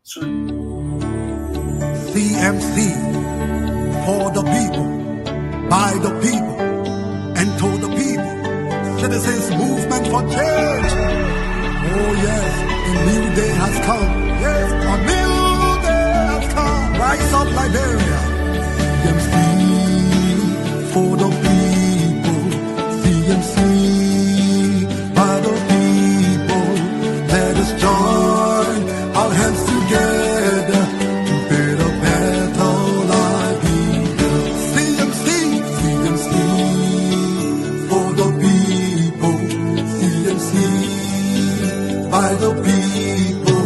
CMC, for the people, by the people, and to the people. Citizens movement for change. Oh yes, a new day has come. Yes, a new day has come. Rise up, Liberia. CMC, for the people. CMC, by the people. Let us join our hands together to build a better life. CMC, CMC, for the people. CMC, by the people.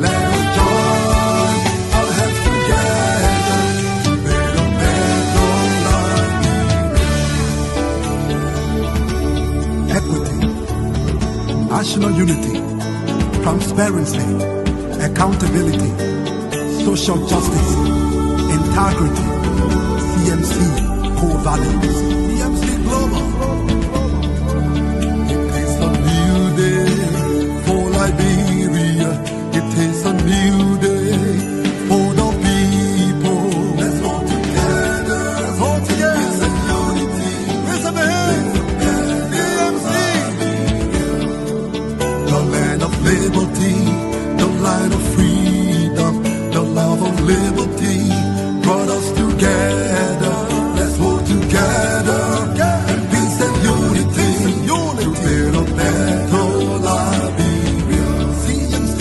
Let us join our hands together to build a better life. Equity, national unity, transparency, accountability, social justice, integrity. CMC core values. CMC Global. It is a new day for Liberia. It is a new day for the people. Let's hold together. Let's hold together. Peace and unity. Raise up your hands. CMC. The land of liberty, the land of freedom, the love of liberty brought us together. Let's hold together in peace and unity to build a better Liberia. CMC,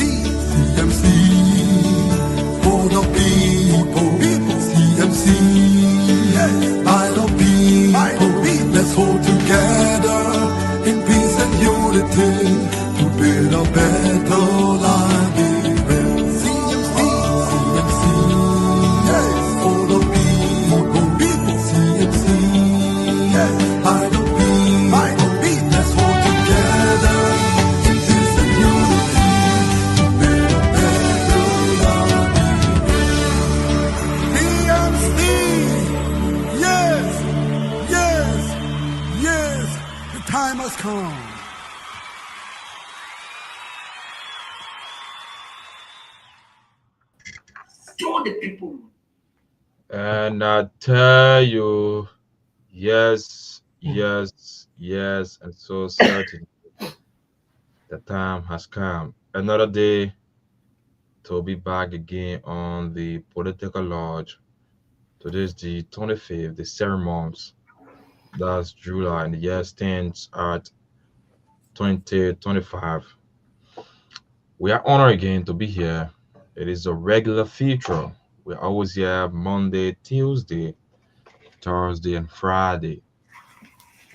CMC, for the people. CMC, by the people. Let's hold together in peace and unity to build a better Liberia. CMC, CMC, for the people. CMC, by the people. Let's hold together in peace and unity to build a better Liberia. CMC, yes, yes, yes, the time has come. And I tell you, yes, yes, yes, and so certain the time has come. Another day to be back again on the Political Lodge. Today is the 25th, the ceremonies. That's July, and the year stands at 2025. We are honored again to be here. It is a regular feature. We're always here Monday, Tuesday, Thursday, and Friday.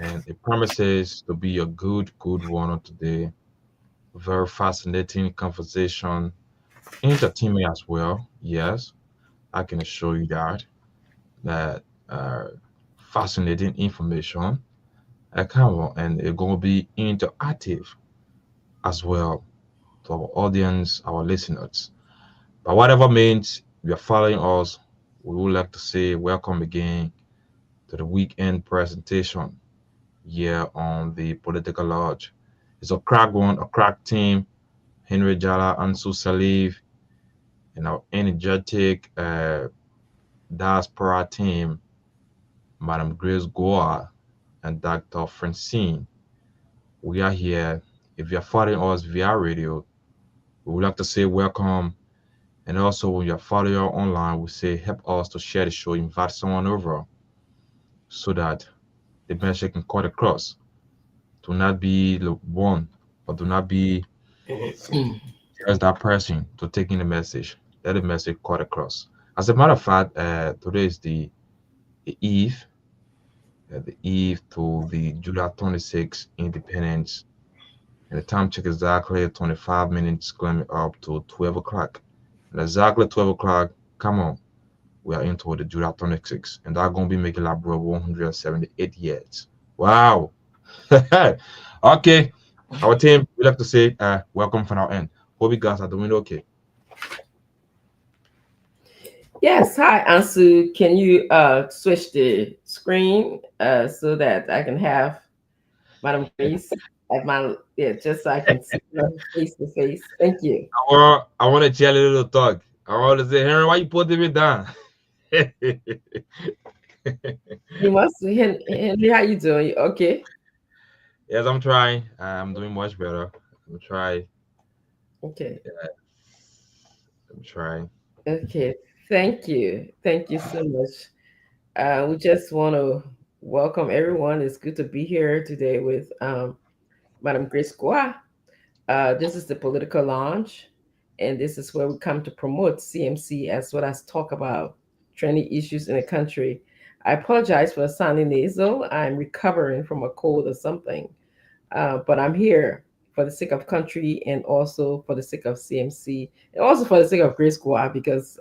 And it promises to be a good one today. Very fascinating conversation, entertainment as well. Yes, I can assure you that uh, fascinating information. I come on, and it's gonna be interactive as well to our audience, our listeners. But whatever means you are following us, we would like to say welcome again to the weekend presentation here on the Political Lodge. It's a crack one, a crack team. Henry Jala, Ansu Salif, and our energetic diaspora team, Madam Grace Goa and Dr. Francine. We are here. If you're following us via radio, we would like to say welcome. And also, when you're following us online, we say help us to share the show, invite someone over so that the message can cut across. Do not be the one, or do not be just that person to taking the message. Let the message cut across. As a matter of fact, today is the eve to the July 26th independence. And the time check is exactly 25 minutes coming up to 12 o'clock. And exactly 12 o'clock, come on, we are into the July 26th. And that's going to be making like bro 178 years. Wow. Okay. Our team, we like to say welcome from our end. Hope you guys are doing okay. Yes, hi Ansu. Can you switch the screen so that I can have Madam Grace? at my yeah, just so I can see her face to face. Thank you. I want to tell you a little talk. I want to say, Henry, why you putting me down? You must Henry, how you doing? Okay. Yes, I'm trying. I'm doing much better. I'm trying. Okay. I'm trying. Okay. Thank you. Thank you so much. We just want to welcome everyone. It's good to be here today with Madam Grace Gua. This is the Political Lounge, and this is where we come to promote CMC as well as talk about trending issues in the country. I apologize for sounding nasal. I'm recovering from a cold or something, but I'm here for the sake of country and also for the sake of CMC and also for the sake of Grace Gua because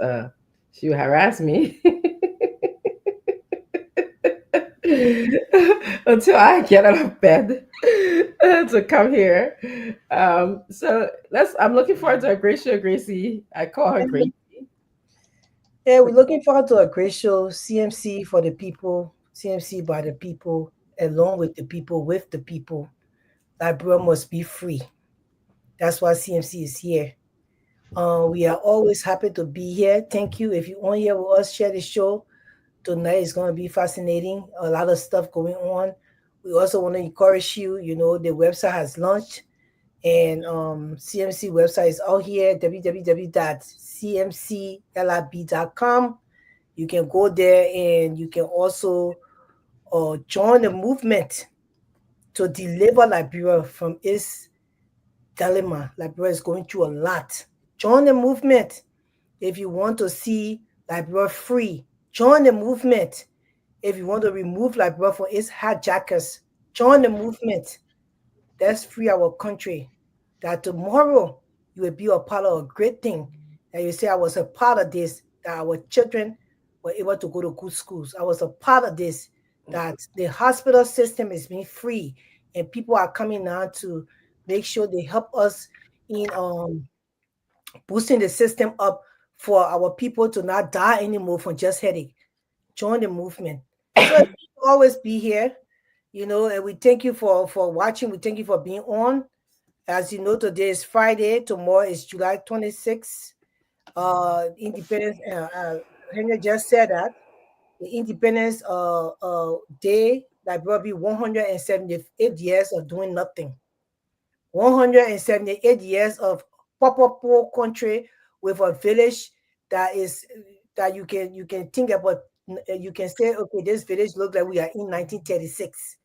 she will harass me until I get out of bed to come here. So I'm looking forward to a great show, Gracie. I call her Gracie. Yeah, we're looking forward to a great show. CMC for the people, CMC by the people, along with the people, with the people. Liberia must be free. That's why CMC is here. We are always happy to be here. Thank you. If you're on here with us, share the show. Tonight is going to be fascinating. A lot of stuff going on. We also want to encourage you. You know, the website has launched, and CMC website is out here, www.cmclib.com. You can go there and you can also join the movement to deliver Liberia from its dilemma. Liberia is going through a lot. Join the movement if you want to see Liberia free. Join the movement if you want to remove Liberia from its hijackers. Join the movement. Let's free our country. That tomorrow you will be a part of a great thing. That you say, I was a part of this, that our children were able to go to good schools. I was a part of this, that the hospital system is being free and people are coming now to make sure they help us in boosting the system up for our people to not die anymore from just headache. Join the movement. So always be here, you know, and we thank you for watching. We thank you for being on. As you know, today is Friday. Tomorrow is July 26th. Independence. Henry just said that the Independence Day, like probably 178 years of doing nothing. 178 years of poor country with a village that is that you can think about. You can say, okay, this village looks like we are in 1936.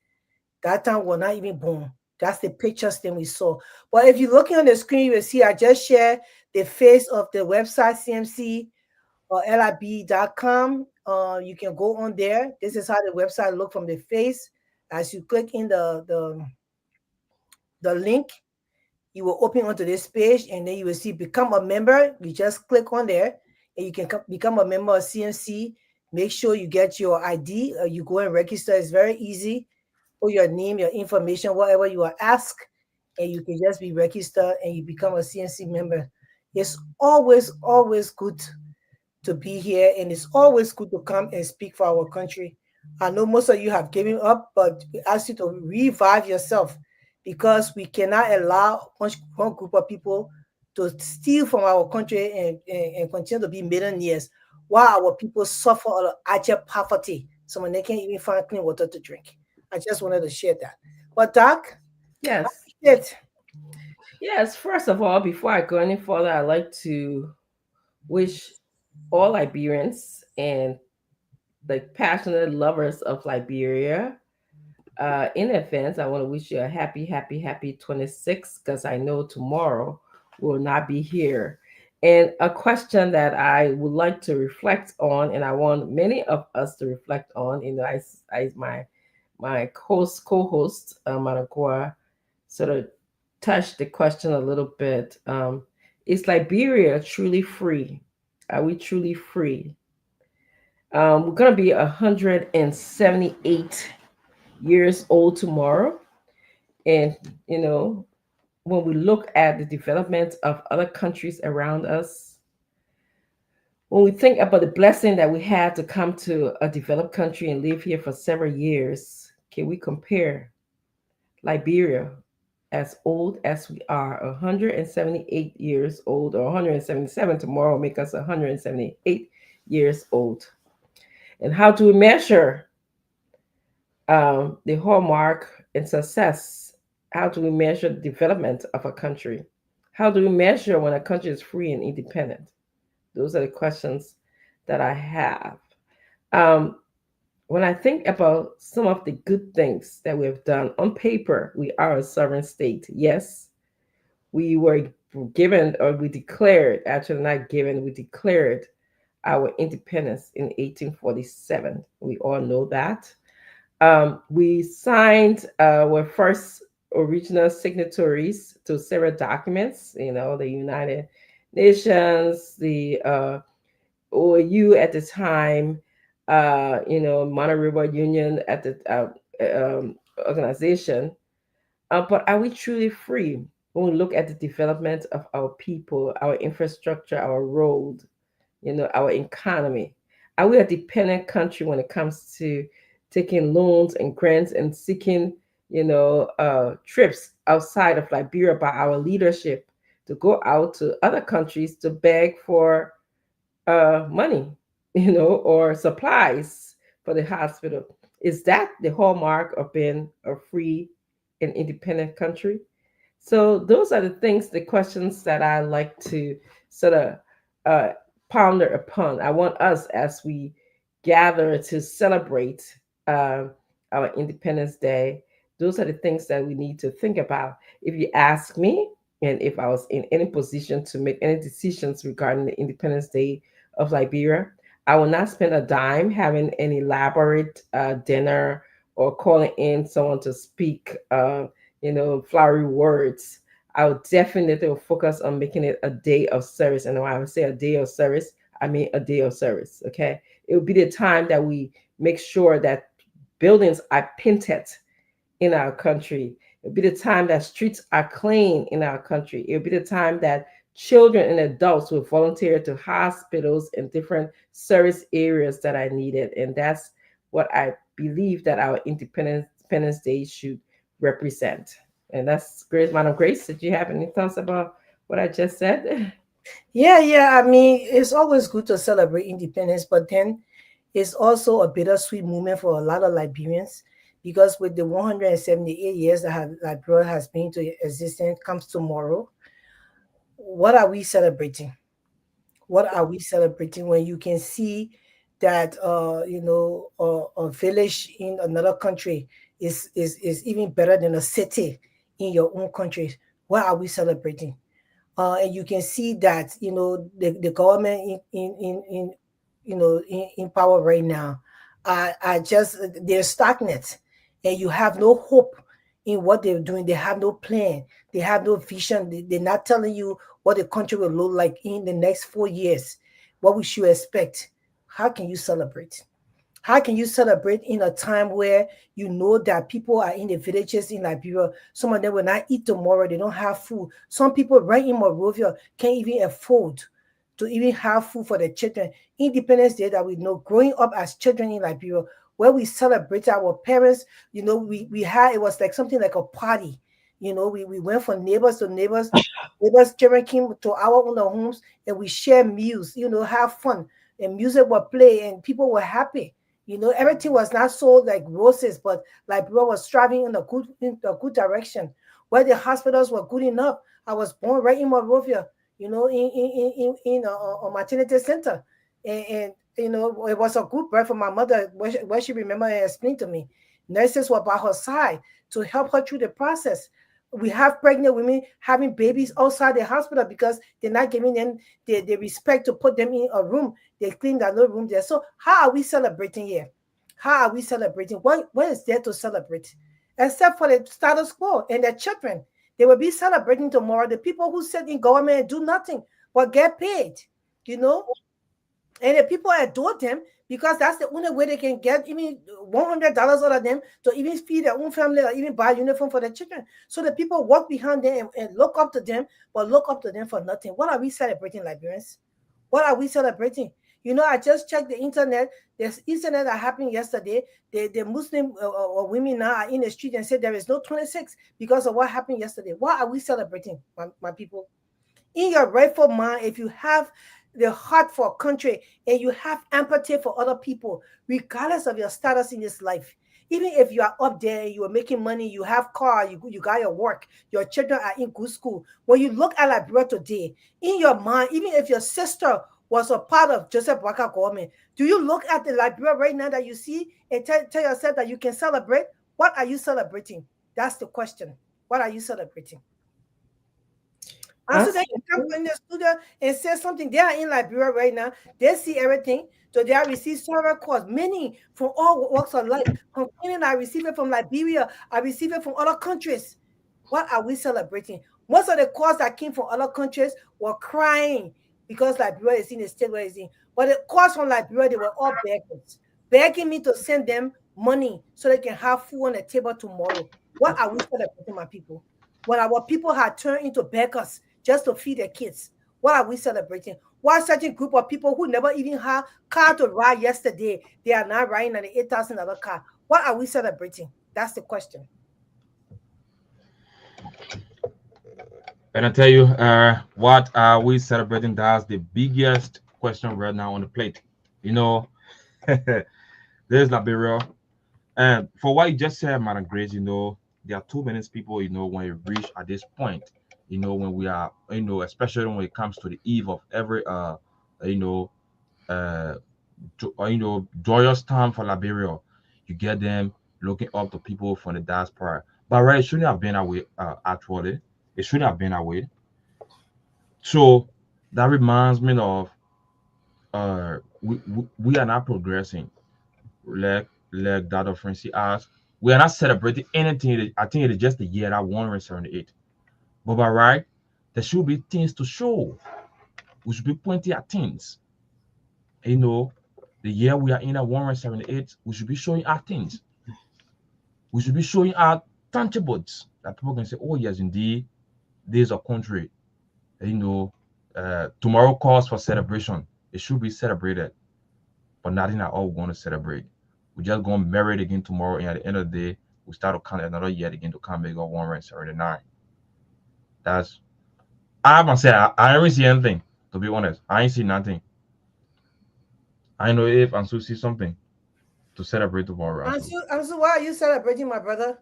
That time we're not even born. That's the pictures that we saw. But if you're looking on the screen, you will see I just shared the face of the website CMC or lib.com. You can go on there. This is how the website look from the face. As you click in the link, you will open onto this page and then you will see become a member. You just click on there and you can become a member of CMC. Make sure you get your ID. You go and register. It's very easy. Put your name, your information, whatever you are asked, and you can just be registered and you become a CNC member. It's always good to be here, and it's always good to come and speak for our country. I know most of you have given up, but we ask you to revive yourself because we cannot allow one group of people to steal from our country and continue to be millionaires while our people suffer abject poverty. So when they can't even find clean water to drink. I just wanted to share that. But Doc, Yes. it. Yes. First of all, before I go any further, I'd like to wish all Liberians and the passionate lovers of Liberia in advance. I want to wish you a happy 26th because I know tomorrow will not be here. And a question that I would like to reflect on, and I want many of us to reflect on, my co-host Manakwa sort of touched the question a little bit. Is Liberia truly free? Are we truly free? We're gonna be 178 years old tomorrow, and you know, when we look at the development of other countries around us, when we think about the blessing that we had to come to a developed country and live here for several years, can we compare Liberia as old as we are, 178 years old, or 177 tomorrow, make us 178 years old. And how do we measure the hallmark and success? How do we measure the development of a country? How do we measure when a country is free and independent? Those are the questions that I have. Um, when I think about some of the good things that we have done on paper, we are a sovereign state. Yes, we were given, or we declared, actually not given, we declared our independence in 1847. We all know that. We signed, were first original signatories to several documents, the United Nations, the OAU at the time, Monterey River Union at the organization. But are we truly free when we look at the development of our people, our infrastructure, our road, our economy? Are we a dependent country when it comes to taking loans and grants and seeking, trips outside of Liberia by our leadership to go out to other countries to beg for money, or supplies for the hospital? Is that the hallmark of being a free and independent country? So those are the things, the questions that I like to sort of uh, ponder upon. I want us, as we gather to celebrate uh, our Independence Day, those are the things that we need to think about. If you ask me, and if I was in any position to make any decisions regarding the Independence Day of Liberia, I will not spend a dime having an elaborate dinner or calling in someone to speak, flowery words. I would definitely focus on making it a day of service. And when I would say a day of service, I mean a day of service. Okay. It would be the time that we make sure that buildings are painted in our country. It'll be the time that streets are clean in our country. It'll be the time that children and adults will volunteer to hospitals and different service areas that are needed. And that's what I believe that our Independence Day should represent. And that's great. Madam Grace, did you have any thoughts about what I just said? Yeah. I mean, it's always good to celebrate independence, but then it's also a bittersweet moment for a lot of Liberians, because with the 178 years that Liberia has been to existence comes tomorrow. What are we celebrating? What are we celebrating when you can see that a village in another country is even better than a city in your own country? What are we celebrating? And you can see that the government in power right now are just, they're stagnant, and you have no hope in what they're doing. They have no plan, they have no vision. They're not telling you what the country will look like in the next 4 years, what we should expect. How can you celebrate? How can you celebrate in a time where you know that people are in the villages in Liberia? Some of them will not eat tomorrow. They don't have food. Some people right in Monrovia can't even afford to even have food for their children. Independence Day that we know, growing up as children in Liberia, where we celebrated our parents, we had, it was like something like a party. We went from neighbors to neighbors. Neighbors' children came to our own homes, and we share meals, have fun. And music would play, and people were happy. Everything was not so like roses, but Liberia was striving in a good direction, where the hospitals were good enough. I was born right in Monrovia, in a maternity center, and it was a good birth for my mother, where she remembered and explained to me. Nurses were by her side to help her through the process. We have pregnant women having babies outside the hospital because they're not giving them the respect to put them in a room. They clean that little room there. So how are we celebrating here? How are we celebrating? What is there to celebrate? Except for the status quo and their children. They will be celebrating tomorrow. The people who sit in government and do nothing but get paid, And the people adore them because that's the only way they can get even $100 out of them to even feed their own family or even buy a uniform for their children. So the people walk behind them and look up to them, but look up to them for nothing. What are we celebrating, Liberians? What are we celebrating? You know, I just checked the internet. There's incident that happened yesterday. The Muslim women now are in the street and said there is no 26 because of what happened yesterday. Why are we celebrating, my people? In your rightful mind, if you have the heart for a country and you have empathy for other people, regardless of your status in this life, even if you are up there and you are making money, you have car, you got your work, your children are in good school. When you look at Liberia today, in your mind, even if your sister was a part of Joseph Boakai government, do you look at the Liberia right now that you see and tell yourself that you can celebrate? What are you celebrating? That's the question. What are you celebrating? And so they can come in the studio and say something. They are in Liberia right now. They see everything. So they are receiving several calls, many from all walks of life. Complaining, I receive it from Liberia. I receive it from other countries. What are we celebrating? Most of the calls that came from other countries were crying because Liberia is in the state where it's in. But the calls from Liberia, they were all beggars, begging me to send them money so they can have food on the table tomorrow. What are we celebrating, my people? When our people had turned into beggars just to feed their kids. What are we celebrating? Why such a group of people who never even had car to ride yesterday, they are now riding on the $8,000 car? What are we celebrating? That's the question. And I tell you, what are we celebrating? That's the biggest question right now on the plate. You know, there's Liberia. And for what you just said, Madam Grace, you know, there are too many people, you know, when you reach at this point, you know, when we are, you know, especially when it comes to the eve of every, you know, you know, joyous time for Liberia, you get them looking up to people from the diaspora. But right, it shouldn't have been that way, actually. It shouldn't have been that way. So that reminds me of we are not progressing. Like Dr. Francie asked, we are not celebrating anything. I think it is just the year that 178. But by right, there should be things to show. We should be pointing at things. You know, the year we are in at 178, we should be showing our things. We should be showing our tangibles that people can say, oh yes, indeed, this is a country. You know, tomorrow calls for celebration. It should be celebrated, but nothing at all we're going to celebrate. We're just going to marry it again tomorrow, and at the end of the day, we start to count another year again to come back on 179. That's I haven't said I haven't seen anything, to be honest. I ain't seen nothing. I know if Ansu see something to celebrate tomorrow. Ansu, why are you celebrating, my brother?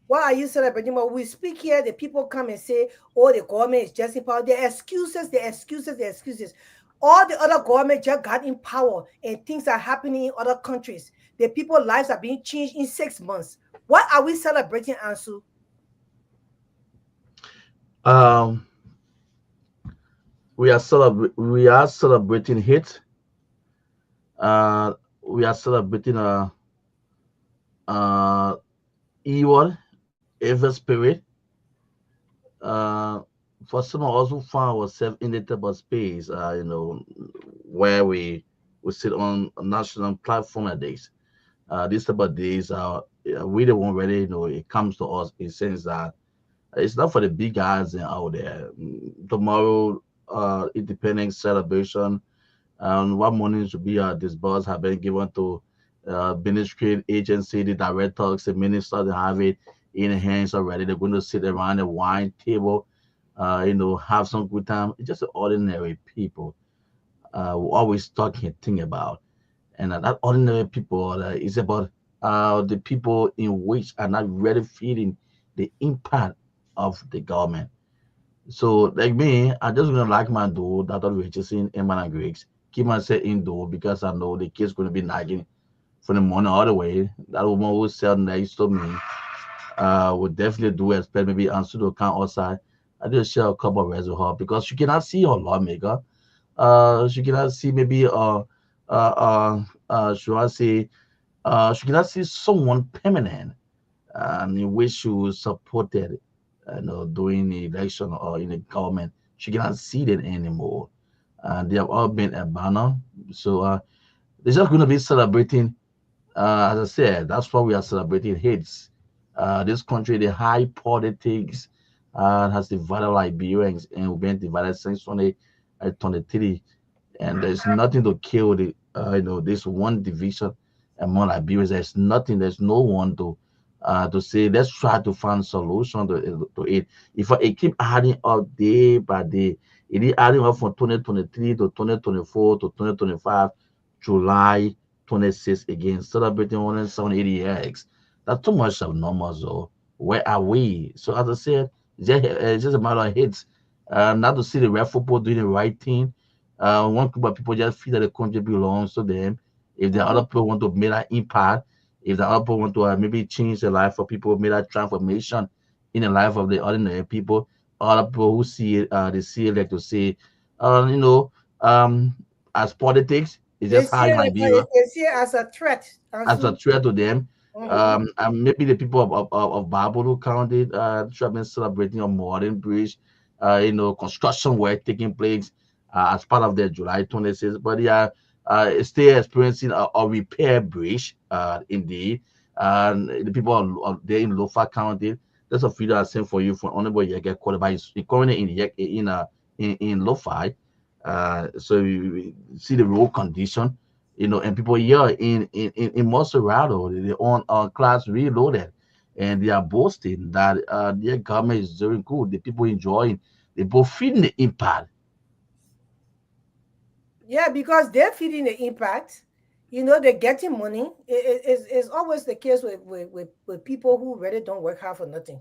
Why are you celebrating? When we speak here, the people come and say, oh, the government is just in power. The excuses, the excuses, the excuses. All the other government just got in power and things are happening in other countries. The people's lives are being changed in 6 months. What are we celebrating, Ansu? We are celebrating hate. We are celebrating evil, evil spirit. For some of us who found ourselves in the type of space, you know, where we sit on a national platform like this. These type of days are we the one ready, you know, it comes to us in sense that it's not for the big guys out there. Tomorrow, independence celebration, what money should be disbursed have been given to ministry agency, the directors, the ministers, they have it in hands already. They're going to sit around the wine table, you know, have some good time. It's just ordinary people we always talking and think about. And that ordinary people is about the people in which are not really feeling the impact of the government. So like me, I just gonna like my door that I'll Richardson and my Greeks. Keep myself indoor because I know the kids gonna be nagging from the morning all the way. That woman who said next to me would definitely do expect maybe answer to come outside. I just share a couple of words with her because she cannot see her lawmaker. She cannot see maybe should I say she cannot see someone permanent in which she was supported, you know, during the election or in the government. She cannot see that anymore. And they have all been abandoned. So they're just going to be celebrating. As I said, that's why we are celebrating hits. This country, the high politics has divided Liberians and we've been divided since 2023. and there's nothing to kill the this one division among Liberians. There's nothing. There's no one to say let's try to find solution to it. If it keep adding up day by day, it is adding up from 2023 to 2024 to 2025, July 26 again, celebrating 170 years. That's too much of numbers, though. Where are we? So as I said, it's just a matter of hits. Not to see the red football doing the right thing. One group of people just feel that the country belongs to them. If the other people want to make an impact, if the other people want to maybe change the life of people, make that transformation in the life of the ordinary people, other people who see it, they see it like to say, you know, as politics, it's They just see how in it Liberia they see it as a threat. as a threat to them. Mhm. And maybe the people of Babulu County should have been celebrating a modern bridge, construction work taking place as part of their July 26th. But yeah, it's still experiencing a repair bridge, indeed. And the people there in Lofa County, there's a video I sent for you from Honorable Yege Kwaliba. He's currently in Lofa. So you see the road condition, and people here in Monserrato, they own class reloaded, and they are boasting that their government is doing good. The people enjoying, they both feeling the impact. Yeah, because they're feeding the impact. They're getting money. It's always the case with people who really don't work hard for nothing.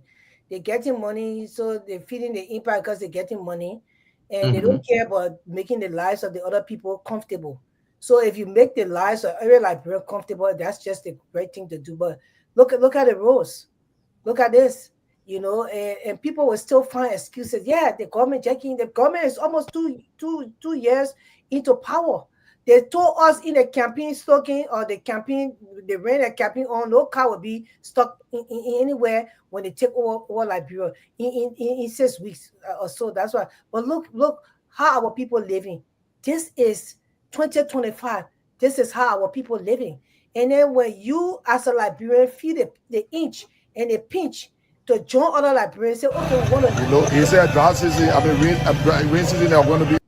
They're getting money, so they're feeding the impact because they're getting money, and they Hmm. don't care about making the lives of the other people comfortable. So if you make the lives of every Liberian comfortable, that's just the great thing to do. But look at the roads. Look at this. And people will still find excuses. Yeah, the government is almost two years into power. They told us in the campaign slogan or the campaign, they ran a campaign on no car will be stuck in anywhere when they take over Liberia in 6 weeks or so. That's why. But look how our people living. This is 2025. This is how our people living. And then when you as a Liberian feel the inch and the pinch to join other Liberians, say, okay, we want to You know, he said drought season, rain season are going to be.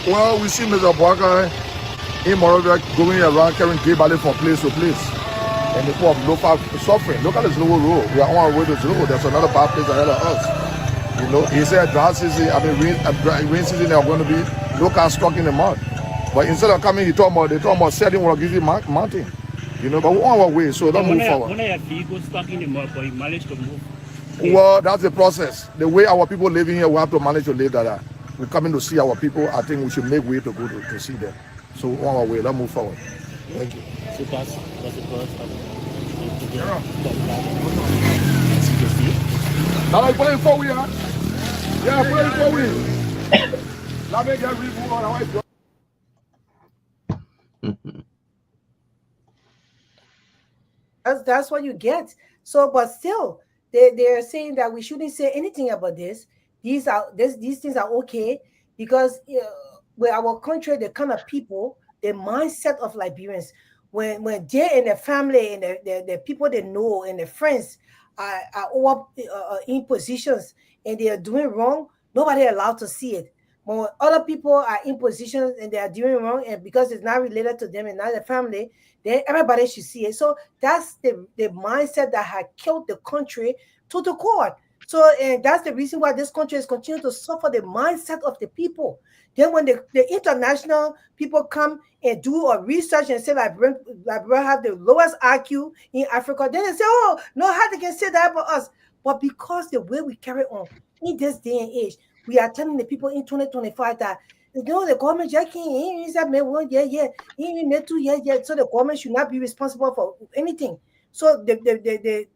Well, we see Mr. Boakai in Morovia going around carrying J Ballet from place to place. And the people of local suffering. Look at this local road. We are on our way to Zulu. There's another bad place ahead of us. He said drought season, rain season are going to be local stuck in the mud. But instead of coming, they talk about setting Wagigi Mountain. But we're on our way, so don't move forward. One of your vehicles stuck in the mud, but you managed to move. Well, that's the process. The way our people living here, we have to manage to live that. We're coming to see our people. I think we should make way to go to see them. So on our way, let's move forward. Thank you. So that's the first step. Now I put it forward, yeah? Yeah, put it forward. Let me get removed on our way. That's what you get. So, but still, they're saying that we shouldn't say anything about this. These things are okay because with our country, the kind of people, the mindset of Liberians, when they and their family and the people they know and their friends are all in positions and they are doing wrong, nobody allowed to see it. But when other people are in positions and they are doing wrong, and because it's not related to them and not their family, then everybody should see it. So that's the mindset that had killed the country to the core. So, and that's the reason why this country is continuing to suffer the mindset of the people. Then when the international people come and do a research and say Liberia have the lowest IQ in Africa, then they say, oh, no, how they can say that about us? But because the way we carry on in this day and age, we are telling the people in 2025 that the government just can't is that made 1 year, he ain't made 2 years yet. So the government should not be responsible for anything. So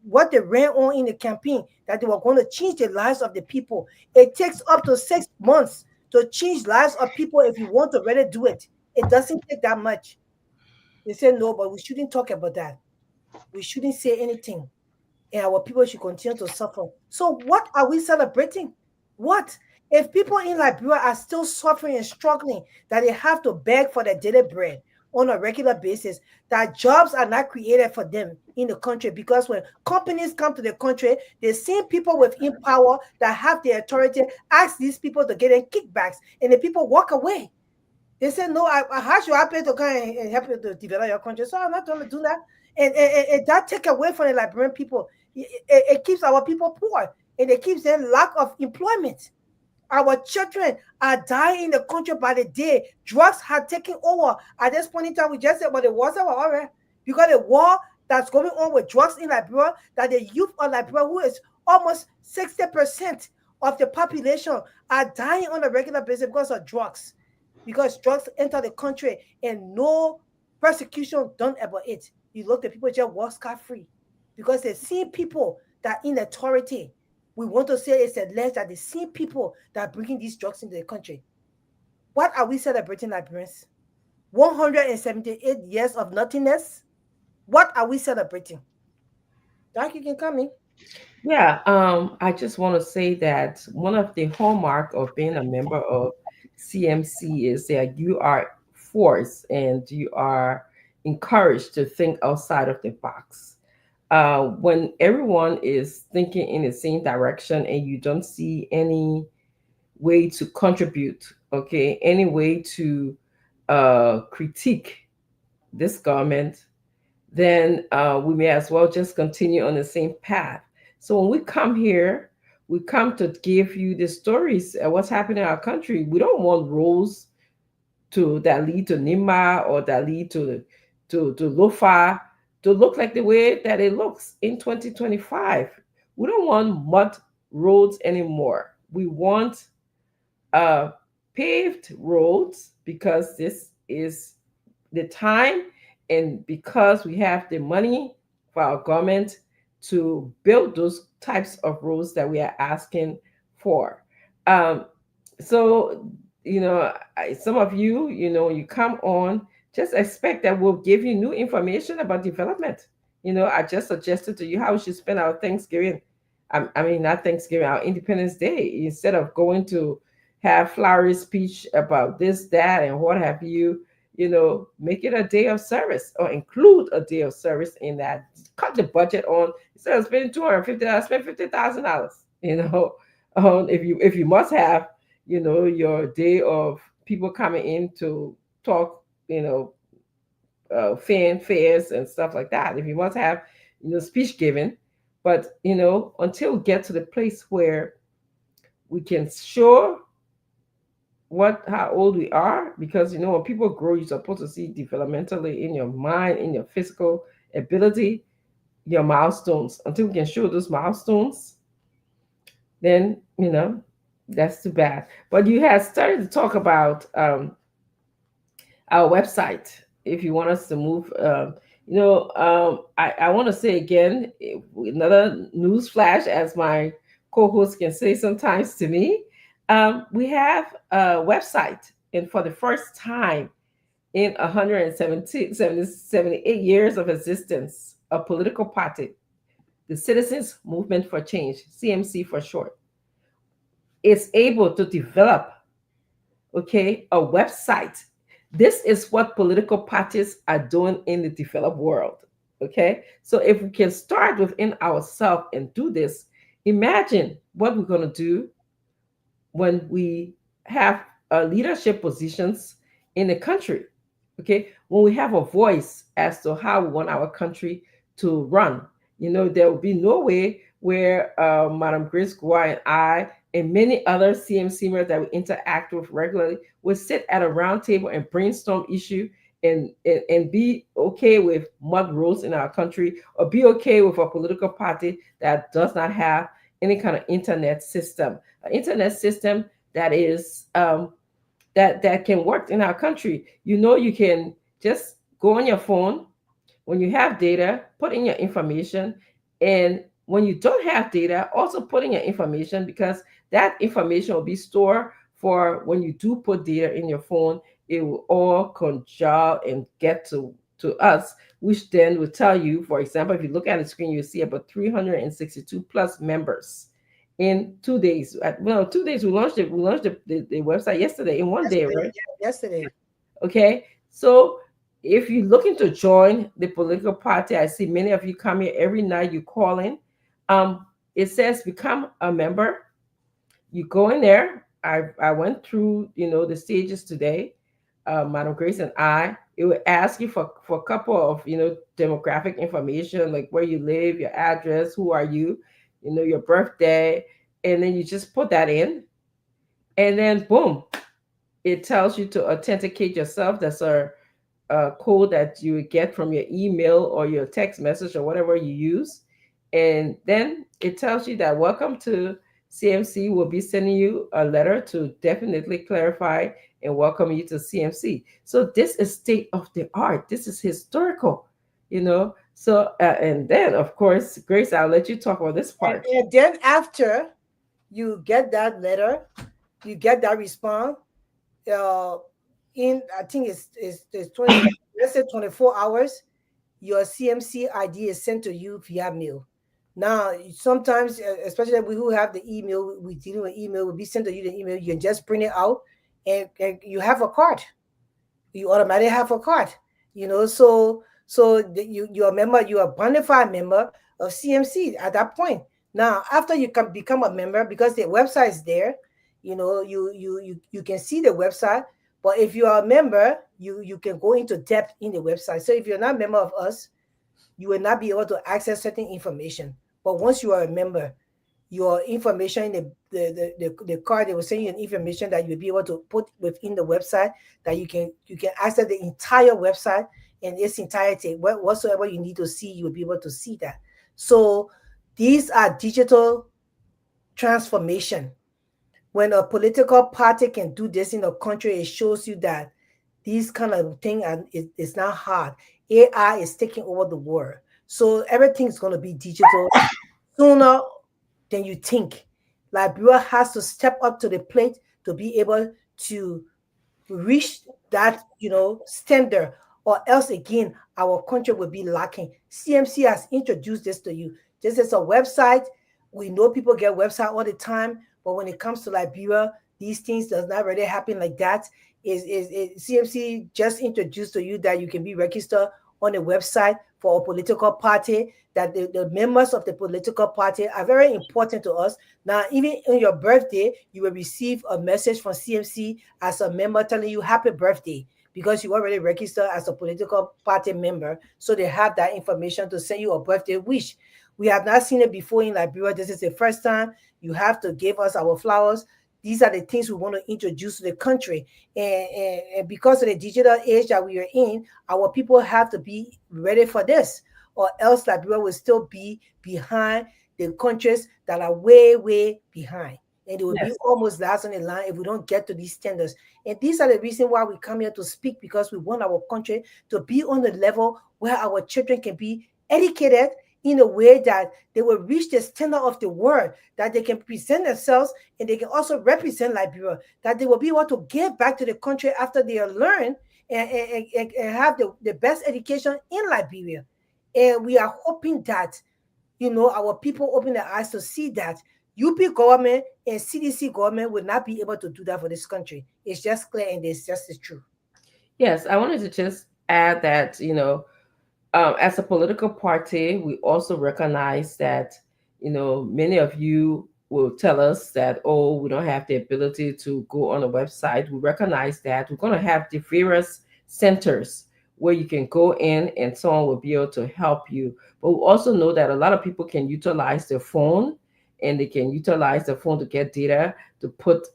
what they ran on in the campaign that they were going to change the lives of the people. It takes up to 6 months to change lives of people if you want to really do it. It doesn't take that much. They say no, but we shouldn't talk about that. We shouldn't say anything. And our people should continue to suffer. So what are we celebrating? What? If people in Liberia are still suffering and struggling, that they have to beg for their daily bread on a regular basis, that jobs are not created for them in the country, because when companies come to the country, they see people within power that have the authority, ask these people to get in kickbacks, and the people walk away. They say, no, how should I pay to come and help you to develop your country? So I'm not going to do that. And that take away from the Liberian people. It keeps our people poor, and it keeps them lack of employment. Our children are dying in the country by the day. Drugs have taken over. At this point in time, we just said, but the wars are over, because the war that's going on with drugs in Liberia, that the youth of Liberia, who is almost 60% of the population, are dying on a regular basis because of drugs. Because drugs enter the country and no persecution done about it. You look at people just walk scot free because they see people that in authority. We want to say it's alleged that they see people that are bringing these drugs into the country. What are we celebrating, Liberians? 178 years of nothingness? What are we celebrating? Doc, you can come in. Yeah, I just want to say that one of the hallmark of being a member of CMC is that you are forced and you are encouraged to think outside of the box. When everyone is thinking in the same direction and you don't see any way to contribute, okay, any way to critique this government, then we may as well just continue on the same path. So when we come here, we come to give you the stories of what's happening in our country. We don't want roles to that lead to Nima or that lead to Lofa to look like the way that it looks in 2025. We don't want mud roads anymore. We want uh, paved roads because this is the time and because we have the money for our government to build those types of roads that we are asking for. Um, so, some of you, you come on, just expect that we'll give you new information about development. I just suggested to you how we should spend our Thanksgiving. I mean, not Thanksgiving, our Independence Day, instead of going to have flowery speech about this, that, and what have you. Make it a day of service or include a day of service in that. Cut the budget on instead of spending $250, spend $50,000. If you must have, your day of people coming in to talk, fanfares and stuff like that. If you must have, speech giving, but until we get to the place where we can show how old we are, because when people grow, you're supposed to see developmentally in your mind, in your physical ability, your milestones. Until we can show those milestones, then that's too bad. But you had started to talk about our website. If you want us to move, I want to say again, another news flash, as my co-host can say sometimes to me. We have a website, and for the first time in 78 years of existence, a political party, the Citizens Movement for Change, CMC for short, is able to develop, okay, a website. This is what political parties are doing in the developed world, okay? So if we can start within ourselves and do this, imagine what we're going to do when we have leadership positions in the country, okay? When we have a voice as to how we want our country to run, there will be no way where Madam Grace Gua and I and many other CMC members that we interact with regularly will sit at a round table and brainstorm issue and be okay with mud roads in our country, or be okay with a political party that does not have any kind of internet system, an internet system that is that can work in our country. You can just go on your phone when you have data, put in your information, and when you don't have data, also put in your information, because that information will be stored for when you do put data in your phone. It will all conjure and get to us, which then will tell you, for example, if you look at the screen, you see about 362 plus members. in 2 days. Well, 2 days. We launched the website yesterday in one day, Yesterday, right? yeah, yesterday. Okay. So if you're looking to join the political party, I see many of you come here every night. You call in. It says become a member. You go in there. I went through the stages today, Madam Grace and I. It will ask you for a couple of demographic information like where you live, your address, who are you, your birthday, and then you just put that in, and then boom, it tells you to authenticate yourself. That's a code that you would get from your email or your text message or whatever you use. And then it tells you that welcome to CMC. Will be sending you a letter to definitely clarify and welcome you to CMC. So this is state of the art. This is historical, So, and then of course, Grace, I'll let you talk about this part. And then after you get that letter, you get that response. In I think it's 20, let's say 24 hours, your CMC ID is sent to you via mail. Now, sometimes, especially we who have the email, we dealing with email, will be sent to you the email. You can just print it out, and you have a card. You automatically have a card. You're a member, you're a bona fide member of CMC at that point. Now, after you can become a member, because the website is there, you can see the website. But if you are a member, you can go into depth in the website. So if you're not a member of us, you will not be able to access certain information. But once you are a member, your information in the card, they will send you an information that you'll be able to put within the website, that you can access the entire website in its entirety. Whatsoever you need to see, you will be able to see that. So these are digital transformation. When a political party can do this in a country, it shows you that these kind of thing is not hard. AI is taking over the world. So everything's going to be digital sooner than you think. Liberia has to step up to the plate to be able to reach that, standard, or else again, our country will be lacking. CMC has introduced this to you. This is a website. We know people get website all the time, but when it comes to Liberia, these things does not really happen like that. CMC just introduced to you that you can be registered on a website for a political party, that the members of the political party are very important to us. Now, even on your birthday, you will receive a message from CMC as a member telling you happy birthday, because you already registered as a political party member. So they have that information to send you a birthday wish. We have not seen it before in Liberia. This is the first time. You have to give us our flowers. These are the things we want to introduce to the country. And because of the digital age that we are in, our people have to be ready for this, or else Liberia will still be behind the countries that are way, way behind. And it will be almost last on the line if we don't get to these standards. And these are the reasons why we come here to speak, because we want our country to be on the level where our children can be educated in a way that they will reach the standard of the world, that they can present themselves and they can also represent Liberia, that they will be able to give back to the country after they are learned and have the best education in Liberia. And we are hoping that, our people open their eyes to see that UP government and CDC government will not be able to do that for this country. It's just clear, and it's just the truth. Yes, I wanted to just add that, as a political party, we also recognize that, many of you will tell us that, oh, we don't have the ability to go on a website. We recognize that we're going to have the various centers where you can go in and someone will be able to help you. But we also know that a lot of people can utilize their phone, and they can utilize the phone to get data to put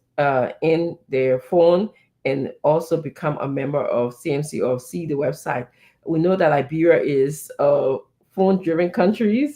in their phone and also become a member of CMC or see the website. We know that Liberia is a phone-driven country.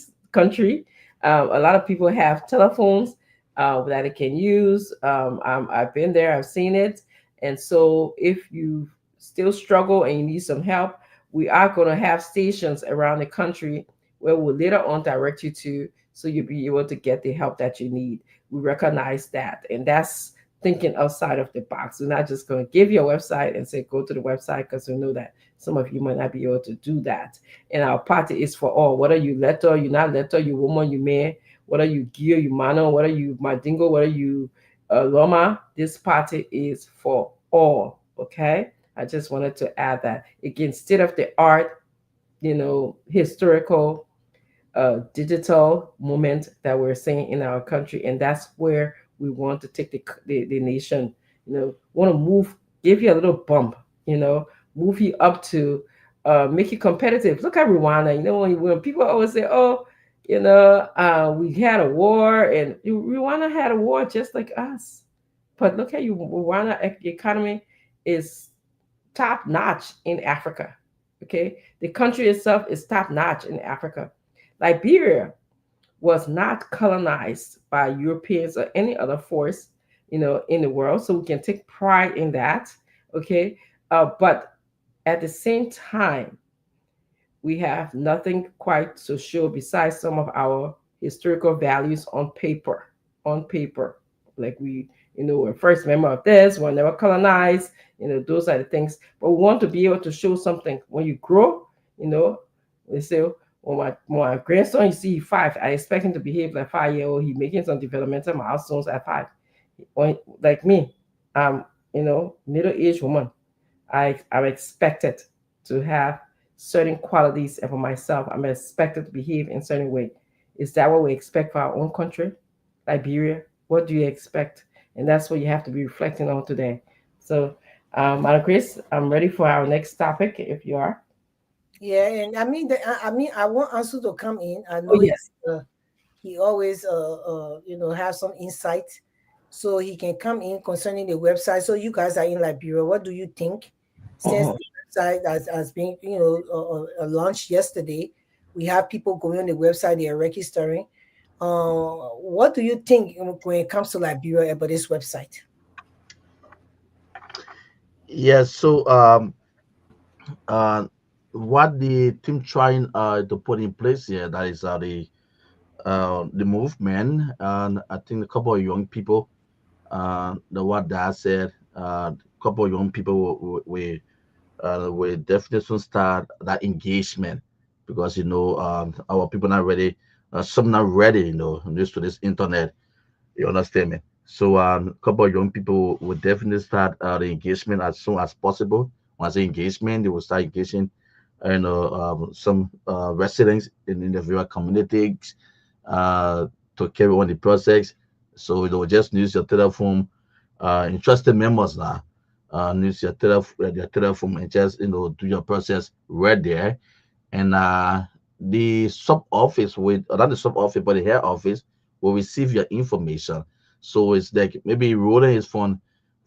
A lot of people have telephones that they can use. I've been there, I've seen it. And so if you still struggle and you need some help, we are going to have stations around the country where we'll later on direct you to, so you'll be able to get the help that you need. We recognize that. And that's thinking outside of the box. We're not just going to give you a website and say, go to the website, because we know that some of you might not be able to do that. And our party is for all. Whether you letter, you're not letter, you woman, you man, whether you Gio, you Mano, whether you Madingo, whether you Loma, this party is for all. Okay, I just wanted to add that again, state of the art, historical, digital moment that we're seeing in our country, and that's where we want to take the nation. Want to move, give you a little bump, move you up to make you competitive. Look at Rwanda. When people always say, "Oh, we had a war," and Rwanda had a war just like us. But look at you, Rwanda economy is top notch in Africa. Okay, the country itself is top notch in Africa. Liberia was not colonized by Europeans or any other force, in the world. So we can take pride in that. Okay, but at the same time, we have nothing quite to show besides some of our historical values on paper. On paper, like we're first member of this, we're never colonized. Those are the things. But we want to be able to show something. When you grow, they say, well, my grandson, you see, 5. I expect him to behave like 5-year-old. He's making some developmental milestones at 5. Like me, middle-aged woman. I'm expected to have certain qualities, and for myself, I'm expected to behave in a certain way. Is that what we expect for our own country, Liberia? What do you expect? And that's what you have to be reflecting on today. So, Madam Chris, I'm ready for our next topic, if you are. Yeah, and I want Ansu to come in. I know yes. He always have some insight, so he can come in concerning the website. So you guys are in Liberia. What do you think? Since the website has been launched yesterday, we have people going on the website. They are registering. What do you think when it comes to Liberia about this website? Yes. So what the team trying to put in place here, that is the movement, and I think a couple of young people, what Dad said, a couple of young people we definitely soon start that engagement, because our people not ready, some not ready, just to this internet. You understand me? So a couple of young people will definitely start the engagement as soon as possible. Once the engagement, they will start engaging, some residents in the various communities to carry on the process. So they'll just use your telephone. Interested members now use your telephone and just do your process right there. And the sub office not the sub office, but the head office will receive your information. So it's like maybe rolling is from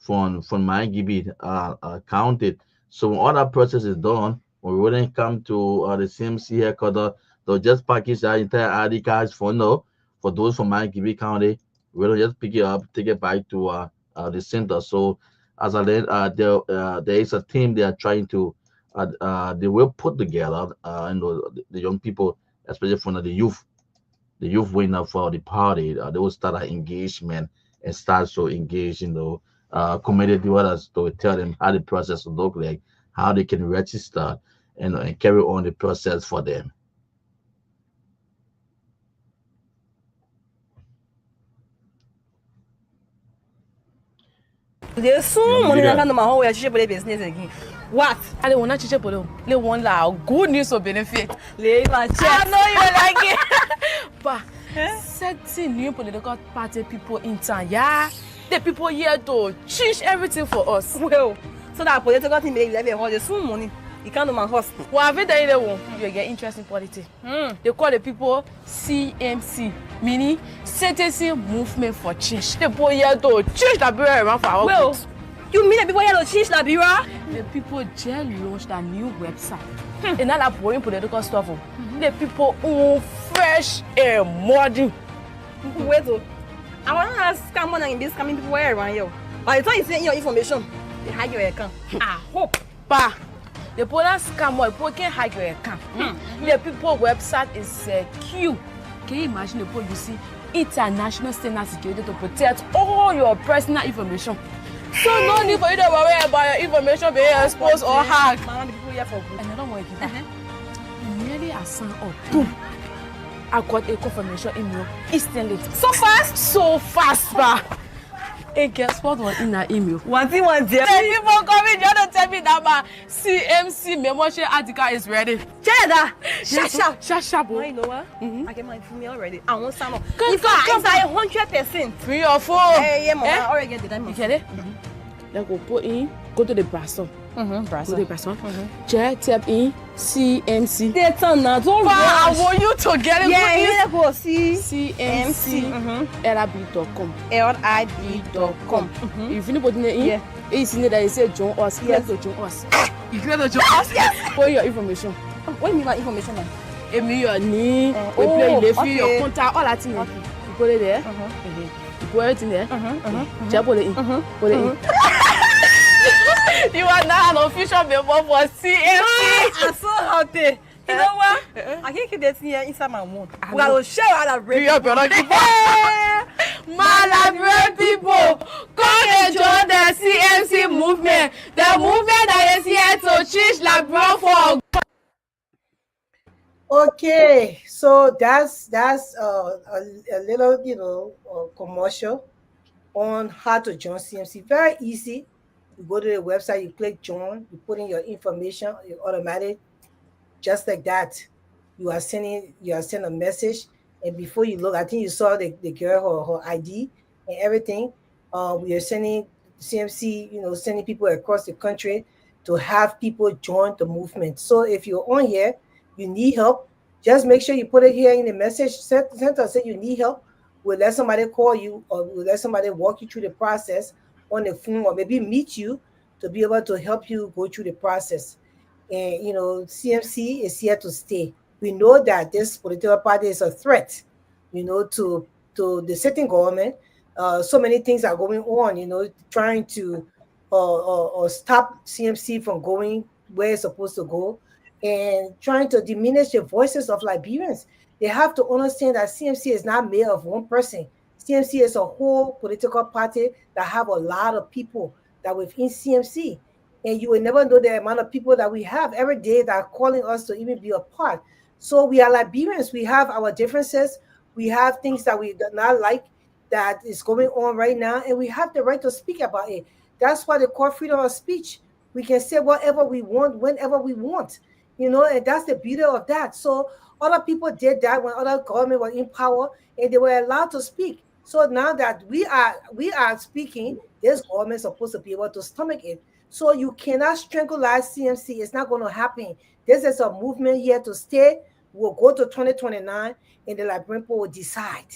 my GB counted. So when all that process is done, when rolling come to the CMC headquarters, they'll just package that entire ID cards for those from my GB county. We'll just pick it up, take it back to the center. So as I then there is a team they are trying to they will put together the young people, especially from the youth winner for the party. They will start an engagement and start to engage community others to tell them how the process will look like, how they can register and carry on the process for them. There's so money I can't know where I business again. What? I don't want to check for they want good news or benefit. I know you like it. But certain new political party people in town, yeah, the people here to change everything for us. Well, so that political thing they have all the soon money. You can't do my host. Well, I've you get interest in politics. They call the people CMC, meaning Citizen Movement for Change. The people here to change the bureau around for our good. You mean the people here to change the bureau? The people just launched a new website. And now they're pouring political stuff. The people who fresh and modern. Wait, I want to ask someone in this coming people around here. By the time you send your information, they hide your account. I hope. Bah. The police scam or people can hide your account. The people website is secure. Can you imagine the people you see international standard security to protect all your personal information? So no need for you to worry about your information being exposed or hacked. And I don't want to give that. Merely a sign of boom. I got a confirmation email instantly. So fast? So fast, ba. And guess what was in that email? One thing, one day. People coming just to tell me that my CMC membership article is ready. Check that. Sharp. You know what? I get my email already. I want some. Come, If I 100%. Bring your phone. Yeah, mama. Eh? I already get the time. You get it? Then go put in, go to the browser. Go to the browser. Check, type in CMC. They turn now. Don't I rush. want you to get it. Yeah, Put you go see CMC LIB.com. LIB.com. If you put in the in, it's in there. It says join us. Click to join us. You click to join us. Yes. Put your information. What do you mean by information now? It mean your name, we play the fee, your contact, all that thing. You put it there. You put everything there. Just put it in. Put it in. You are now an official member for CMC. I'm so happy. You know what? I can't keep that thing here inside my mouth. We are going to share our Be your brother people. Malabre people, come and join the CMC movement. The movement that is here to change Labrador for. Okay, so that's a little commercial on how to join CMC. Very easy. You go to the website, you click join, you put in your information, you automatic, just like that. You are sending a message, and before you look, I think you saw the girl her ID and everything. We are sending CMC, sending people across the country to have people join the movement. So if you're on here, you need help, just make sure you put it here in the message center. Say you need help. We'll let somebody call you, or we'll let somebody walk you through the process on the phone, or maybe meet you to be able to help you go through the process. And CMC is here to stay. We know that this political party is a threat, to the sitting government. So many things are going on, trying to stop CMC from going where it's supposed to go, and trying to diminish the voices of Liberians. They have to understand that CMC is not made of one person. CMC is a whole political party that have a lot of people that within CMC. And you will never know the amount of people that we have every day that are calling us to even be a part. So we are Liberians. We have our differences. We have things that we do not like that is going on right now, and we have the right to speak about it. That's why they call freedom of speech. We can say whatever we want, whenever we want, and that's the beauty of that. So other people did that when other government was in power, and they were allowed to speak. So now that we are speaking, this government is supposed to be able to stomach it. So you cannot strangleize CMC. It's not going to happen. This is a movement here to stay. We'll go to 2029, and the Liberian people will decide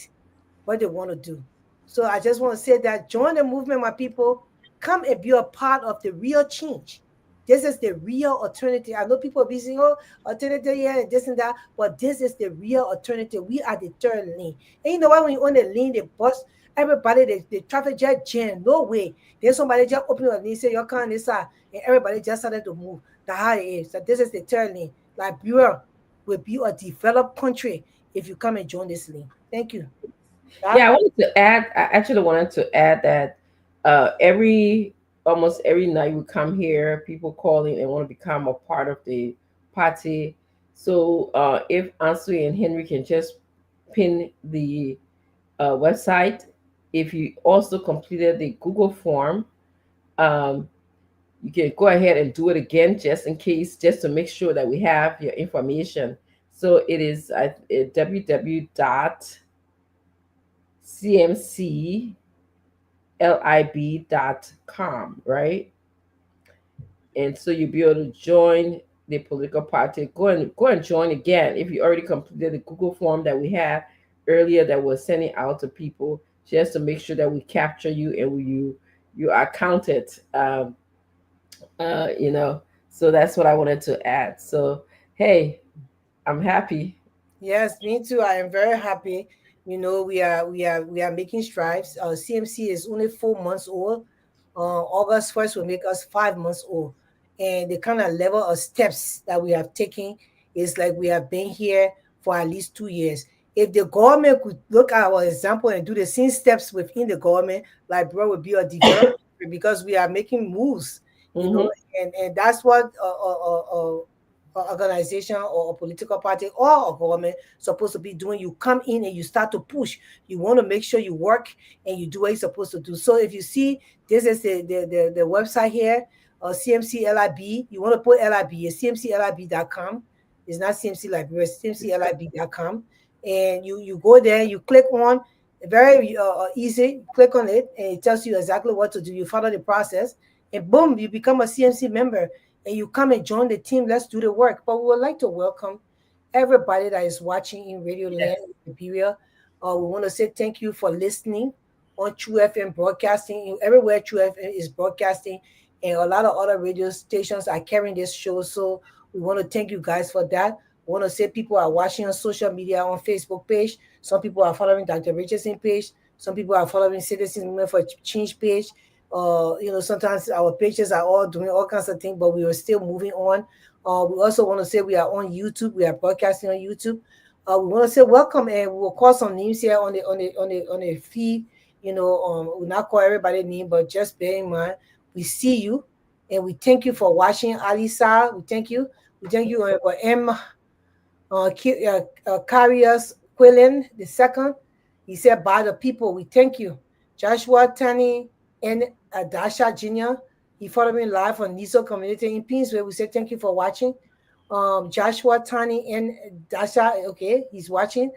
what they want to do. So I just want to say that join the movement, my people. Come and be a part of the real change. This is the real alternative. I know people be saying, alternative, yeah, and this and that, but this is the real alternative. We are the third lane. And you know what? When you're on the lane, the bus, everybody, the traffic just jam. No way. There's somebody just open your lane, say, you're coming this side, and everybody just started to move. That's how it is. So this is the third lane. Liberia will be a developed country if you come and join this lane. Thank you. Yeah, I actually wanted to add that almost every night we come here, people calling and want to become a part of the party. So if Ansui and Henry can just pin the website, if you also completed the Google form, you can go ahead and do it again just in case, just to make sure that we have your information. So it is at www.cmclib.com, right? And so you'll be able to join the political party. Go and join again if you already completed the Google form that we had earlier that we're sending out to people, just to make sure that we capture you and you are counted. So that's what I wanted to add. So hey, I'm happy. Yes, me too. I am very happy. We are making strides. CMC is only 4 months old. August 1st will make us 5 months old. And the kind of level of steps that we have taken is like we have been here for at least 2 years. If the government could look at our example and do the same steps within the government, Liberia would be a development because we are making moves, and that's what organization or a political party or a government supposed to be doing. You come in and you start to push. You want to make sure you work and you do what you're supposed to do. So if you see, this is the website here, CMC LIB. You want to put LIB, it's cmclib.com. It's not CMC Liberia, it's cmclib.com. And you go there, you click on, very easy, click on it, and it tells you exactly what to do. You follow the process, and boom, you become a CMC member, and you come and join the team. Let's do the work. But we would like to welcome everybody that is watching in Radio Land, Liberia. We want to say thank you for listening on True FM broadcasting. Everywhere True FM is broadcasting, and a lot of other radio stations are carrying this show. So we want to thank you guys for that. We want to say people are watching on social media, on Facebook page. Some people are following Dr. Richardson page. Some people are following Citizens Movement for Change page. Sometimes our pages are all doing all kinds of things, but we are still moving on. We also want to say we are on YouTube. We are broadcasting on YouTube. We want to say welcome, and we'll call some names here on the feed. We'll not call everybody's name, but just bear in mind, we see you, and we thank you for watching. Alisa, we thank you. We thank you for M. Carius Quillen the second. He said, by the people, we thank you. Joshua Tani and Dasha Jr. He followed me live on Niso Community in Pinsway. We say thank you for watching. Joshua Tani and Dasha, okay, he's watching.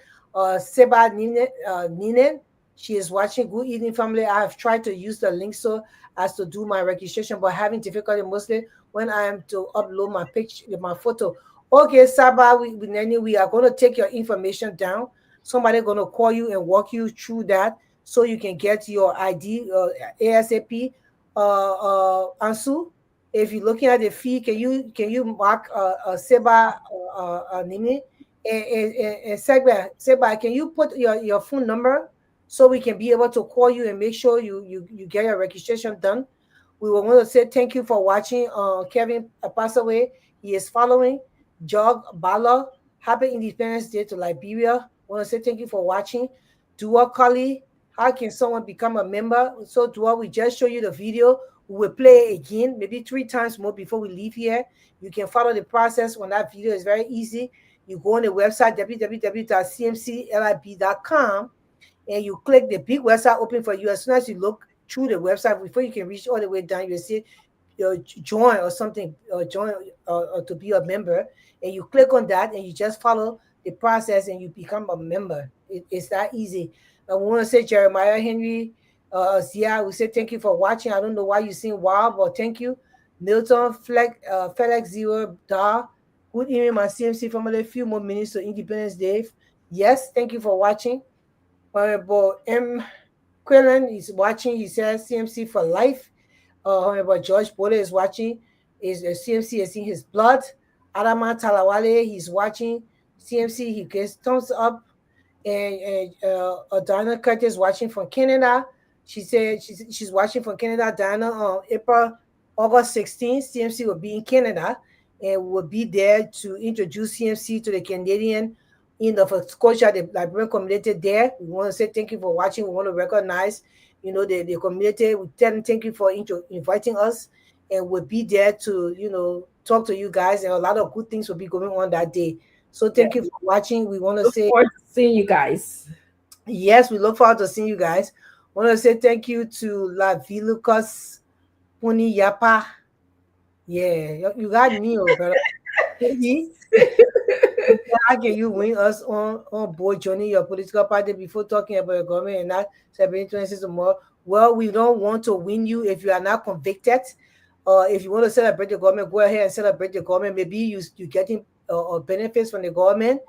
Seba Ninen, she is watching. Good evening, family. I have tried to use the link so as to do my registration, but having difficulty mostly when I am to upload my picture, my photo. Okay, Saba, we are going to take your information down. Somebody going to call you and walk you through that so you can get your ID ASAP. Ansu, if you're looking at the fee, can you mark Seba Nini and Seba, can you put your phone number so we can be able to call you and make sure you get your registration done? We want to say thank you for watching. Kevin passed away. He is following. Jog Bala, happy Independence Day to Liberia. I want to say thank you for watching. Dua Kali, how can someone become a member? So Dua, we just show you the video. We will play it again, maybe 3 times more before we leave here. You can follow the process on that video. It's very easy. You go on the website, www.cmclib.com, and you click the big website open for you. As soon as you look through the website, before you can reach all the way down, you'll see join or something, or join or to be a member, and you click on that and you just follow the process and you become a member. It's that easy. I want to say Jeremiah Henry, Zia, we say thank you for watching. I don't know why you sing wow, but thank you. Milton Felix Zero Dar, good evening, my CMC family. A few more minutes to Independence Day. Yes, thank you for watching. Honorable M. Quillen is watching. He says CMC for life. Honorable George Bole is watching. Is CMC is in his blood. Adama Talawale, he's watching. CMC, he gets thumbs up. And Diana Curtis watching from Canada. She said she's watching from Canada. Diana, on August 16th, CMC will be in Canada and will be there to introduce CMC to the Canadian in Nova Scotia, the Liberian community there. We want to say thank you for watching. We want to recognize, the community. We tell them thank you for inviting us, and we'll be there to, talk to you guys, and a lot of good things will be going on that day. So thank you for watching. We want to say forward to seeing you guys. Yes, we look forward to seeing you guys. Want to say thank you to La Vilucas Puni Yapa. Yeah, you got me, brother. How can you win us on board joining your political party before talking about your government and not separating 26 or more? Well, we don't want to win you if you are not convicted. If you want to celebrate the government, go ahead and celebrate the government. Maybe you're getting benefits from the government,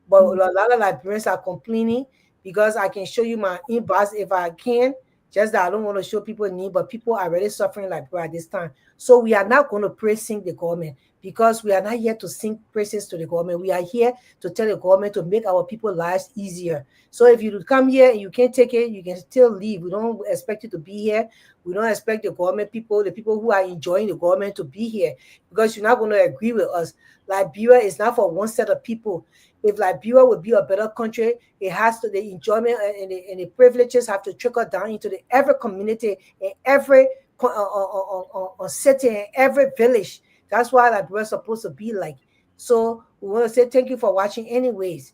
but a lot of Liberians are complaining because I can show you my inbox if I can. Just that I don't want to show people need, but people are already suffering like at this time. So we are not going to praising the government because we are not here to sing praises to the government. We are here to tell the government to make our people's lives easier. So if you come here and you can't take it, you can still leave. We don't expect you to be here. We don't expect the government people, the people who are enjoying the government, to be here because you're not going to agree with us. Liberia is not for one set of people. If Liberia would be a better country, it has to, the enjoyment and the privileges have to trickle down into every community and every city and every village. That's why Liberia is supposed to be like. So we want to say thank you for watching anyways.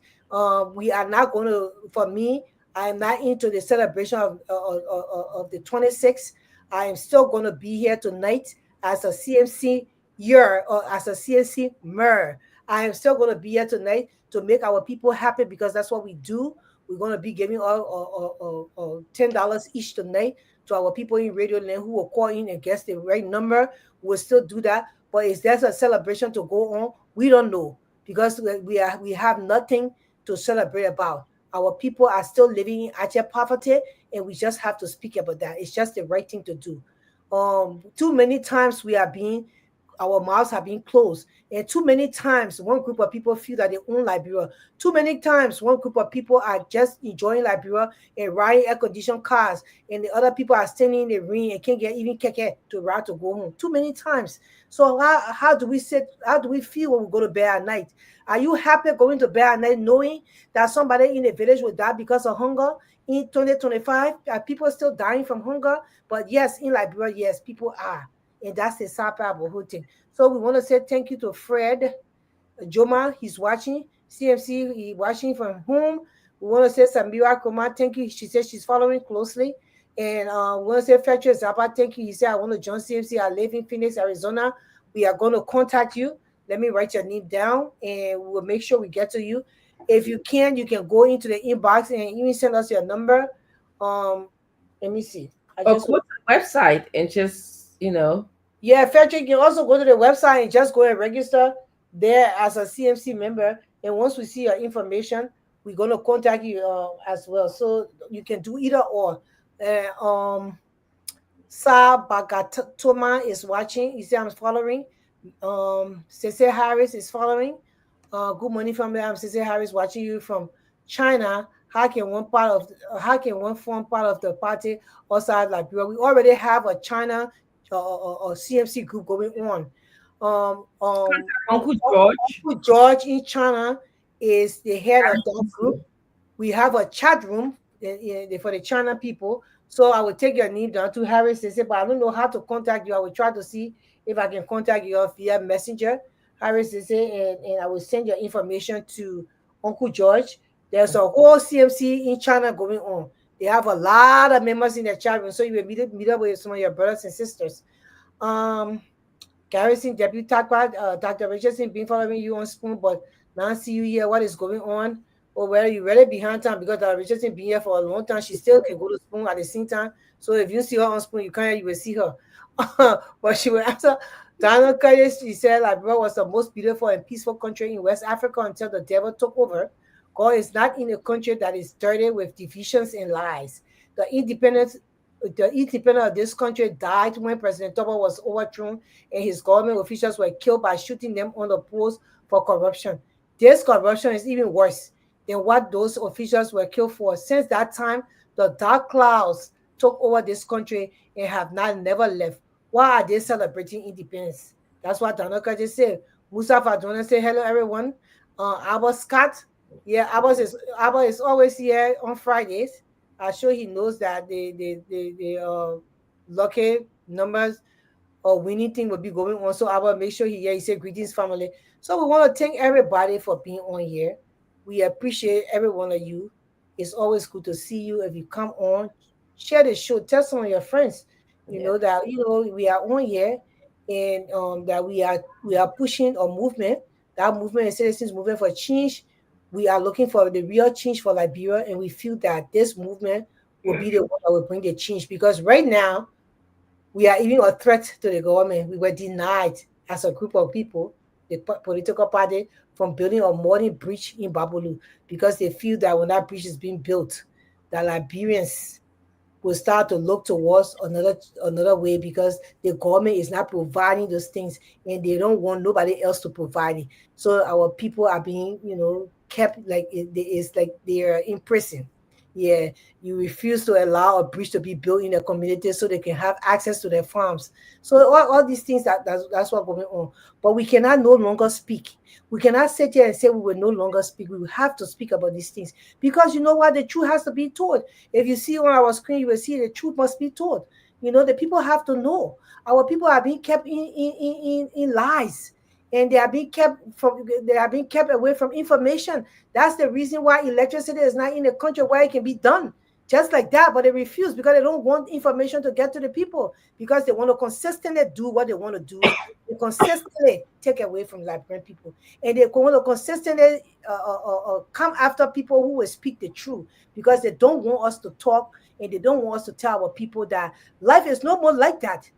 We are not going to, for me, I am not into the celebration of the 26th. I am still going to be here tonight as a CMC year or as a CMC mer. I am still going to be here tonight to make our people happy because that's what we do. We're going to be giving $10 each tonight to our people in Radio Land who will call in and guess the right number. We'll still do that. But is there a celebration to go on? We don't know because we have nothing to celebrate about. Our people are still living in abject poverty, and we just have to speak about that. It's just the right thing to do. Too many times our mouths have been closed. And too many times, one group of people feel that they own Liberia. Too many times, one group of people are just enjoying Liberia and riding air-conditioned cars, and the other people are standing in the ring and can't get even keke to ride to go home. Too many times. So how do we feel when we go to bed at night? Are you happy going to bed at night knowing that somebody in the village will die because of hunger? In 2025, are people still dying from hunger? But yes, in Liberia, yes, people are. And that's the sad part of the whole thing. So we want to say thank you to Fred Joma. He's watching. CMC, he's watching from home. We want to say Samira Kuma, thank you. She says she's following closely. And we want to say Fetcher Zappa, thank you. He said, I want to join CMC. I live in Phoenix, Arizona. We are going to contact you. Let me write your name down and we'll make sure we get to you. If you can go into the inbox and even send us your number. Let me see. Go to the website and just, Yeah, Fetcher, you can also go to the website and just go and register there as a CMC member. And once we see your information, we're going to contact you as well. So you can do either or. Sa Bagatoma is watching. He said, I'm following. Cece Harris is following. Good morning from there. I'm Cece Harris watching you from China. How can one form part of the party outside Liberia? We already have a China or CMC group going on. Uncle George. Uncle George in China is the head of that group. We have a chat room for the China people. So I will take your name down to Harris. They say, but I don't know how to contact you. I will try to see if I can contact you via Messenger. Harris, they say, and I will send your information to Uncle George. There's a whole CMC in China going on. They have a lot of members in the chat room, so you will meet up with some of your brothers and sisters. Garrison, Deputy Dr. Richardson, been following you on Spoon, but now see you here. What is going on? Or where you really behind time because Dr. Richardson been here for a long time. She still can go to Spoon at the same time. So if you see her on Spoon, you will see her. But she will answer. Daniel Curtis, she said Liberia was the most beautiful and peaceful country in West Africa until the devil took over. God is not in a country that is dirty with divisions and lies. The independence of this country died when President Toba was overthrown and his government officials were killed by shooting them on the post for corruption. This corruption is even worse than what those officials were killed for. Since that time, the dark clouds took over this country and have never left. Why are they celebrating independence? That's what Danoka just said. Musa Fadona said, hello, everyone. Abba Scott. Yeah, Abba is always here on Fridays. I'm sure he knows that the lucky numbers or winning thing will be going on. So Abba, make sure he said greetings, family. So we want to thank everybody for being on here. We appreciate every one of you. It's always good to see you. If you come on, share the show. Tell some of your friends. You know that we are on here, and that we are pushing a movement. That movement is Citizens Movement for Change. We are looking for the real change for Liberia, and we feel that this movement will be the one that will bring the change. Because right now, we are even a threat to the government. We were denied as a group of people, the political party, from building a modern bridge in Babolu because they feel that when that bridge is being built, the Liberians will start to look towards another way because the government is not providing those things and they don't want nobody else to provide it. So our people are being, kept like it's like they are in prison. Yeah, you refuse to allow a bridge to be built in a community so they can have access to their farms. So all these things that's what's going on. But we cannot no longer speak. We cannot sit here and say we will no longer speak. We will have to speak about these things because you know what? The truth has to be told. If you see on our screen, you will see the truth must be told. The people have to know. Our people are being kept in lies. and they are being kept away from information. That's the reason why electricity is not in the country where it can be done. Just like that, but they refuse because they don't want information to get to the people because they want to consistently do what they want to do. They consistently take away from Liberian people, and they want to consistently come after people who will speak the truth because they don't want us to talk and they don't want us to tell our people that life is no more like that.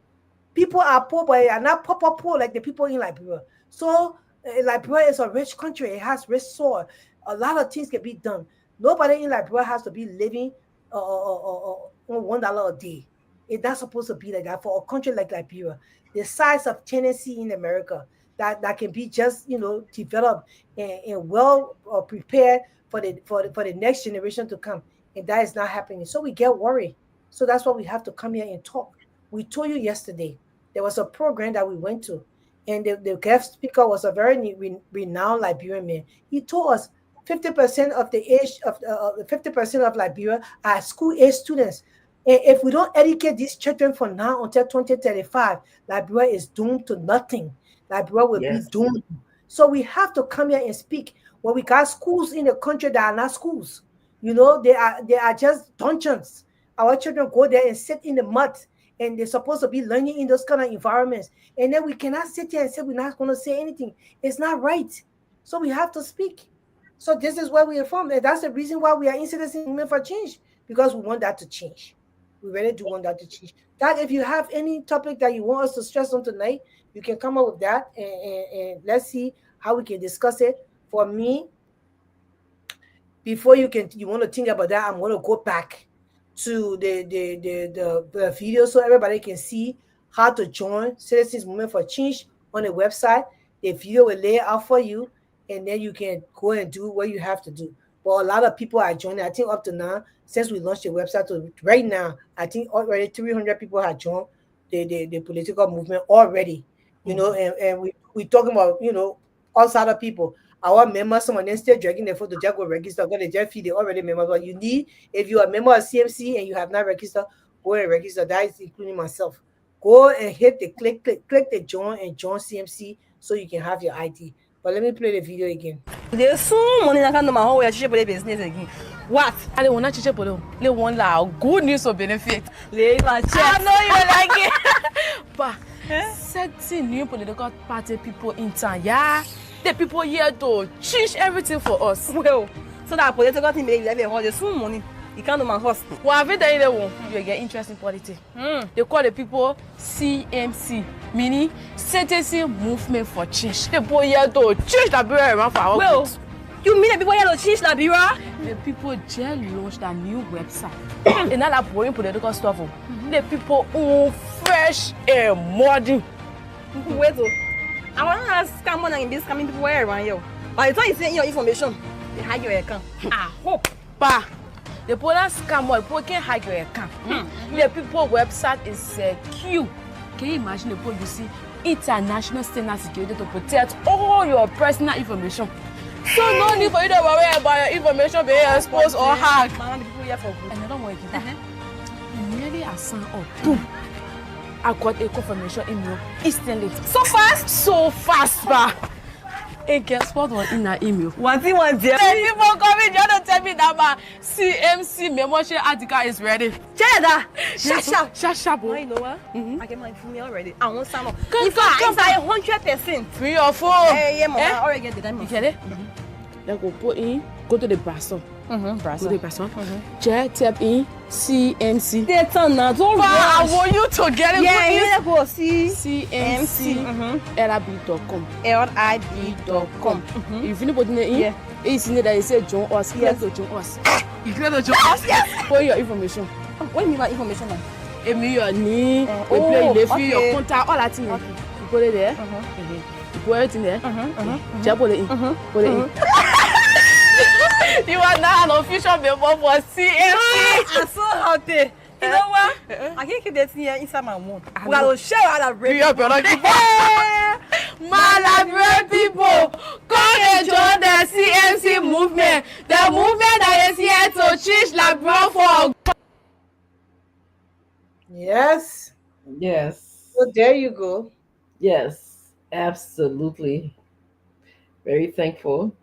People are poor, but they are not poor like the people in Liberia. So Liberia is a rich country. It has rich soil. A lot of things can be done. Nobody in Liberia has to be living on $1 a day. It's not supposed to be like that for a country like Liberia, the size of Tennessee in America, that can be just developed and well prepared for the next generation to come, and that is not happening. So we get worried. So that's why we have to come here and talk. We told you yesterday there was a program that we went to, and the guest speaker was a very renowned Liberian man. He told us 50% of the age of 50% of Liberia are school-age students. And if we don't educate these children from now until 2035, Liberia is doomed to nothing. Liberia will be doomed. So we have to come here and speak. When we got schools in the country that are not schools, they are just dungeons. Our children go there and sit in the mud, and they're supposed to be learning in those kind of environments. And then we cannot sit here and say we're not going to say anything. It's not right. So we have to speak. So this is where we are from. And that's the reason why we are in Citizen Movement for Change, because we want that to change. We really do want that to change. That if you have any topic that you want us to stress on tonight, you can come up with that, and let's see how we can discuss it. For me, before you want to think about that, I'm going to go back to the video so everybody can see how to join Citizens Movement for Change on the website. The video will lay out for you, and then you can go and do what you have to do. But a lot of people are joining. I think up to now, since we launched the website to right now, I think already 300 people have joined the political movement already. And we talking about outside of people. Our members, some of them still dragging their photo, just go register, go to just feed, they already members. But you need, if you are a member of CMC and you have not registered, go and register. That is including myself. Go and hit the click the join and join CMC so you can have your ID. But let me play the video again. There's so money I can't know my whole business again. What? I don't want to teach people. They want good news or benefit. I know you like it. But certain new political party people in town, the people here to change everything for us. Well, so that political thing make them hold some money. You can't do my host. Well, I've been you get interest in politics. They call the people CMC, meaning Citizen Movement for Change. The people here to change Liberia around for our good. You mean the people here to change Liberia? The people just launched a new website. And not that boring political stuff. The people who fresh and modern. Wait, I want to ask someone in this coming people where around you. By the time you send your information, they hide your account. I hope. Bah. The police scam or people can hide your account. The people website is secure. Can you imagine the people you see international standard security to protect all your personal information? So no need for you to worry about your information being exposed or hacked. Another one again. Immediately I sign up. Boom. I got a confirmation email instantly. So fast? So fast, bah. And guess what was in that email? One thing was there. People coming here to tell me that my CMC membership article is ready. Jada, shut. Oh, you know what? I get my email already. I want some. In fact, it's like 100%. Free or full? Yeah, mama. I already get the time. You get it? Then go to the browser. Go to the browser. Just type in CMC. That's not all right. I want you to get it. Yeah, you go CMC. LIB.com. LIB.com. If you put it in, it's in there. It says join us. Click to join us. You click to join us. Yes. Put your information. What do you mean by information? It means your name, your contact, all that thing. You put it there. You put it in there. Just put it in. Put it in. You are now an official member for CMC. I'm so happy. You know what? I can't keep that thing here inside my mouth. We gotta share all the bread. My people, come and join the CMC movement. The movement that is here to change Liberia for. Yes. Yes. So there you go. Yes. Absolutely. Very thankful.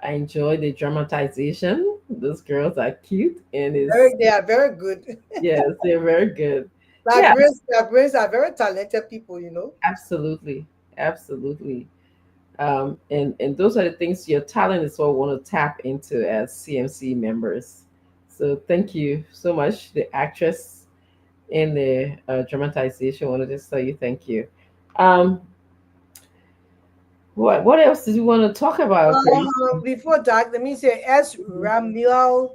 I enjoy the dramatization. Those girls are cute and is They are very good. yes, they're very good. Yeah, Librarians are very talented people, you know. absolutely. Absolutely. And those are the things your talent is what we want to tap into as CMC members. So thank you so much, the actress in the dramatization. I want to just tell you thank you. Um, what else did you want to talk about, Grace? Before that, let me say S. Ramiel.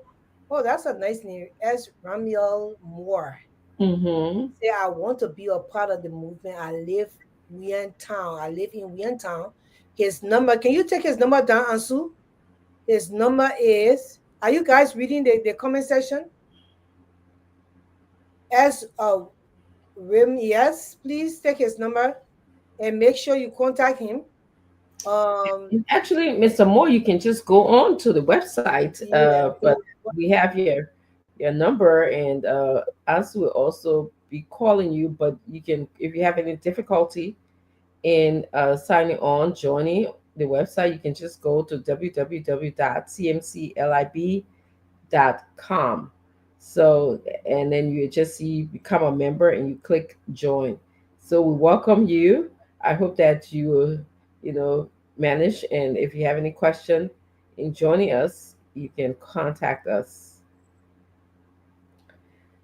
Oh, that's a nice name. S. Ramiel Moore. Mm-hmm. Say, I want to be a part of the movement. I live Town. I live in Town. His number, can you take his number down, Ansu? His number is, are you guys reading the comment section? S. Rim, yes, please take his number and make sure you contact him. Actually, Mr. Moore, you can just go on to the website, Yeah, but we have your number, and Ansu will also be calling you. But you can, if you have any difficulty in signing on, joining the website, you can just go to www.cmclib.com. So, and then you just see become a member and you click join. So we welcome you. I hope that you will, manage. And if you have any question in joining us, you can contact us.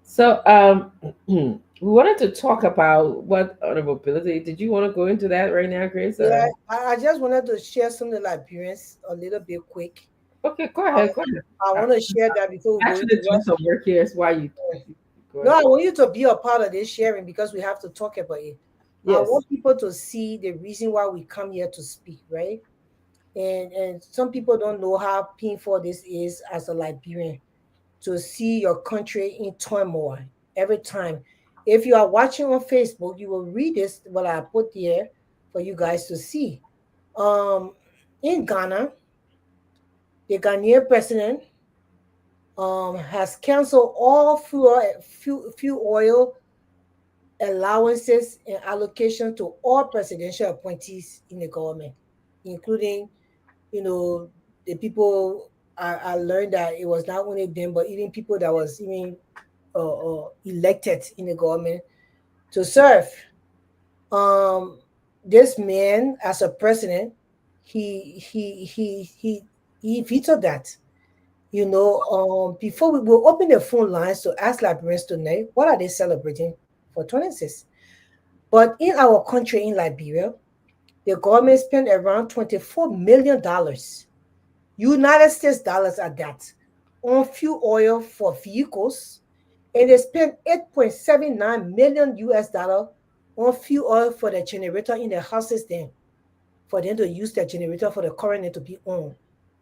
So, we wanted to talk about what other mobility. Did you want to go into that right now, Grace? yeah. I just wanted to share some of the Liberians a little bit quick. Okay, go Uh, ahead. Go ahead. I want to share that before we go Actually into doing what. some work here. Is why you go No, ahead. I want you to be a part of this sharing because we have to talk about it. I Yes. want people to see the reason why we come here to speak, right? And some people don't know how painful this is as a Liberian to see your country in turmoil every time. If you are watching on Facebook, you will read this what I put there for you guys to see. Um, in Ghana, the Ghanaian president has canceled all fuel oil allowances and allocation to all presidential appointees in the government, including, the people. I learned that it was not only them, but even people that was even elected in the government to serve. Um, this man, as a president, he he he he he vetoed that. Before we will open the phone lines to ask Liberians tonight, what are they celebrating for 26? But in our country, in Liberia, the government spent around $24 million, United States dollars at that, on fuel oil for vehicles, and they spent 8.79 million US dollar on fuel oil for the generator in the houses then, for them to use the generator for the current to be on,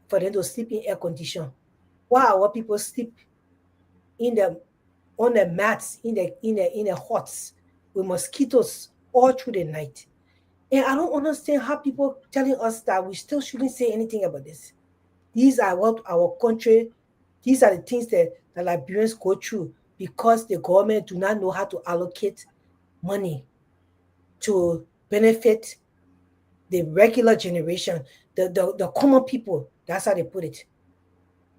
for them to sleep in air condition. While our people sleep in the on the mats in the huts with mosquitoes all through the night. And I don't understand how people telling us that we still shouldn't say anything about this. These are what our country, these are the things that the Liberians go through because the government do not know how to allocate money to benefit the regular generation, the common people. That's how they put it.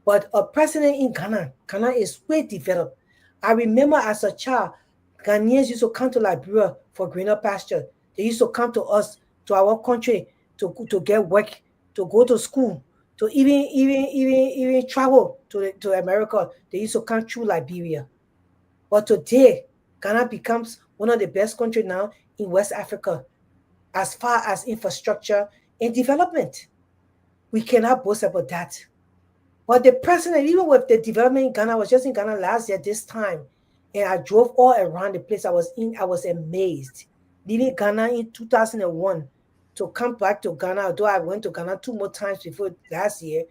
But a president in Ghana is way developed. I remember as a child, Ghanaians used to come to Liberia for greener pasture. They used to come to us, to our country, to get work, to go to school, to even travel to America. They used to come through Liberia. But today, Ghana becomes one of the best countries now in West Africa as far as infrastructure and development. We cannot boast about that. But the president, even with the development in Ghana, I was just in Ghana last year this time, and I drove all around the place I was amazed. Leaving Ghana in 2001 to come back to Ghana, although I went to Ghana 2 more times before last year.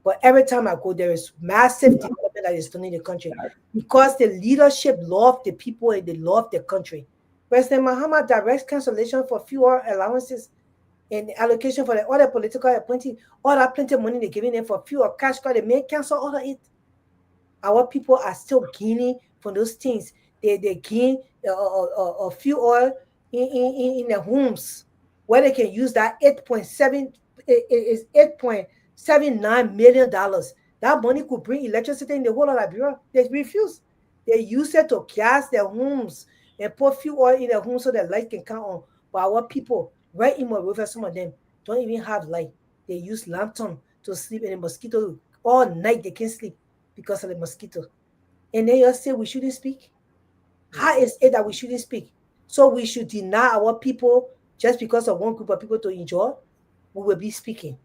But every time I go, there is massive development that is done in the country because the leadership love the people and they love the country. President Mahama directs cancellation for fuel allowances and allocation for the other political appointee, all that plenty of money they're giving them for fuel cash card, they may cancel all of it. Our people are still gaining from those things. They gain fuel oil in their homes. where they can use that 8.7 is $8.79 million. That money could bring electricity in the whole of Liberia. They refuse. They use it to gas their homes and put fuel oil in their homes so that light can come on. But our people, right in Monrovia, some of them don't even have light. They use lantern to sleep, and the mosquito all night they can't sleep because of the mosquito. And then you say we shouldn't speak. How is it that we shouldn't speak? So we should deny our people just because of one group of people to enjoy? We will be speaking.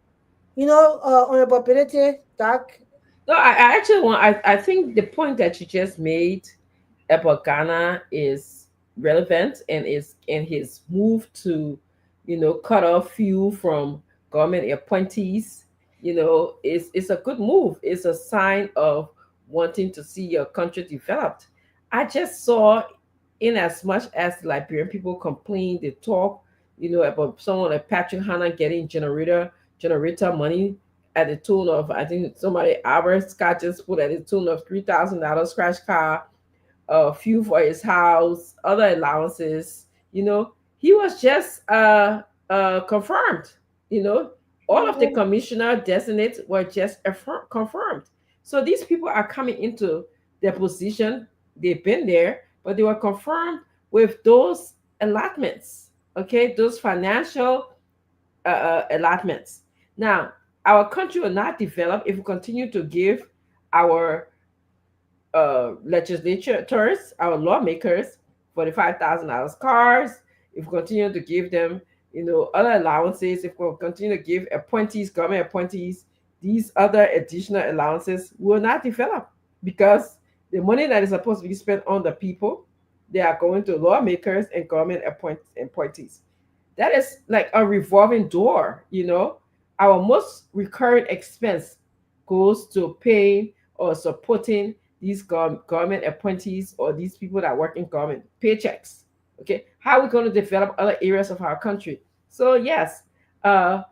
Honorable Benete, Doc. No, I actually want. I think the point that you just made about Ghana is relevant, and is in his move to, cut off fuel from government appointees. It's a good move. It's a sign of wanting to see your country developed. I just saw, in as much as Liberian people complain, they talk, about someone like Patrick Hanna getting generator money at the tune of, I think somebody, Albert Scott just put at the tune of $3,000 scratch car, fuel for his house, other allowances. He was just confirmed. All of the commissioner designates were just confirmed. So these people are coming into their position. They've been there, but they were confirmed with those allotments. Okay, those financial allotments. Now, our country will not develop if we continue to give our legislators, our lawmakers, $45,000 cars. If we continue to give them, other allowances, if we continue to give appointees, government appointees, these other additional allowances, will not develop, because the money that is supposed to be spent on the people, they are going to lawmakers and government appointees. That is like a revolving door. Our most recurrent expense goes to paying or supporting these government appointees, or these people that work in government, paychecks. Okay, how are we going to develop other areas of our country? So yes, our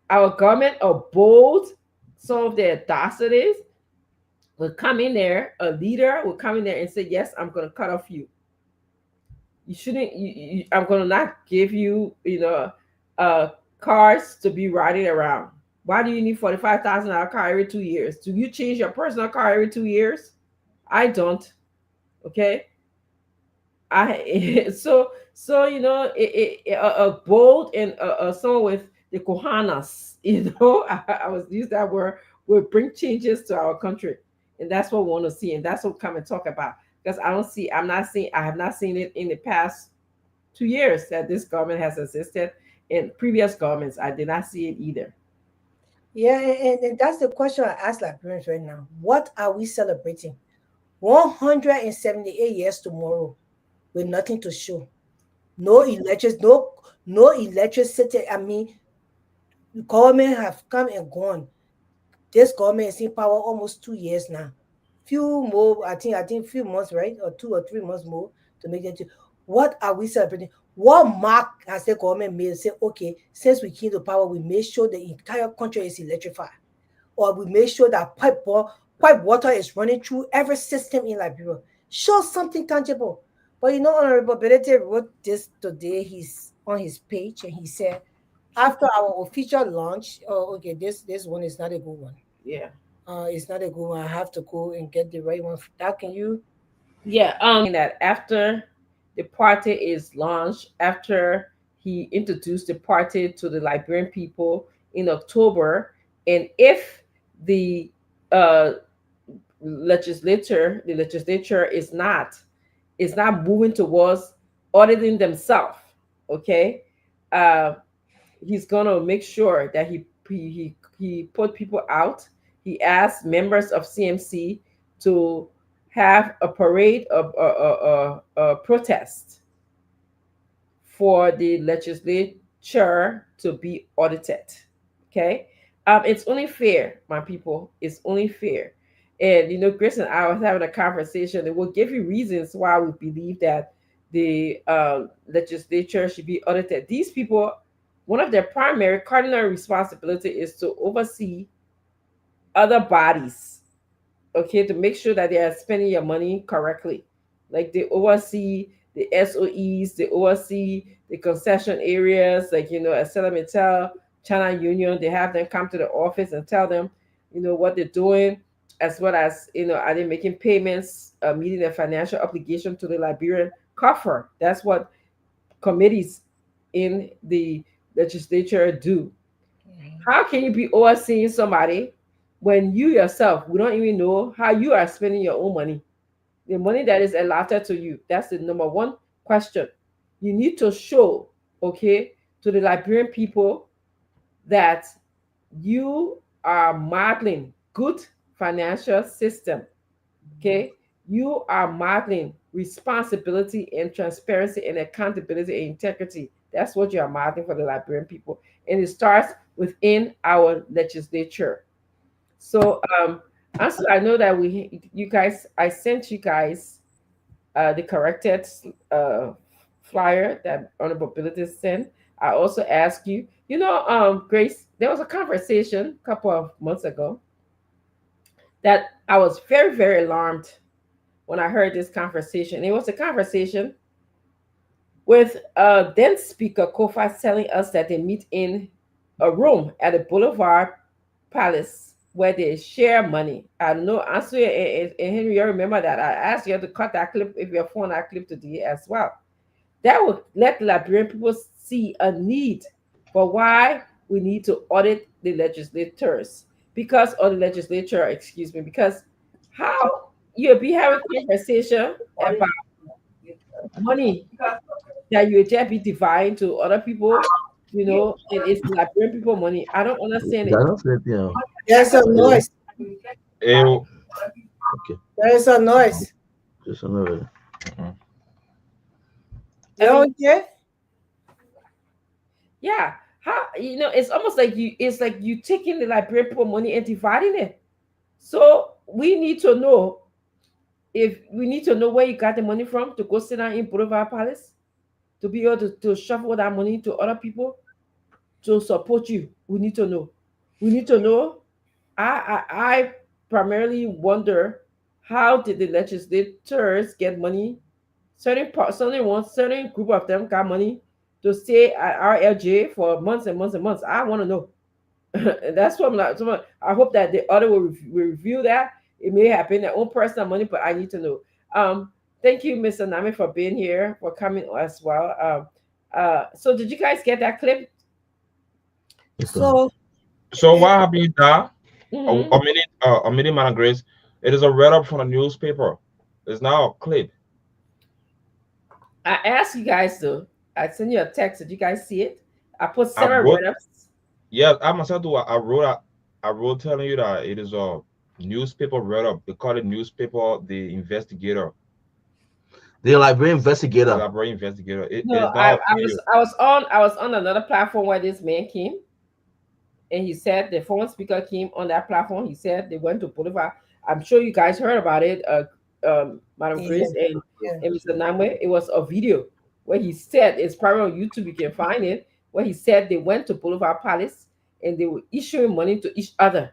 government are bold. Some of their atrocities will come in there. A leader will come in there and say, "Yes, I'm going to cut off you. You shouldn't. I'm going to not give you, cars to be riding around. Why do you need $45,000 car every 2 years? Do you change your personal car every 2 years? I don't. Okay. A bold and someone with the kohanas, I was use that word, will bring changes to our country, and that's what we want to see, and that's what we come and talk about. Because I have not seen it in the past 2 years that this government has existed. In previous governments, I did not see it either. Yeah, and that's the question I ask Liberians right now. What are we celebrating? 178 years tomorrow with nothing to show. No electricity. I mean, government have come and gone. This government is in power almost 2 years now. Few more, I think few months, right? Or 2 or 3 months more to make it. What are we celebrating? What mark has the government made? Say, okay, since we came to power, we made sure the entire country is electrified, or we made sure that pipe water is running through every system in Liberia. Show something tangible. But Honorable Benete wrote this today. He's on his page, and he said, after our official launch, okay, this one is not a good one. Yeah. It's not a good one. I have to go and get the right one. That can you? Yeah. That after the party is launched, after he introduced the party to the Liberian people in October, and if the legislature is not moving towards auditing themselves, okay, he's gonna make sure that he put people out. He asked members of CMC to have a parade of a protest for the legislature to be audited. Okay, it's only fair, my people. It's only fair. And Chris and I was having a conversation, and we'll give you reasons why we believe that the legislature should be audited. These people, one of their primary cardinal responsibility is to oversee other bodies, okay, to make sure that they are spending your money correctly. Like they oversee the SOEs, the OSC, the concession areas, like, ArcelorMittal, China Union, they have them come to the office and tell them, what they're doing, as well as, are they making payments, meeting their financial obligation to the Liberian coffer. That's what committees in the legislature do. How can you be overseeing somebody when you yourself, we don't even know how you are spending your own money? The money that is allotted to you. That's the number one question. You need to show, okay, to the Liberian people that you are modeling good financial system. Okay, you are modeling responsibility and transparency and accountability and integrity. That's what you are modeling for the Liberian people, and it starts within our legislature. So, also, I know that you guys, I sent you guys the corrected uh, flyer that Honorable Ability sent. I also asked you, Grace, there was a conversation a couple of months ago that I was very, very alarmed when I heard this conversation. It was a conversation with then Speaker Kofa telling us that they meet in a room at the Boulevard Palace where they share money. I don't know, Ansu and Henry, you remember that. I asked you to cut that clip if your phone that clip today as well. That would let the Liberian people see a need for why we need to audit the legislators. Because, or the legislature, excuse me, because how you'll be having conversation about money that you just be dividing to other people, and it's Liberian people money. I don't understand it. That's it, you know. There's a noise. Eh, Okay, There is a noise. just another. You don't hear? Yeah. How, it's almost like you taking the Liberian people money and dividing it. So we need to know where you got the money from to go sit down in Boulevard Palace, to be able to shuffle that money to other people to support you. We need to know. We need to know. I primarily wonder, how did the legislators get money? Certain group of them got money to stay at RLJ for months and months and months. I want to know. That's what I'm like. I hope that the other will review that. It may have been their own personal money, but I need to know. Thank you, Mr. Nami, for being here, for coming as well. So did you guys get that clip? So So what happened there? Mhm. A minute, Madam Grace. It is a read up from the newspaper. It's now a clip. I asked you guys though. I sent you a text. Did you guys see it? I put I several wrote, write-ups. yes, I myself do. I wrote telling you that it is a newspaper read up. They call it newspaper the investigator, The Liberian the investigator. library investigator. It No, is now official. I was on another platform where this man came, and he said the phone speaker came on that platform. He said they went to Boulevard. I'm sure you guys heard about it, Madam Grace yeah. and Mr. Namwe. It was a video where he said, it's probably on YouTube, you can find it, where he said they went to Boulevard Palace and they were issuing money to each other.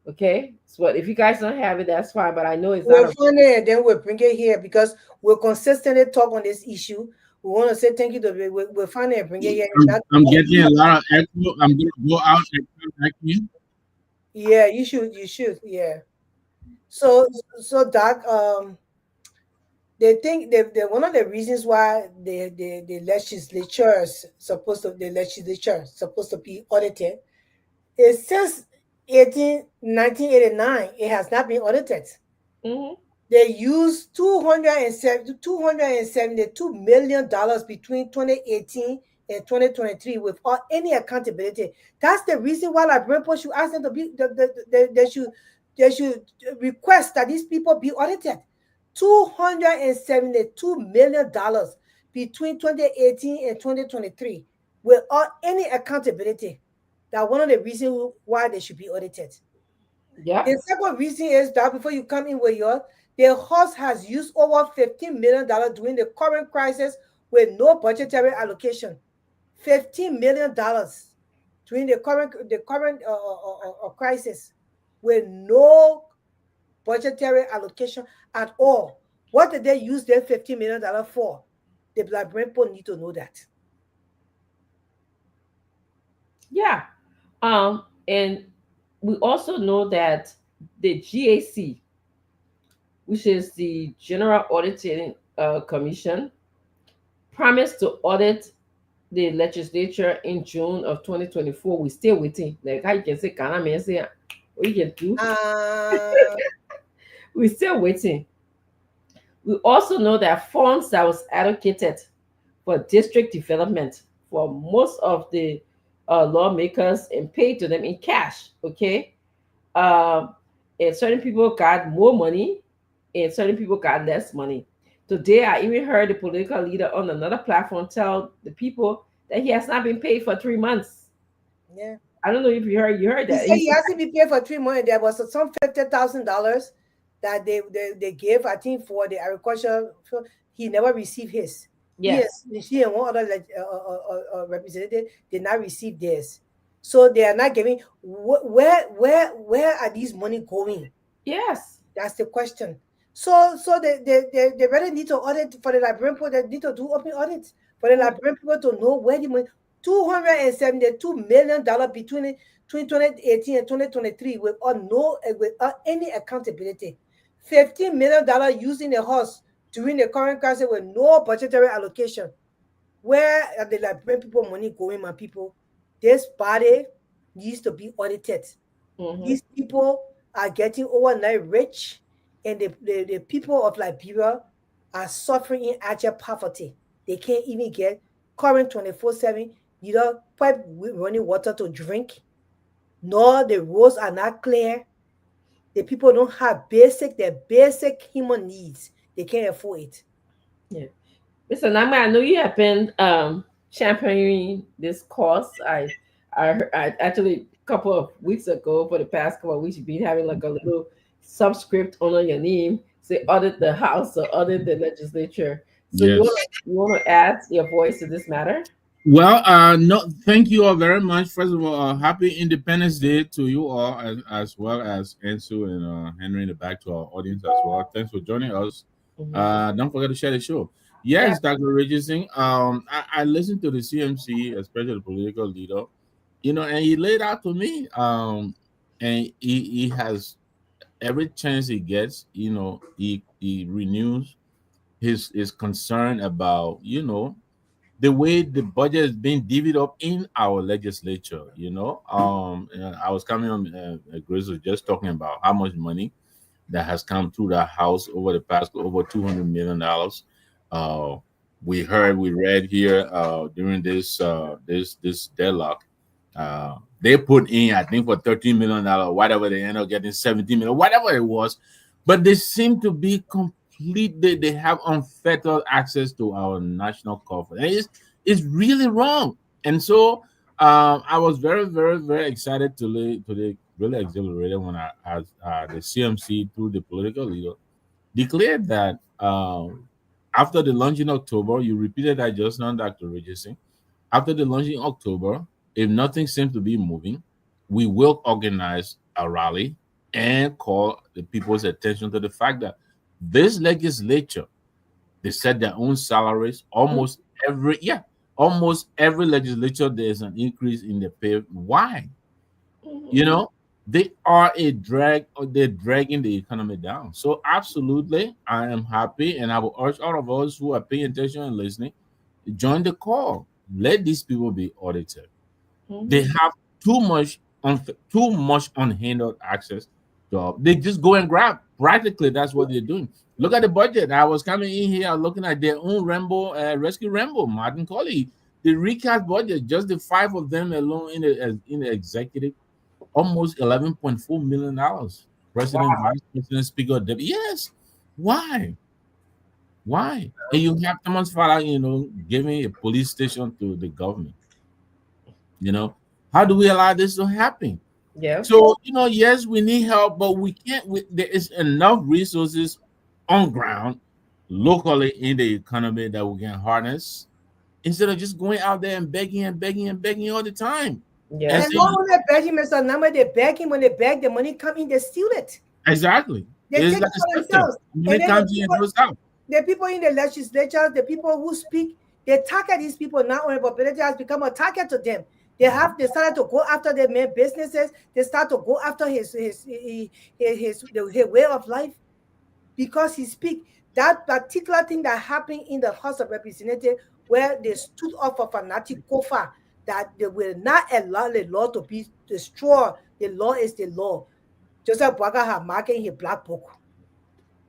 Okay, so if you guys don't have it, that's fine. But I know it's We'll not. find it and then we'll bring it here because we'll consistently talk on this issue. We want to say thank you to we'll find it and bring it here. I'm getting a lot of echo. I'm gonna go out and come back in. Yeah, you should. Yeah. So Doc, they think they one of the reasons why the legislature is supposed to be audited is since 1989 it has not been audited. Mhm. They used $272 million between 2018 and 2023 without any accountability. That's the reason why Liberian people should ask them to be they should request that these people be audited. $272 million between 2018 and 2023 without any accountability. That's one of the reasons why they should be audited. Yeah. The second reason is that before you come in with yours, the House has used over $15 million during the current crisis with no budgetary allocation. $15 million during the current crisis with no budgetary allocation at all. What did they use their $15 million for? The Liberian people need to know that. Yeah. And we also know that the GAC, which is the General Auditing Commission, promised to audit the legislature in June of 2024. We're still waiting. Like how you can say, can I mean, say, what you can do? We're still waiting. We also know that funds that was allocated for district development for most of the lawmakers and paid to them in cash. Okay, and certain people got more money, and certain people got less money. Today, I even heard the political leader on another platform tell the people that he has not been paid for 3 months. Yeah, I don't know if you heard that. He said he hasn't been paid for 3 months. There was some $50,000 that they gave, I think, for the agriculture. He never received his. Yes. He and one other representative did not receive theirs. So they are not giving. Where are these money going? Yes, that's the question. So they really need to audit for the Liberian people. They need to do open audits for the Liberian people to know where the money. $272 million between 2018 and 2023 without any accountability. $15 million using the horse during the current crisis with no budgetary allocation. Where are the Liberian people money going, my people? This body needs to be audited. These people are getting overnight rich, and the people of Liberia are suffering in abject poverty. They can't even get current 24/7, pipe running water to drink. No, the roads are not clear. The people don't have their basic human needs. They can't afford it. Yeah. Listen, I know you have been championing this cause. I actually a couple of weeks ago, for the past couple of weeks, you've been having like a little subscript under your name, say audit the House or audit the legislature. So Yes. you want to add your voice to this matter? Well, no, thank you all very much. First of all, happy Independence Day to you all, as well as Ensu and Henry in the back, to our audience as well. Thanks for joining us. Don't forget to share the show. Yes, Dr. Richardson. I listened to the CMC, especially the political leader, and he laid out to me. And he has every chance he gets, he renews his concern about, the way the budget is being divvied up in our legislature. I was coming on, Grace was just talking about how much money that has come through the House over the past over $200 million. We read here during this deadlock, they put in, I think, for $13 million, whatever, they end up getting $17 million, whatever it was, but they seem to be they have unfettered access to our national coffers. And it's really wrong. And so I was very, very, very excited today, really exhilarated when the CMC, through the political leader, declared that after the launch in October, you repeated that just now, Dr. Richardson, after the launch in October, if nothing seems to be moving, we will organize a rally and call the people's attention to the fact that this legislature, they set their own salaries. Almost every legislature, there's an increase in the pay. Why? They are a drag, or they're dragging the economy down. So absolutely, I am happy, and I will urge all of us who are paying attention and listening, join the call. Let these people be audited. They have too much unhindered access. They just go and grab. Practically, that's what they're doing. Look at the budget. I was coming in here looking at their own Rescue Rainbow, Martin Colley. The recast budget, just the 5 of them alone in the executive, almost $11.4 million. President, Vice President, Speaker, Deputy. Yes. Why? And you have Thomas Fowler, giving a police station to the government. How do we allow this to happen? Yeah. So, yes, we need help, but we can't. There is enough resources on ground, locally in the economy, that we can harness instead of just going out there and begging all the time. Yeah. And not only begging, Mr. Number, they begging. When they beg, the money come in, they steal it. Exactly. They take it for themselves. Money comes in and goes out. The people in the legislature, the people who speak, they target these people now. Honorable Belete has become a target to them. They started to go after their main businesses. They start to go after his way of life because he speak that particular thing that happened in the House of Representatives where they stood up for fanatic Kofa that they will not allow the law to be destroyed. The law is the law. Joseph Boakai has marked in his black book.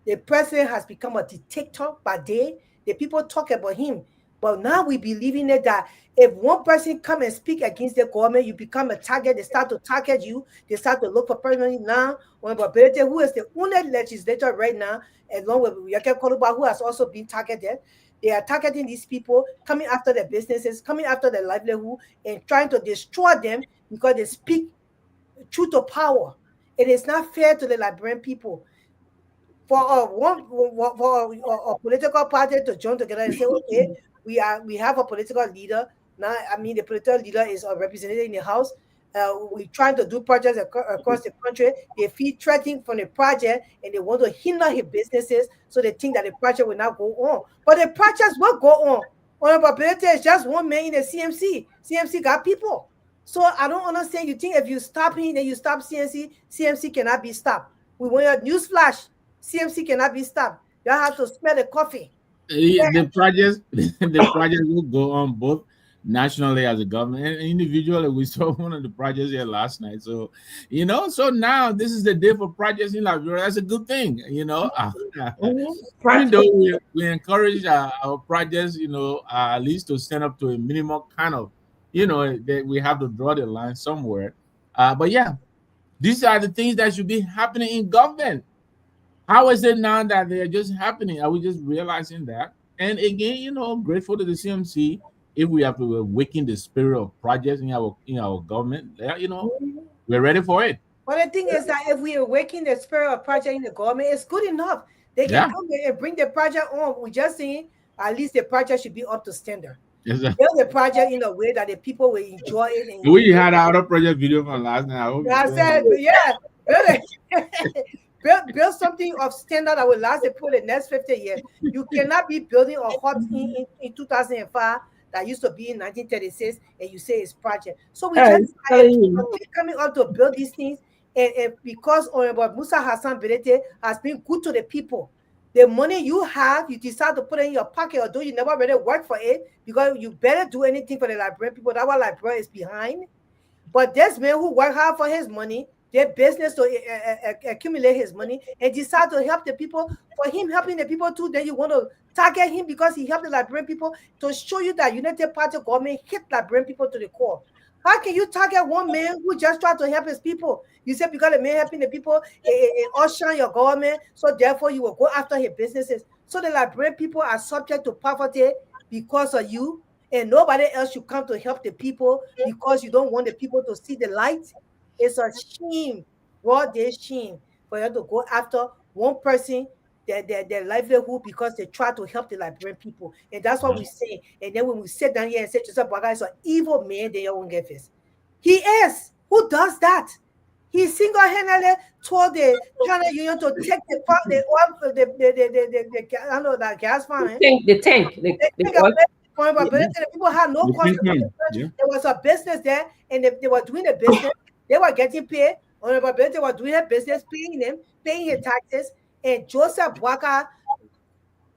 The president has become a dictator by day. The people talk about him. But now we believe in it that if one person come and speak against the government, you become a target. They start to target you. They start to look for person now. Who is the only legislator right now, along with Yake Koluba, who has also been targeted. They are targeting these people, coming after their businesses, coming after their livelihood, and trying to destroy them because they speak truth to power. It is not fair to the Liberian people. For a political party to join together and say, okay, we have a political leader now. I mean, the political leader is represented in the House. We're trying to do projects across the country. They feel threatened from the project and they want to hinder his businesses, so they think that the project will not go on. But the projects will go on. Honorable Belete is just one man in the CMC. CMC got people. So I don't understand. You think if you stop him, then you stop CMC, CMC cannot be stopped. We want a news flash. CMC cannot be stopped. You have to smell the coffee. The projects will go on both nationally as a government and individually. We saw one of the projects here last night. So, so now this is the day for projects in Liberia. That's a good thing, Even though we encourage our projects, at least to stand up to a minimum kind of, that we have to draw the line somewhere. But yeah, these are the things that should be happening in government. How is it now that they're just happening? Are we just realizing that? And again, grateful to the CMC if we have to awaken the spirit of projects in our government. We're ready for it. Well, the thing is that if we awaken the spirit of project in the government, it's good enough. They can come there and bring the project on. We just saying at least the project should be up to standard. Build the project in a way that the people will enjoy it. And we had our other project video from last night. I said, build something of standard that will last for the next 50 years. You cannot be building a hot in 2005 that used to be in 1936 and you say it's project. So we just coming up to build these things, and because Honorable Musa Hassan Belete has been good to the people. The money you have, you decide to put it in your pocket, although you never really work for it, because you better do anything for the Liberian people. That's why Liberia is behind. But this man who work hard for his money, their business to accumulate his money, and decide to help the people. For him helping the people too, then you want to target him because he helped the Liberian people, to show you that United Party government hit Liberian people to the core. How can you target one man who just tried to help his people? You said because the man helping the people, it usher your government, so therefore you will go after his businesses. So the Liberian people are subject to poverty because of you, and nobody else should come to help the people because you don't want the people to see the light. It's a shame, raw day shame, for you to go after one person, their livelihood, because they try to help the Liberian people. And that's what we say. And then when we sit down here and say Joseph Boakai is an evil man, they won't get this. He is. Who does that? He single-handedly told the China Union to take the gas farm. The tank. The people had no cost. There was a business there, and they were doing the business. They were getting paid. Honorable Belete was doing her business, paying them, paying his taxes. And Joseph Boakai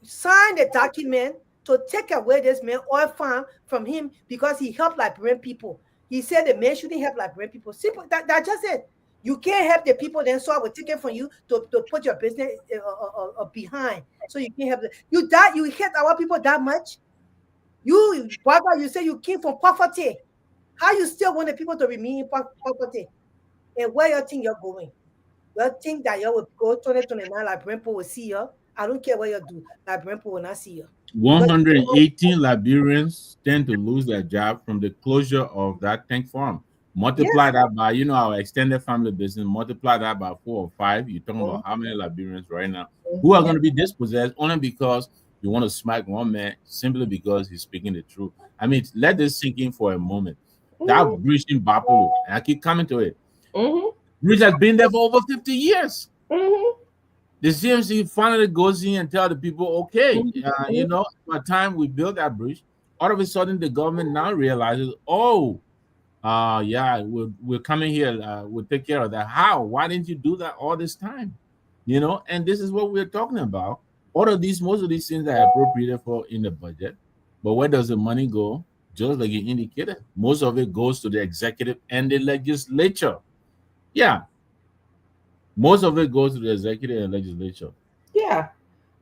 signed the document to take away this man oil farm from him because he helped Liberian people. He said the man shouldn't help Liberian people. Simple. That's just it. You can't help the people, then so I will take it from you to put your business behind. So you can't help them. You hate our people that much? You Boakai, you say you came from poverty. How you still want the people to remain in poverty? And where you think you're going? You think that you will go 2029, Liberian people will see you? I don't care what you do. Liberian people will not see you. 118 Liberians tend to lose their job from the closure of that tank farm. Multiply that by, our extended family business, multiply that by 4 or 5. You're talking about how many Liberians right now who are going to be dispossessed only because you want to smack one man simply because he's speaking the truth. I mean, let this sink in for a moment. That bridge in Bapulu, and I keep coming to it. Bridge has been there for over 50 years. The CMC finally goes in and tell the people, okay, you Mhm. know, by the time we build that bridge, all of a sudden the government now realizes, oh, yeah, we're coming here, we'll take care of that. How? Why didn't you do that all this time? You know, and this is what we're talking about. All of these, most of these things are appropriated for in the budget, but where does the money go? Just like you indicated, most of it goes to the executive and the legislature. Yeah, most of it goes to the executive and legislature. Yeah,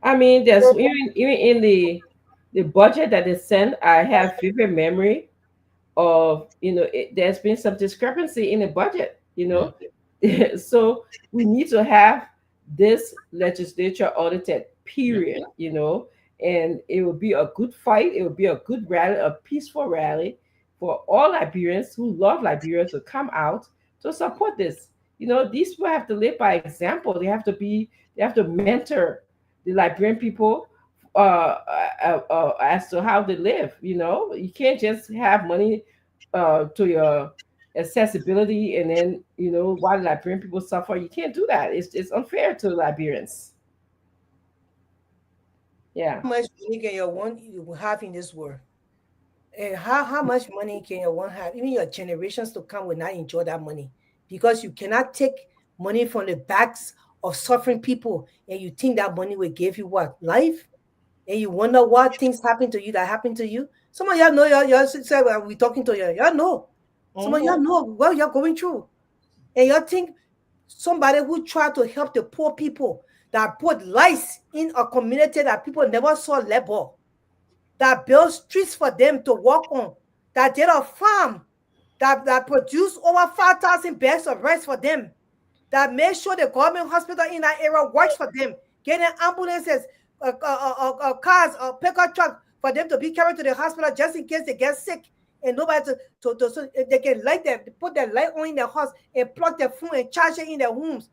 I mean, there's even in the budget that they sent, I have vivid memory of, there's been some discrepancy in the budget. Yeah. So we need to have this legislature audited, Yeah. period. And it will be a good fight. It will be a good rally, a peaceful rally for all Liberians who love Liberia to come out to support this. These people have to live by example. They have to mentor the Liberian people as to how they live. You can't just have money to your accessibility, and then while Liberian people suffer, you can't do that. It's unfair to Liberians. Yeah. How much money can your one you have in this world? And how much money can your one have? Even your generations to come will not enjoy that money because you cannot take money from the backs of suffering people and you think that money will give you what? Life? And you wonder what things happen to you that happen to you. Some of y'all know y'all say well, we talking to you. Y'all know. Some of y'all know what you're going through. And y'all think somebody who tried to help the poor people that put lights in a community that people never saw labor, that built streets for them to walk on, that did a farm, that produced over 5,000 bags of rice for them, that made sure the government hospital in that area works for them, getting ambulances, cars, pickup truck for them to be carried to the hospital just in case they get sick. And nobody so they can light them, put their light on in their house and plug their phone and charge it in their homes.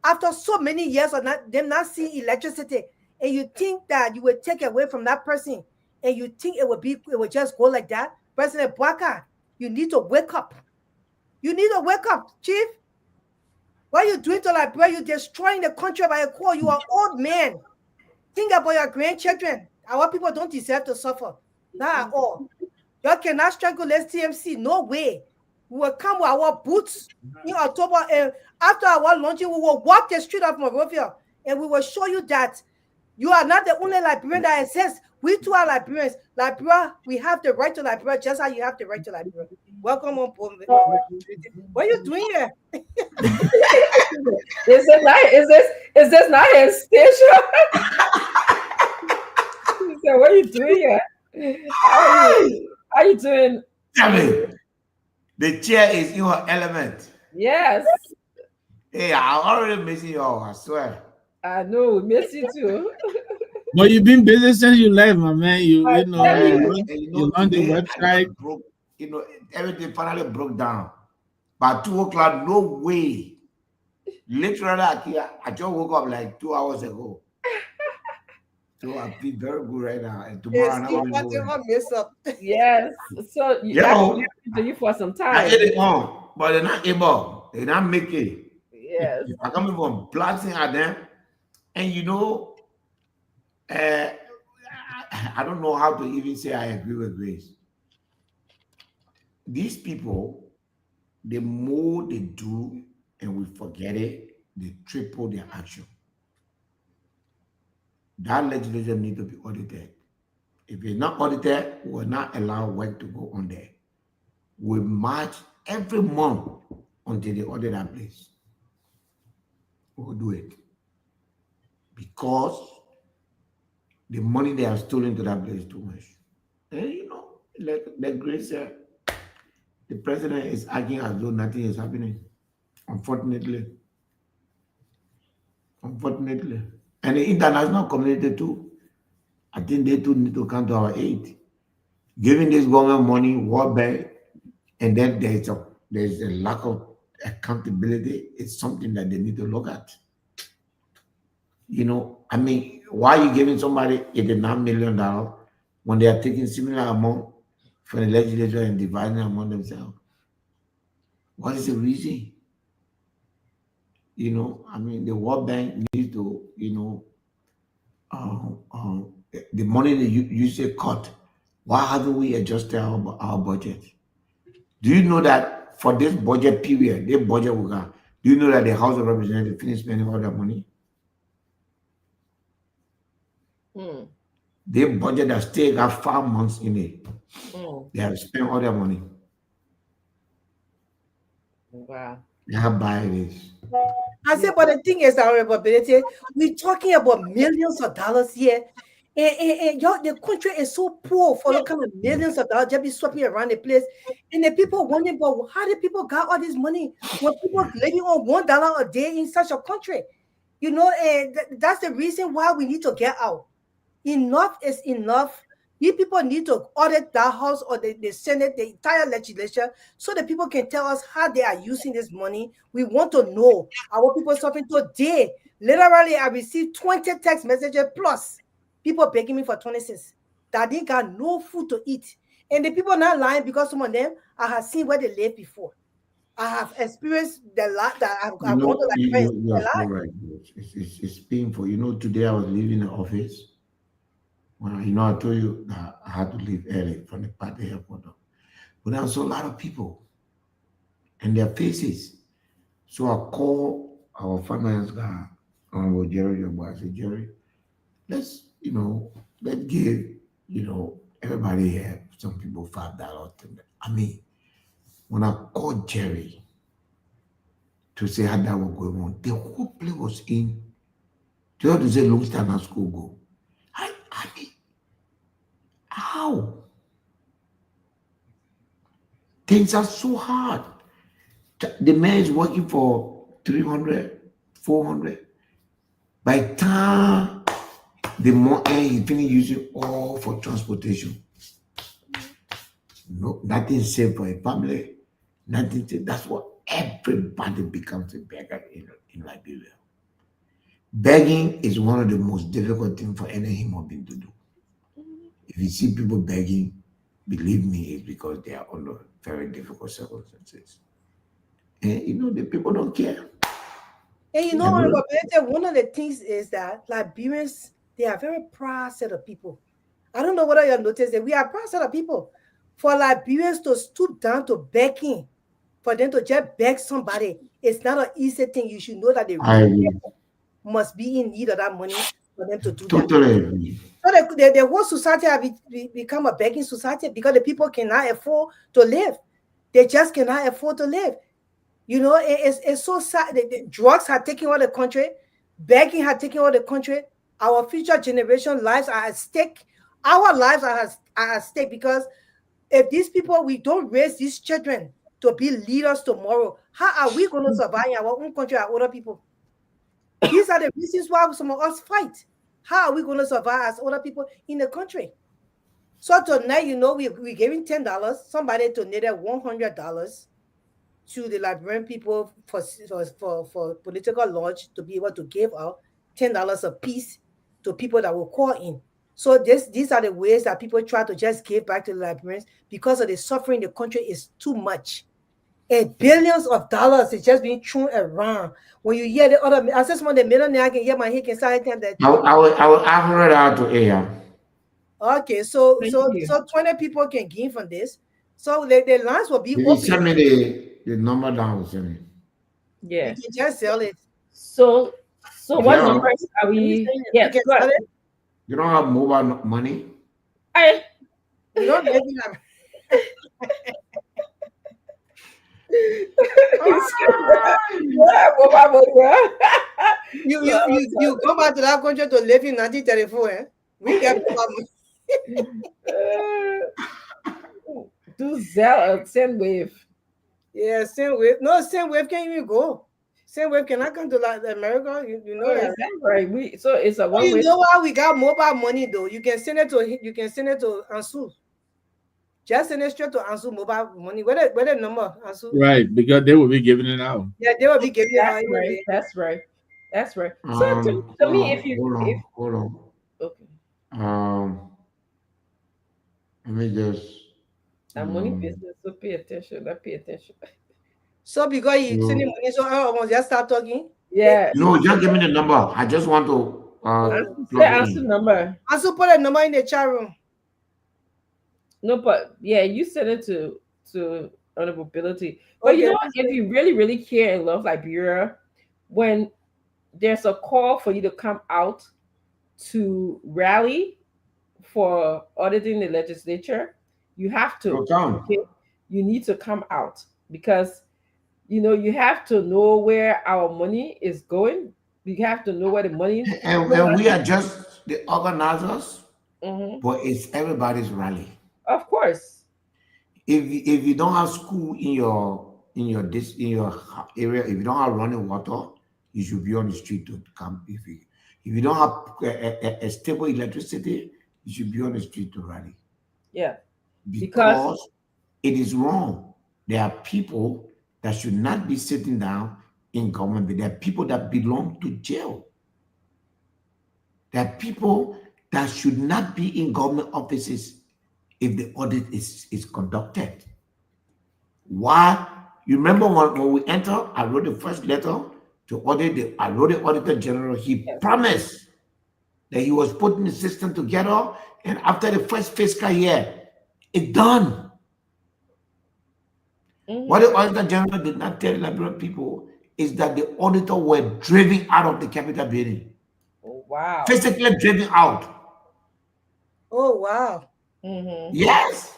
After so many years of them not seeing electricity, and you think that you will take away from that person, and you think it would just go like that, President Bwaka, you need to wake up. You need to wake up, Chief. What are you doing to Liberia? You're destroying the country by a core. You are old man. Think about your grandchildren. Our people don't deserve to suffer. Not at all. Y'all cannot strangle STMC. No way. We will come with our boots in October, and after our launching, we will walk the street of Monrovia, and we will show you that you are not the only Liberian that exists. We too are Liberians. Liberia, we have the right to Liberia, just as you have the right to Liberia. Welcome on board. What are you doing here? Is this not a station? So what are you doing here? How are you doing? Damn it. The chair is in her element. Yes. Hey, I already miss you all, I swear. I know, we miss you too. But you've been busy since you left, my man. You know, And you on the today, website. Everything finally broke down. By 2 o'clock, no way. Literally, I just woke up like 2 hours ago. So I feel very good right now. And tomorrow, mess up. Yes. So to you for some time. I ate it on, but they're not able. They're not making. Yes. I come from blasting at them, and I don't know how to even say I agree with Grace. These people, the more they do and we forget it, they triple their action. That legislation needs to be audited. If it's not audited, we will not allow work to go on there. We march every month until they audit that place. We'll do it. Because the money they have stolen to that place is too much. And like Grace said, the president is acting as though nothing is happening. Unfortunately. And the international community too, I think they too need to come to our aid. Giving this government money, World Bank, and then there's a lack of accountability. It's something that they need to look at. I mean, why are you giving somebody $89 million when they are taking similar amount from the legislature and dividing among themselves? What is the reason? I mean, the World Bank needs to, the money that you say cut. Why haven't we adjusted our budget? Do you know that for this budget period, this budget we got, do you know that the House of Representatives finished spending all that money? They budget that still got 5 months in it. They have spent all their money. Wow. They have buy this. I said, but the thing is, our Benedict, we're talking about millions of dollars here. And the country is so poor for look kind of millions of dollars just be sweeping around the place. And the people wondering, but how did people got all this money when people living on $1 a day in such a country? And that's the reason why we need to get out. Enough is enough. You people need to audit that house or the Senate, the entire legislature, so that people can tell us how they are using this money. We want to know. Our people suffering today. Literally, I received 20 text messages plus people begging me for 26 that they got no food to eat. And the people not lying because some of them, I have seen where they lived before. I have experienced the lot that I've gone to like friends. You are so right. It's painful. Today I was leaving the office. Well, I told you that I had to leave early from the party airport. But there was a lot of people and their faces. So I called our finance guy, Honorable Jerry Yobo. I said, Jerry, let's give, everybody here, some people $5. I mean, when I called Jerry to say how that was going on, the whole place was in. You have to say, long time at school go. I mean, how? Things are so hard. The man is working for 300, 400. By the time the month he finish using all for transportation. No, nothing safe for a family. Nothing safe. That's what everybody becomes a beggar in Liberia. Begging is one of the most difficult things for any human being to do. If you see people begging, believe me, it's because they are under very difficult circumstances. And the people don't care. And one of the things is that Liberians, they are very proud set of people. I don't know whether you have noticed that we are proud set of people. For Liberians to stoop down to begging, for them to just beg somebody, it's not an easy thing. You should know that they really must be in need of that money for them to do totally that. Agree. So the whole society have become a begging society because the people cannot afford to live. They just cannot afford to live. It's so sad. The drugs have taken over the country. Begging has taken over the country. Our future generation lives are at stake. Our lives are at stake because if these people, we don't raise these children to be leaders tomorrow, how are we going to survive in our own country as older people? These are the reasons why some of us fight. How are we going to survive as older people in the country? So tonight, we're giving $10. Somebody donated $100 to the Liberian people for political lodge to be able to give out $10 a piece to people that will call in. So these are the ways that people try to just give back to the Liberians because of the suffering in the country is too much. And billions of dollars is just being thrown around. When you hear the other, I said, "Someone the millionaire can hear my he can say that." I will read out to air. Okay, so 20 people can gain from this. So the lines will be open. Send me the number down. Send me. Yeah, you can just sell it. So what numbers are we? Yeah, you don't have mobile money. You don't have you go back to that country to live in 1934, eh? We get do send wave. Yeah, send wave. No, send wave can't even go. Send wave cannot come to America. You know that, right? So it's a one. You know why we got mobile money though? You can send it to Ansu. Just send it straight to Ansu mobile money. Where the number, Ansu? Right, because they will be giving it out. Yeah, they will be giving it out. Right. That's right. So to me, if you hold on. Okay. Let me just. I'm money business, so pay attention. So because you sending money, so I almost just start talking. Yeah. No, just give me the number. I just want to plug it Answer in. number. Also put a number in the chat room. No, but yeah, you send it to Honorable Ability. But you Okay, know what? If you really, really care and love Liberia, when there's a call for you to come out to rally for auditing the legislature, you have to. So come. Okay? You need to come out because you have to know where our money is going. You have to know where the money. And we are just the organizers, Mhm. but it's everybody's rally. Of course. If you don't have school in your area, if you don't have running water, you should be on the street to come. If you don't have a stable electricity, you should be on the street to rally. Yeah. Because it is wrong. There are people that should not be sitting down in government, but there are people that belong to jail. There are people that should not be in government offices if the audit is conducted. Why? You remember when we entered, I wrote the first letter to audit I wrote the Auditor General. He promised that he was putting the system together, and after the first fiscal year, it's done. What the Auditor General did not tell Liberian people is that the auditor were driven out of the Capitol building. Oh, wow. Physically driven out. Oh, wow. Yes.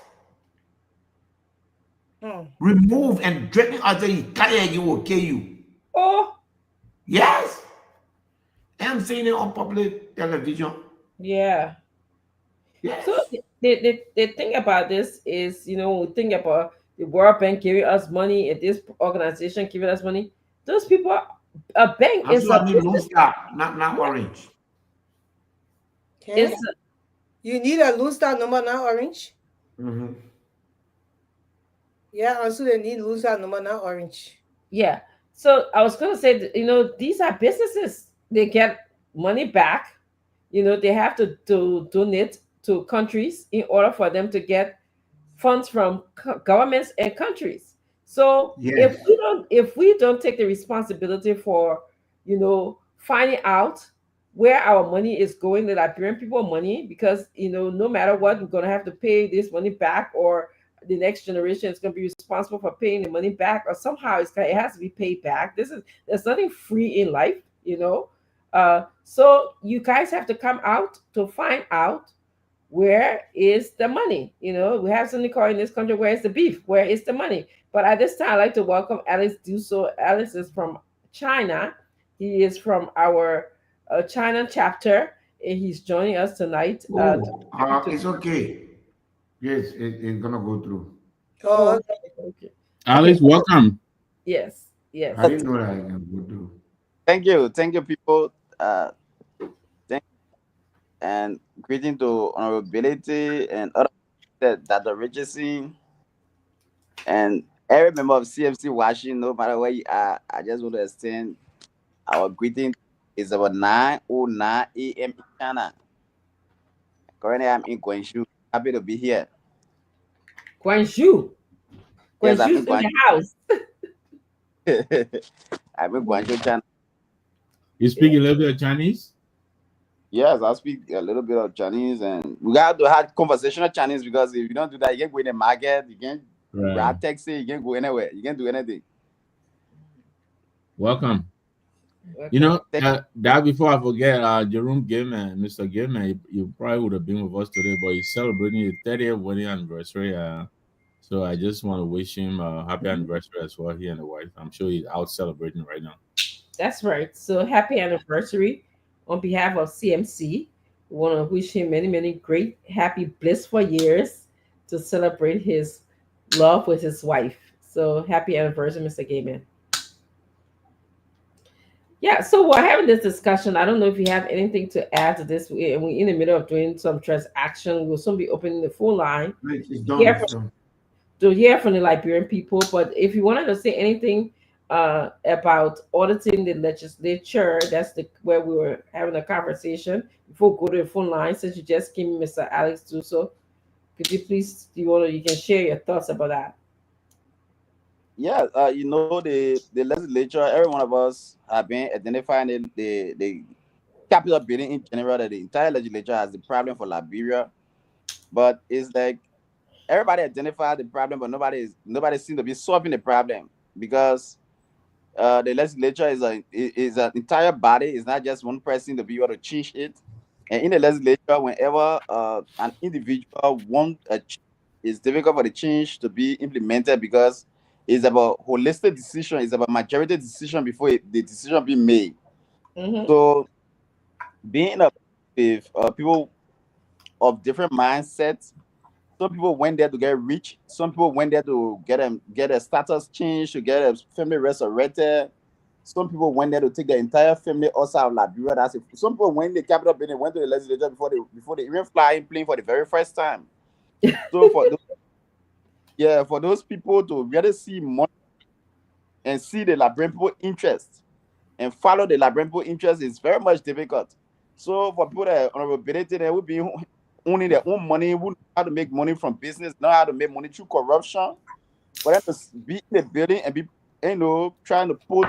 Remove and driven out the you will kill you. Oh. Yes. I'm seeing it on public television. Yeah. Yes. So the thing about this is, we think about the World Bank giving us money and this organization giving us money. Those people, a bank is a Lone Star, not Orange. You need a Lone Star number, not Orange. Yeah, also they need Lone Star number, not Orange. Yeah. So I was going to say, these are businesses. They get money back. They have to donate to countries in order for them to get funds from governments and countries. So if we don't take the responsibility for, finding out where our money is going, the Liberian people money, because no matter what, we're gonna have to pay this money back, or the next generation is going to be responsible for paying the money back, or somehow it has to be paid back. There's nothing free in life, so you guys have to come out to find out where is the money. We have something called in this country, where is the beef, where is the money. But at this time, I'd like to welcome Alex Duso. Alex is from China. He is from our China chapter, and he's joining us tonight. It's okay. Yes, it's gonna go through. Oh, okay. Alex, welcome. Yes. I didn't know that I can go through. Thank you, people. And greeting to Honorability and other Dr. Richardson and every member of CMC watching, no matter where you are. I just want to extend our greeting. It's about 9:09 a.m. in China. Currently, I'm in Guangzhou. Happy to be here. Guangzhou. Yes, I'm Guangzhou's in the house. I'm in Guangzhou, China. You speak a little bit of Chinese? Yes, I speak a little bit of Chinese, and we got to have conversational Chinese, because if you don't do that, you can't go in the market, you can't grab taxi, you can't go anywhere, you can't do anything. Welcome. That before I forget, Jerome Gilman, Mr. Gilman, you probably would have been with us today, but he's celebrating his 30th wedding anniversary. So I just want to wish him a happy anniversary as well, he and the wife. I'm sure he's out celebrating right now. That's right. So happy anniversary. On behalf of CMC, we want to wish him many, many great, happy, blissful years to celebrate his love with his wife. So happy anniversary, Mr. Gayman. Yeah, so we're having this discussion. I don't know if you have anything to add to this. We're in the middle of doing some transaction. We'll soon be opening the phone line to hear from the Liberian people. But if you wanted to say anything about auditing the legislature, that's where we were having a conversation before we go to the phone line. Since you just came, Mr. Alex Duso, could you please, you can share your thoughts about that? Yeah, the legislature, every one of us have been identifying the capital building in general, that the entire legislature has the problem for Liberia. But it's like everybody identified the problem, but nobody seems to be solving the problem, because the legislature is an entire body. It's not just one person to be able to change it. And in the legislature, whenever an individual wants a change, it's difficult for the change to be implemented, because it's about holistic decision. It's about majority decision before the decision be made. So being with people of different mindsets, some people went there to get rich. Some people went there to get a status change, to get a family resurrected. Some people went there to take the entire family outside of Liberia. Some people went in the capital building, went to the legislature before they even fly in plane for the very first time. So for those people to really see money and see the Liberian people interest and follow the Liberian people interest is very much difficult. So for people that are honorability, they will be owning their own money, who know how to make money from business, know how to make money through corruption. For them to be in the building and be, trying to put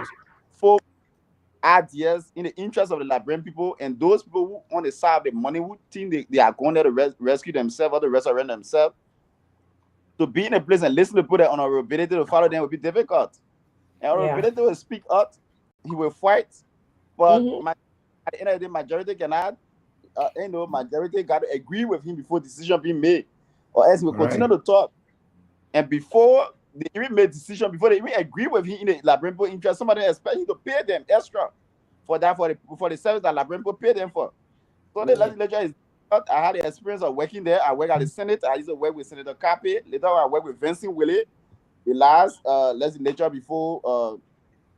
forth ideas in the interest of the Liberian people, and those people who on the side of the money, who think they are going there to rescue themselves or to resurrect themselves, to be in a place and listen to people that honorability to follow them will be difficult. And honorability will speak out, he will fight, but at the end of the day, majority cannot. Majority got to agree with him before decision being made, or else he will continue to talk. And before they even made decision, before they even agree with him in the Liberian people interest, somebody expect him to pay them extra for the service that Liberian people pay them for. So the legislature is. I had the experience of working there. I work at the Senate. I used to work with Senator Kapi. Later, I worked with Vincent Willie, the last legislature before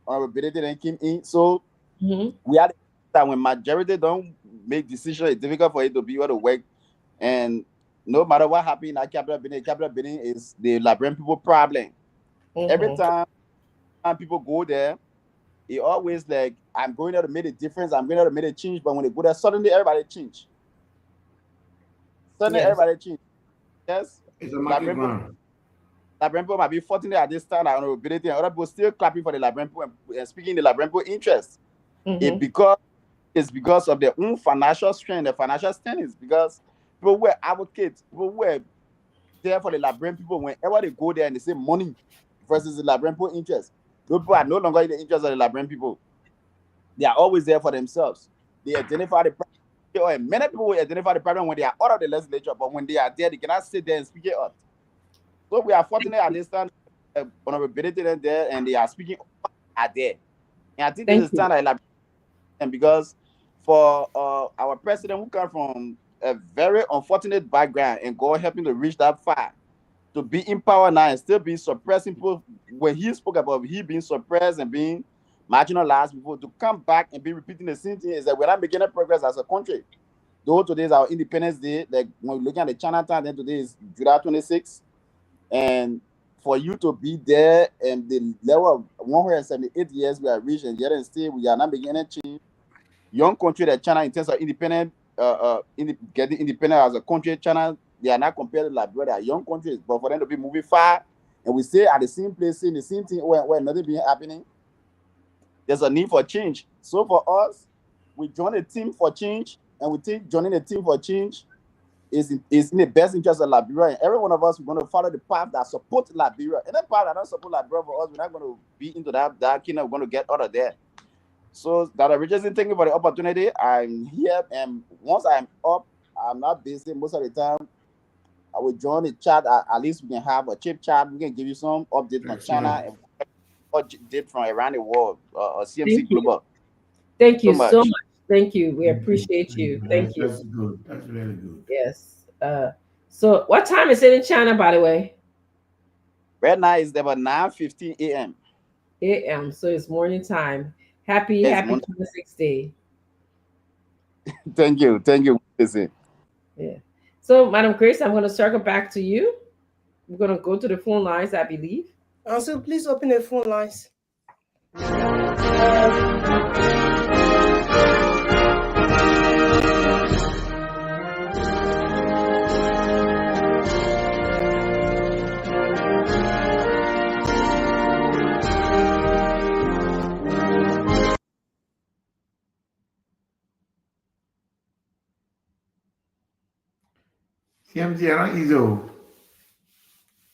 honorability then came in. So we had that when majority don't make decisions, it's difficult for it to be able to work. And no matter what happened in that capital building is the Liberian people problem. Every time people go there, it always like, I'm going there to make a difference, I'm going there to make a change. But when they go there, suddenly everybody change. Everybody change. Yes. It's a market ground. Liberian people might be fighting at this time, honorability, and other people still clapping for the Liberian people and speaking the Liberian people interest. It's because of their own financial strength, their financial standings. Because people were advocates, people were there for the Liberian people. Whenever they go there and they say money versus the Liberian people interest, those people are no longer in the interest of the Liberian people. They are always there for themselves. They identify the problem. Many people will identify the problem when they are out of the legislature, but when they are there, they cannot sit there and speak it out. So we are fortunate at this time, honorability there, and they are speaking are there. And I think this is time that, and because for our president who comes from a very unfortunate background and God helping to reach that far, to be in power now and still be suppressing people, when he spoke about he being suppressed and being marginalized before, to come back and be repeating the same thing is that we're not making any progress as a country. Though today is our Independence Day, like when we're looking at the Chinatown, then today is July 26th. And for you to be there and the level of 178 years we are reached, and yet and still we are not making any change. Young country that China in terms of independent, getting independent as a country, China, they are not compared to Liberia. They are young countries, but for them to be moving far and we stay at the same place, saying the same thing where nothing being happening, there's a need for change. So for us, we join a team for change, and we think joining a team for change is in the best interest of Liberia. And every one of us, we're going to follow the path that supports Liberia. And the path that don't support Liberia for us, we're not going to be into that kingdom. We're going to get out of there. So, Dr. Richardson, thank you for the opportunity. I'm here, and once I'm up, I'm not busy most of the time. I will join the chat. At least we can have a chip chat. We can give you some updates from China and update from around the world. CMC Global. Thank you so much. Thank you. We appreciate you. Thank you. That's good. That's really good. Yes. So, what time is it in China, by the way? Right now it's about 9:15 a.m. A.m. So it's morning time. Happy 26th day. Thank you. Listen. Yeah. So, Madam Grace, I'm going to circle back to you. We're going to go to the phone lines, I believe. Also, please open the phone lines. CMC, I don't easy.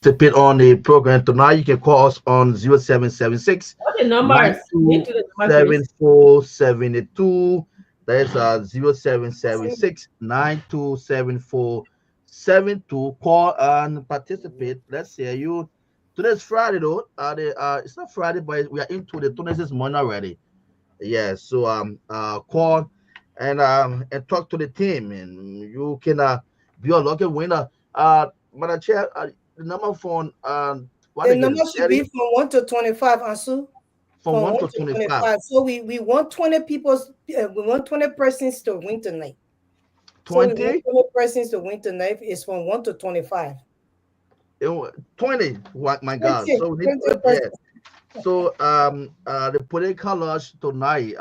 Participate on the program tonight. You can call us on 0776 What the numbers? Need to the numbers, please. 927472. That's 0776 927472. Call and participate. Let's see you. Today's Friday though. It's not Friday, but we are into the 26th month already. Yeah. So call and talk to the team, and you can be a lucky winner. Madam Chair, the number phone what The again? number should be from 1 to 25, Ansu. From 1 to 25. So we want 20 people. We want 20 persons to win tonight. 20? So we want 20 persons to win tonight. Is from 1 to 25. 20. What my God. 20, So we need 20 persons. so the political launch tonight,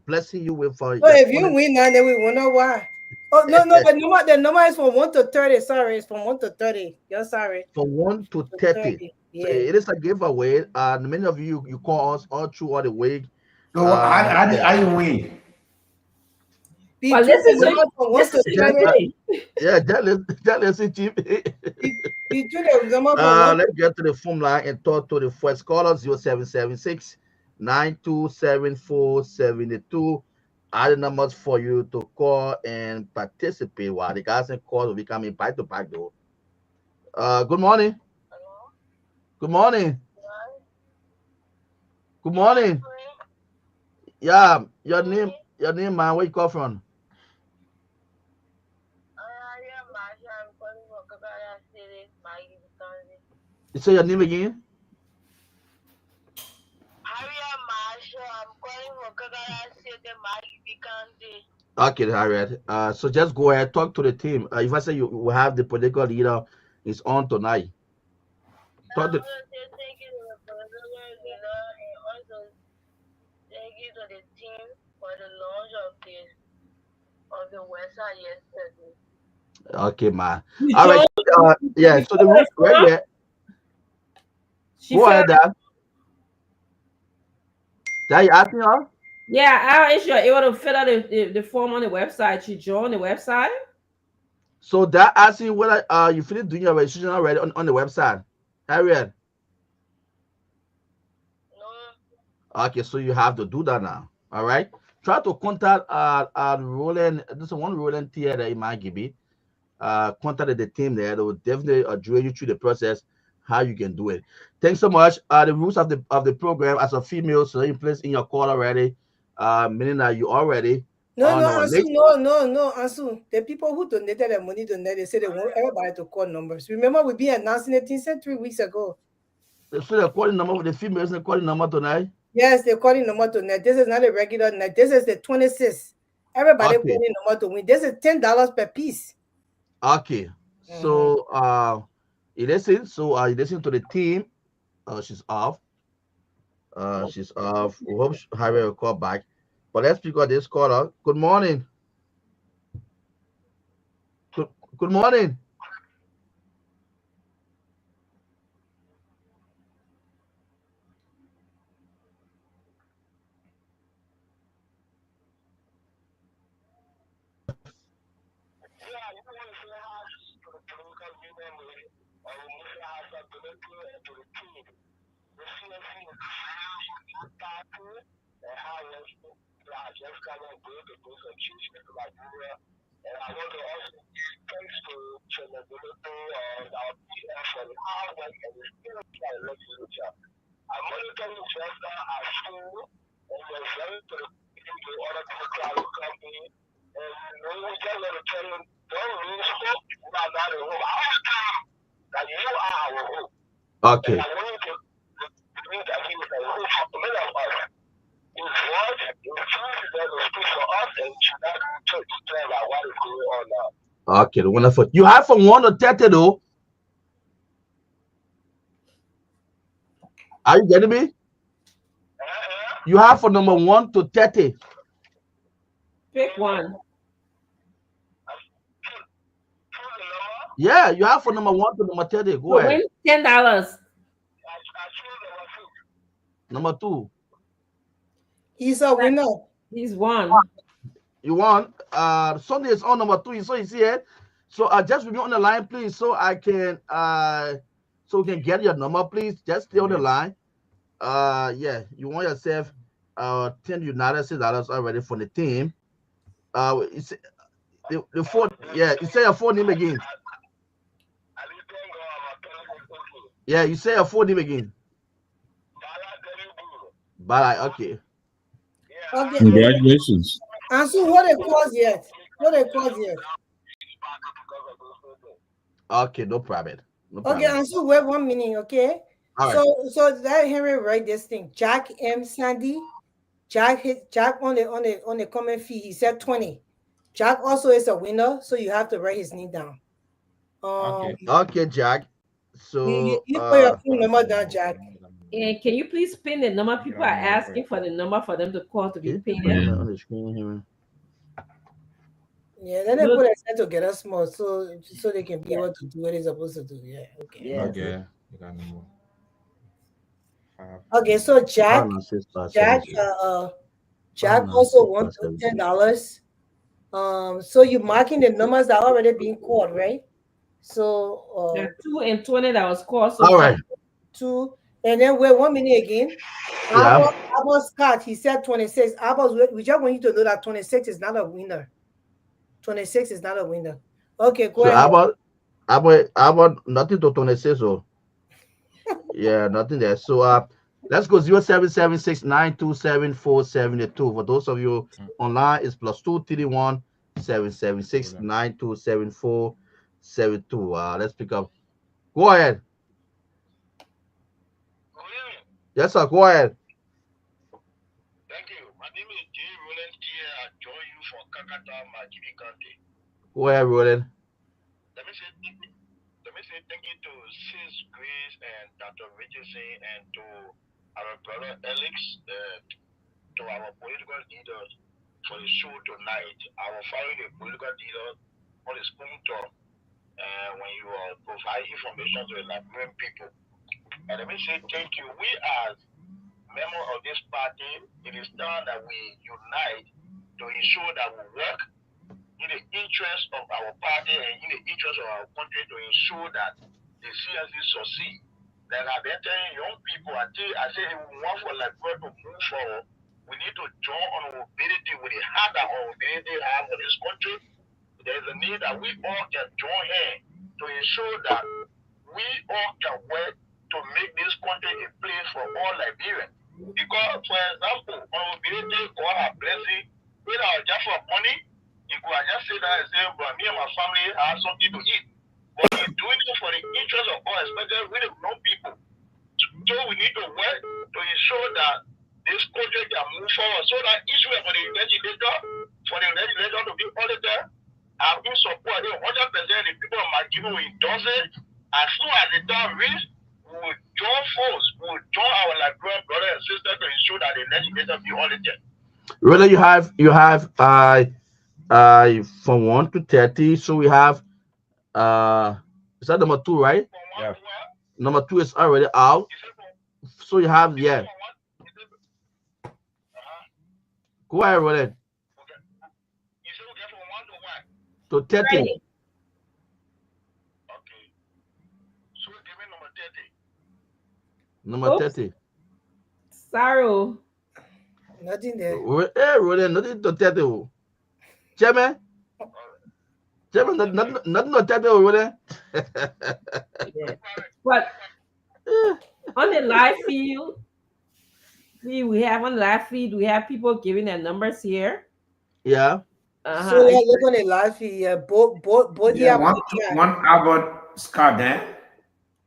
blessing you with for So if you win now, then we wonder why. Oh no, the number is from 1 to 30. Sorry, it's from 1 to 30. You're sorry. From 1 to 30. Yeah. It is a giveaway. Many of you call us all through all the week. So how you win? Well, this is from 1 to 30. Yeah, jealous, chief. Let's get to the phone line and talk to the first caller 0776 927472. Are the numbers for you to call and participate while the guys and calls will be coming back to back though. Good morning. Good morning. Good morning. Yeah, your name, man. Where you call from? You say your name again? Okay, Harriet. So just go ahead, talk to the team. If I say you will have the political leader is on tonight. Talk to. Thank you to the political leader and also thank you to the team for the launch of the website yesterday. Okay, man. All right. Yeah. So the rules right here. Go ahead, Dad. Dad, you asking her? Yeah, how is she able to fill out the form on the website? She joined the website. So that asking whether you finished doing your registration already on the website, Harriet. No. Okay, so you have to do that now. All right. Try to contact Roland. There's one Roland here that you might give me. Contact the team there. They will definitely drill you through the process how you can do it. Thanks so much. The rules of the program as a female, so you place in your call already. Meaning that you already. No, Ansu. The people who donated their money tonight, they said they want everybody to call numbers. Remember, we've been announcing it since 3 weeks ago. So they're calling number for the females. They're calling number tonight. Yes, they're calling number tonight. This is not a regular night. This is the 26th. Everybody calling number to win. This is $10 per piece. Okay. So you listen. So you listen to the team. She's off. She's off. We hope Harry will call back. But let's pick up this caller. Good morning. Good morning. And I want to also thanks to the and our PF for the hard work and the spirit that led to the job. I'm monitoring just at school and we're very to the other crowd company. And when we get a return, don't lose hope. We are not a hope. I want to that you are our hope. Okay. And I want to believe that he is a hope for many of us. His word, his truth is going to speak for us and should not to explain about what is going on now. Okay, wonderful. You have from 1 to 30 though. Are you getting me? You have from number 1 to 30. Pick one. Yeah, you have from number 1 to number 30. Go ahead. Win $10. Number 2. He's a winner. He's won. You won. Sunday is on number 2. So you see it. So just remain on the line, please, so I can so we can get your number, please. Just stay on the line. Yeah, you want yourself 10 United States dollars already for the team. It's the phone, yeah, you say your phone name again. Yeah, you say your phone name again. Bala, okay. Okay. Congratulations. And so what they cause yet? What they cause yet? Okay, no problem. No Okay, problem. and so wait 1 minute, okay? All right. So let Henry write this thing. Jack M. Sandy. Jack on the comment fee. He said 20. Jack also is a winner, so you have to write his name down. Okay, Jack. So you put your phone number down, Jack. And can you please pin the number? People are asking for the number for them to call to be paid. on the screen here. Yeah, then they put a set together small so they can be able to do what they're supposed to do. Yeah, okay. Yeah. Okay. Okay, so Jack also wants $10. So you're marking the numbers that are already being called, right? So There are 2 and 20 that was called. So all right. 2, and then wait 1 minute again. Yeah. Abba Scott, he said 26. Abba, we just want you to know that 26 is not a winner. 26 is not a winner. Okay, go ahead. About nothing to 26. So yeah, nothing there. So let's go 0776927472. For those of you online, it's +231 776927472. Let's pick up. Go ahead. Yes, sir. Go ahead. Thank you. My name is J. Roland here. I join you from Kakata, Majimi County. Go ahead, Roland. Let me say thank you to Sis Grace and Dr. Richardson and to our brother Alex, to our political leaders for the show tonight. I will follow the political leaders on the spoon talk when you provide information to the Liberian people. And let me say thank you. We as members of this party, it is time that we unite to ensure that we work in the interest of our party and in the interest of our country to ensure that the CSC succeed. Like I've been telling young people, I say if we want for Liberia to move forward, we need to join on our ability with the heart that our ability have for this country. There is a need that we all can join hands to ensure that we all can work to make this country a place for all Liberians. Because, for example, our ability, God has blessing, without just for money, you could just say that and say, but me and my family have something to eat. But we're doing it for the interest of all, especially with the young people. So we need to work to ensure that this country can move forward. So that each way for the legislator to be audited, I will support it 100%. The people of Majimo will endorse it. As soon as the time reaches, we will join force, we will join our Liberian brothers and sisters to ensure that the legislator be audited. Really, you have from 1 to 30. So we have is that number 2, right? Yeah. Number 2 is already out. So you have Go ahead, Roland. To 30. Okay. So give me number 30. Number 30. Sorrow. Nothing there. Hey, Roland, nothing to 30. Chairman, nothing to 30, Roland. Yeah. But on the live feed, we have people giving their numbers here. Yeah. So yeah, look on the live feed. Yeah, both Yeah, one Albert Scott there.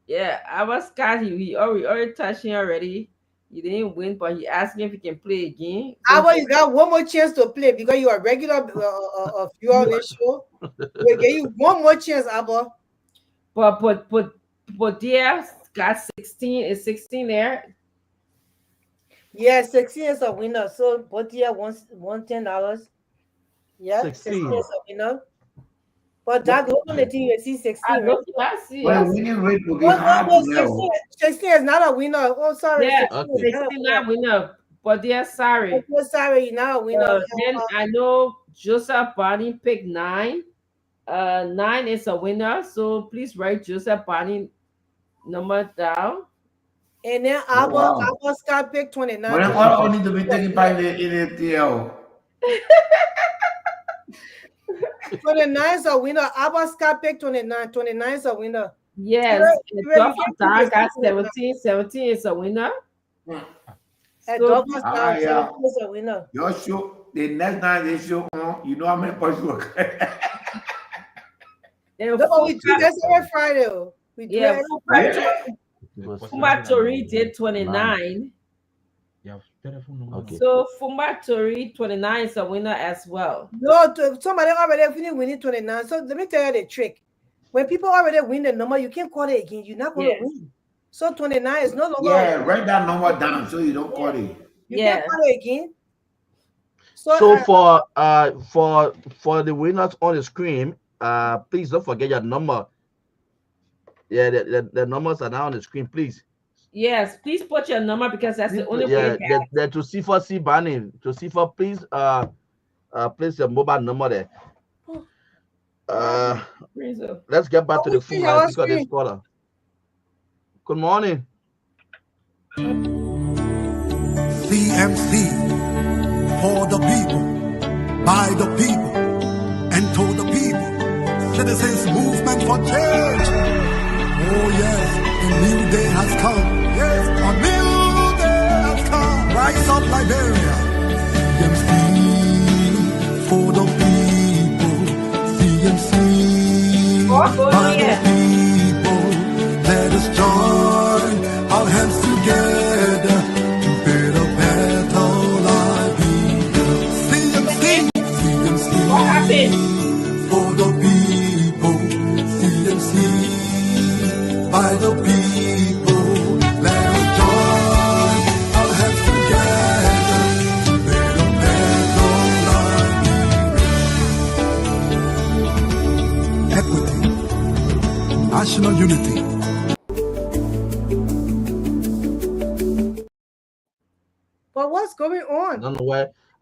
Yeah, Albert Scott, we already touched him already. He didn't win, but he asked me if he can play again. Albert, you got one more chance to play because you are regular viewer on this show. We'll give you one more chance, Albert. But there got 16. Is 16 there? Yeah, 16 is a winner. So Bodia wants $10. Yeah, 16 is a winner. But that only thing you see 16. I see. Well, winning rate will be hard to know. 16 is not a winner. Oh, sorry. Yeah, 16 16 not a winner. But they're sorry. Oh, sorry, you're not a winner. Then I know Joseph Barney picked 9. 9 is a winner, so please write Joseph Bonnie number down. And then wow. Scott pick 29. But all need to be taken by the ATL. 29 is a winner. Scott pick 29. 29 is a winner. Yes, Ray, Douglas got 17. 17 is a winner. And So, Douglas yeah. is a winner. Your show, the next time they show on, you know how many points you work. then No, we do this every Friday. We do yeah, it. Fumba Tori did 29. Yeah, telephone number. Okay. So Fumba Tori 29 is a winner as well. No, somebody already finished winning 29. So let me tell you the trick. When people already win the number, you can't call it again. You're not going to win. So 29 is no longer. Yeah, write that number down so you don't call it. You can't call it again. So for the winners on the screen, please don't forget your number. Yeah, the numbers are now on the screen, please. Yes, please put your number because that's the only way. Yeah, to see for Bonnie, to see for please place your mobile number there. Let's get back to the phone line because this caller. Good morning. CMC for the people, by the people, and to the people. Citizens movement for change. Oh yes, a new day has come. Yes, a new day has come. Rise up Liberia. CMC for the people. CMC by the people. Let us join our hands together to build a better life. CMC, CMC for the people. CMC by the people. Let us join our hands together to build a better life. Equity, national unity. But what's going on? I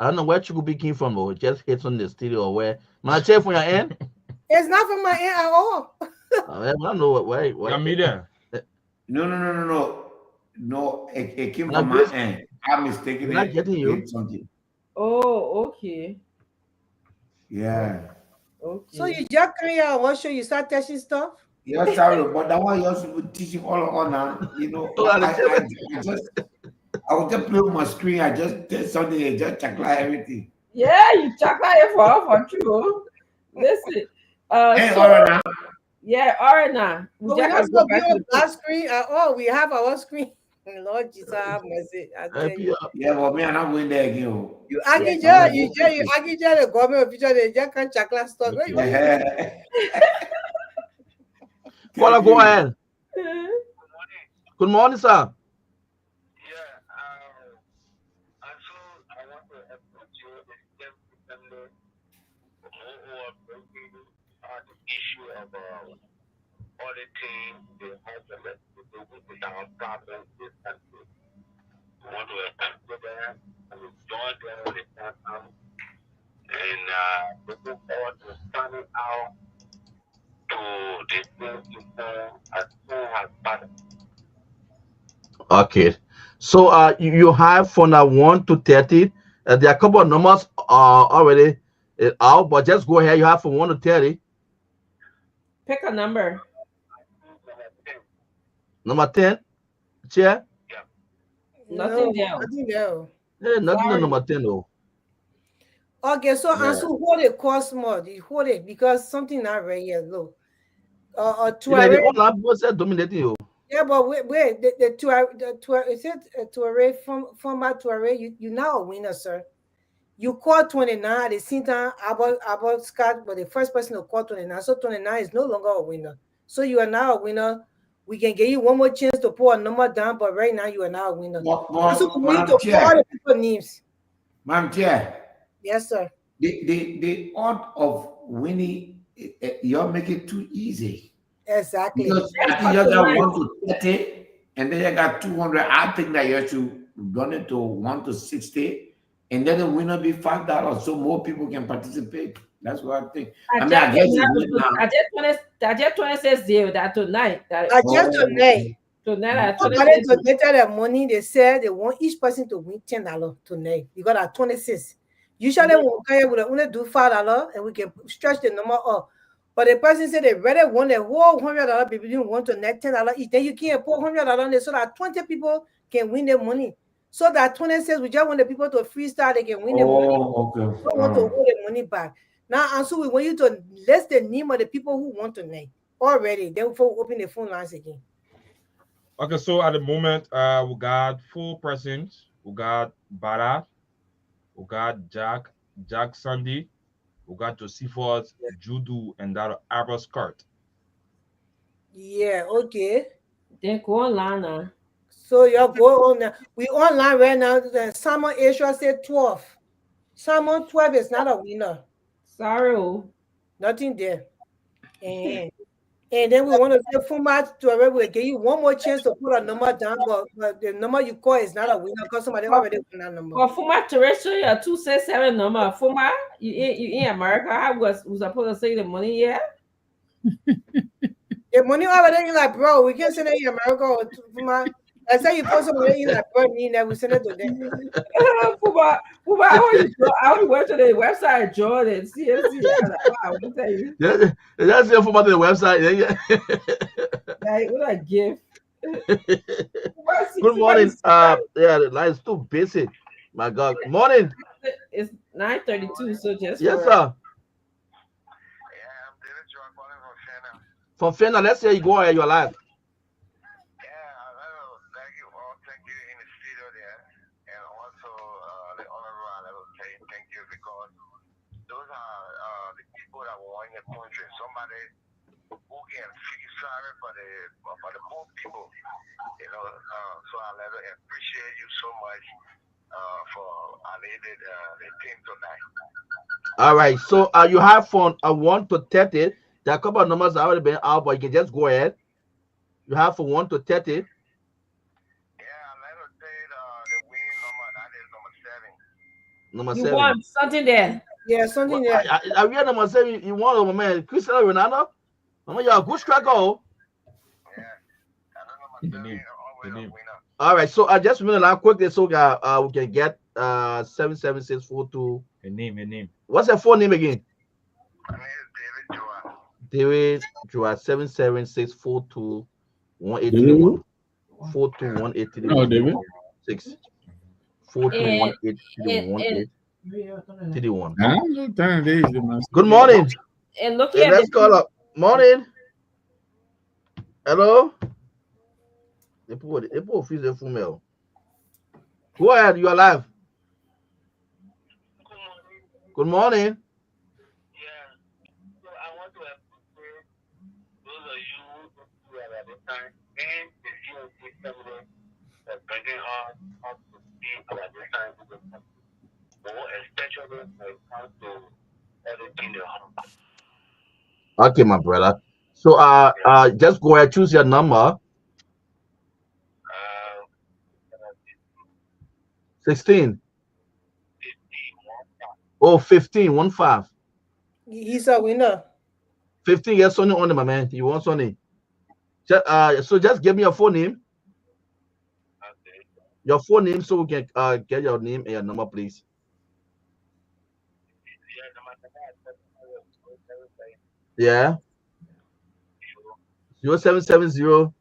don't know where Chukubi came from, or just hits on the studio or where. My chair from your end? It's not from my end at all. I don't know where. Media. No, it came from my end. I'm mistaken. Not getting you. Something. Oh, okay. Yeah. Okay. So you just come here and watch show, you start testing stuff? Yeah, sorry, but that one you're supposed to teaching all on now. You know, I was just play with my screen. I just did something and just check like everything. Yeah, you check like for true. Listen. Hey, Orana. Yeah, Orana. We just go be on black screen at all. We have our screen. Lord Jesus, have mercy. Yeah, but me, I'm not going there again. You argue, the government official, they just can't check last stuff. Caller, go ahead. Good morning, sir. Issue of auditing the husband with our problems in this country. We want to consider and join them with the platform and looking forward to standing out to the things people as soon as possible. Okay. So you have from 1 to 30. There are a couple of numbers already out, but just go ahead. You have from 1 to 30. Pick a number. Number 10. Chair? Yeah. Nothing there. Nothing there. Yeah, nothing on number 10 though. Okay, so Ansu, hold it cost more. You hold it because something not right here. Look. Dominating you. Yeah, but wait, the Tuareg, is it Tuareg from Tuareg? You now a winner, sir. You call 29 at the same time about Scott, but the first person to call 29. So 29 is no longer a winner. So you are now a winner. We can give you one more chance to put a number down, but right now you are now a winner. So we need to call the people names. Ma'am Chair. Yes, sir. The odd of winning, you're making it too easy. Exactly. Because I think you got 1 to 30, and then you got 200. I think that you should run it to 1 to 60. And then the winner be $5 so more people can participate. That's what I think. I I mean, I guess it's lit now. I just 26 0 that tonight. I just tonight. Tonight at Somebody 26. donated their money. They said they want each person to win $10 tonight. You got at 26. Usually we will only do $5 and we can stretch the number up. But the person said they rather want the whole $100 people didn't want to net $10 each. Then you can't put $100 there so that 20 people can win their money. So that 26, we just want the people to freestyle, they can win their money. Okay. We don't want to hold the money back. Now, and so we want you to list the name of the people who want to net already. Then before we open the phone lines again. Okay, so at the moment, we got 4 persons. We got Bada, we got Jack Sandy, we got Josephus, Judu, and that Arrow Skirt. Yeah, okay. Then go online now. So you go on now. We online right now. Simon Asia said 12. Simon 12 is not a winner. Sorry. Nothing there. And then we want to say format to a we'll give you one more chance to put a number down, but the number you call is not a winner because somebody already won that number. Well, format terrestrial, 267 number. Format, you in America. I was supposed to say the money, yeah? The money already in like, bro, we can't send it in America or format. I say you put somebody in like, bro, me, we send it to them. Format, I only went to the website, Jordan, CFC. Wow, what tell you? That's the format of the website. Like, what a gift. Good morning. Yeah, the line is too busy. My God. Morning. It's 9:32, so just yes, sir. From Fena, let's say you go ahead, you're live. Somebody who can feel sorry for the poor people, you know. So I let her appreciate you so much for leading the team tonight. All right, so you have from 1 to 30. There are a couple of numbers that already been out, but you can just go ahead. You have from 1 to 30. Yeah, I let her say the winning number, that is number 7. Number You 7. want something there? Yeah, something there. I read number 7. You want, my man, Cristiano Ronaldo? Mama, you're a good striker. Yeah, I know number 7 always a winner. All right, so I just remember now quickly so we can get 77642. Your name. What's your full name again? My name is David Joa 77642 1831 421 No, David. 6 421 831. Good morning. And look Hey, here. let's call up. Morning. Hello. They put freeze the female. Go ahead, you are live. Good morning. Yeah, so I want to appreciate those of you who are at the time and the GOC family that bringing us up to speed at this time, more especially when it comes to everything in the home. Okay, my brother. So just go ahead, choose your number. 16. Oh, 15. 15. He's a winner. 15. Yes, Sonny on it, my man. You want Sonny? So just give me your phone name. Okay. Your phone name so we can get your name and your number, please. Yeah. 0770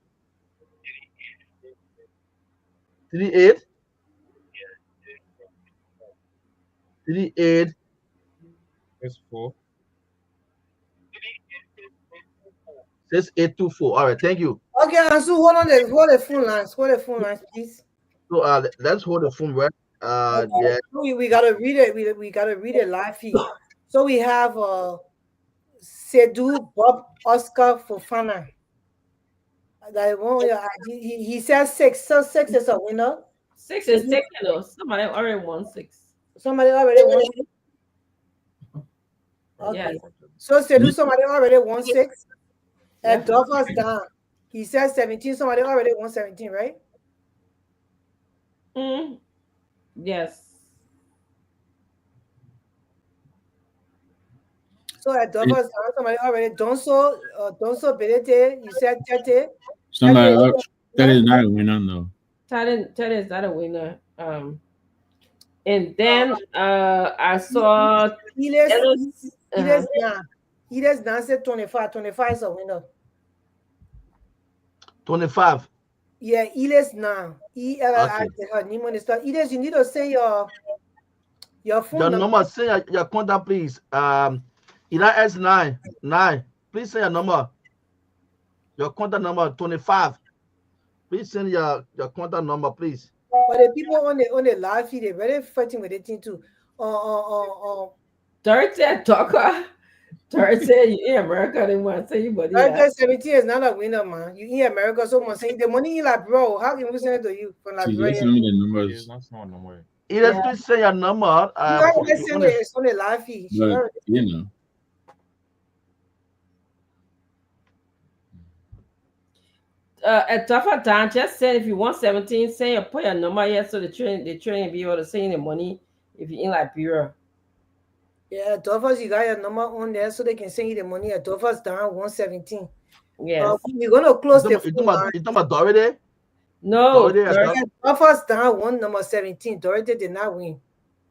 38 38 S4 6824. All right, thank you. Okay, Ansu, hold the phone lines. Hold the phone lines, please. So let's hold the phone right. Yeah. We gotta read it. We gotta read it live feed. So we have Sedu Bob Oscar Fofana. That one, he says 6. So 6 is a winner. 6 is taken though. Somebody already won 6. Somebody already won 6. Okay. Yes. So Sedu, somebody already won 6. And Dolphus down. He says 17. Somebody already won 17, right? Yes. So at Dover's, somebody already Donso Belete, you said Tete. Somebody else. That is not a winner, no. Ted is not a winner. And then I saw Iles said 25. 25 is a winner. 25. Yeah, Iles now. Iles, you need to say your phone Your number. number, say your contact, please. S9. Please say your number. Your contact number 25. Please send your contact number, please. But the people on the live feed, they're very fighting with the thing too. Thursday talker. Thursday, you in America, they want to say you, but Thursday 17 is not a winner, man. You in America, someone saying the money in like, bro, how can we send it to you from Liberia? Send me the numbers. Please say your number. It's on the live feed. But, you know. At tougher time, just say if you want 17, say or put your number here so the train be able to send the money if you're in Liberia. Yeah, Dover's, you got your number on there so they can send you the money. At Dover's down 117. Yes. We're gonna close the phone line. You talking about Dorothy? No. Dover's down one number 17. Dorothy did not win.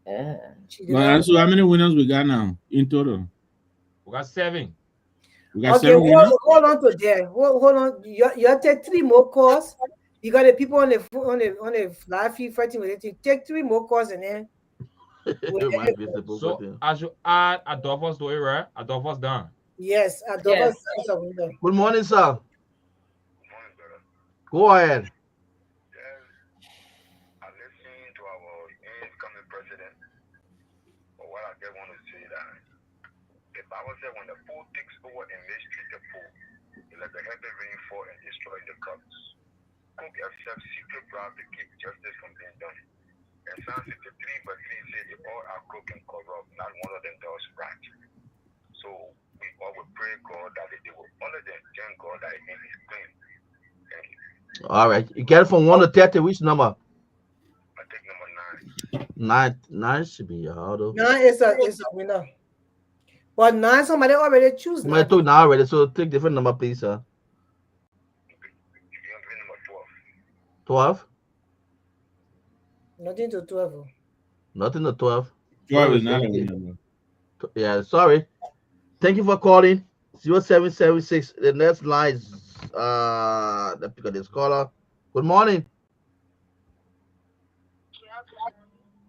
So how many winners we got now in total? We got 7. We got 7 winners. Hold on to there. Hold on. You take 3 more calls. You got the people on the live feed fighting with it. You take 3 more calls and then. So as you add Adolphus to it, right? Adolphus down. Yes, Adolphus is a winner. Good morning, sir. Go ahead. I listen to our incoming president. But what I just want to say that the Bible said when the fool takes over and mistreat the fool, he let the heavy rain fall and destroy the crops. Cook yourself secret bribe to keep justice from being done. And Psalm 63 verse 3 says they all are crooked and corrupt, not one of them does right. So we all will pray God that they will honor them, thank God that it is clean. Thank you. All right. You get it from 1 to 30, which number? I take number 9. 9 should be auto. 9 is a winner. But 9, somebody already choose 9. I took 9 already, so take different number, please, sir. 12? Nothing to 12. Nothing to 12. 12 is not a winner. Yeah, sorry. Thank you for calling. 0776. The next line is let's pick up this caller. Good morning.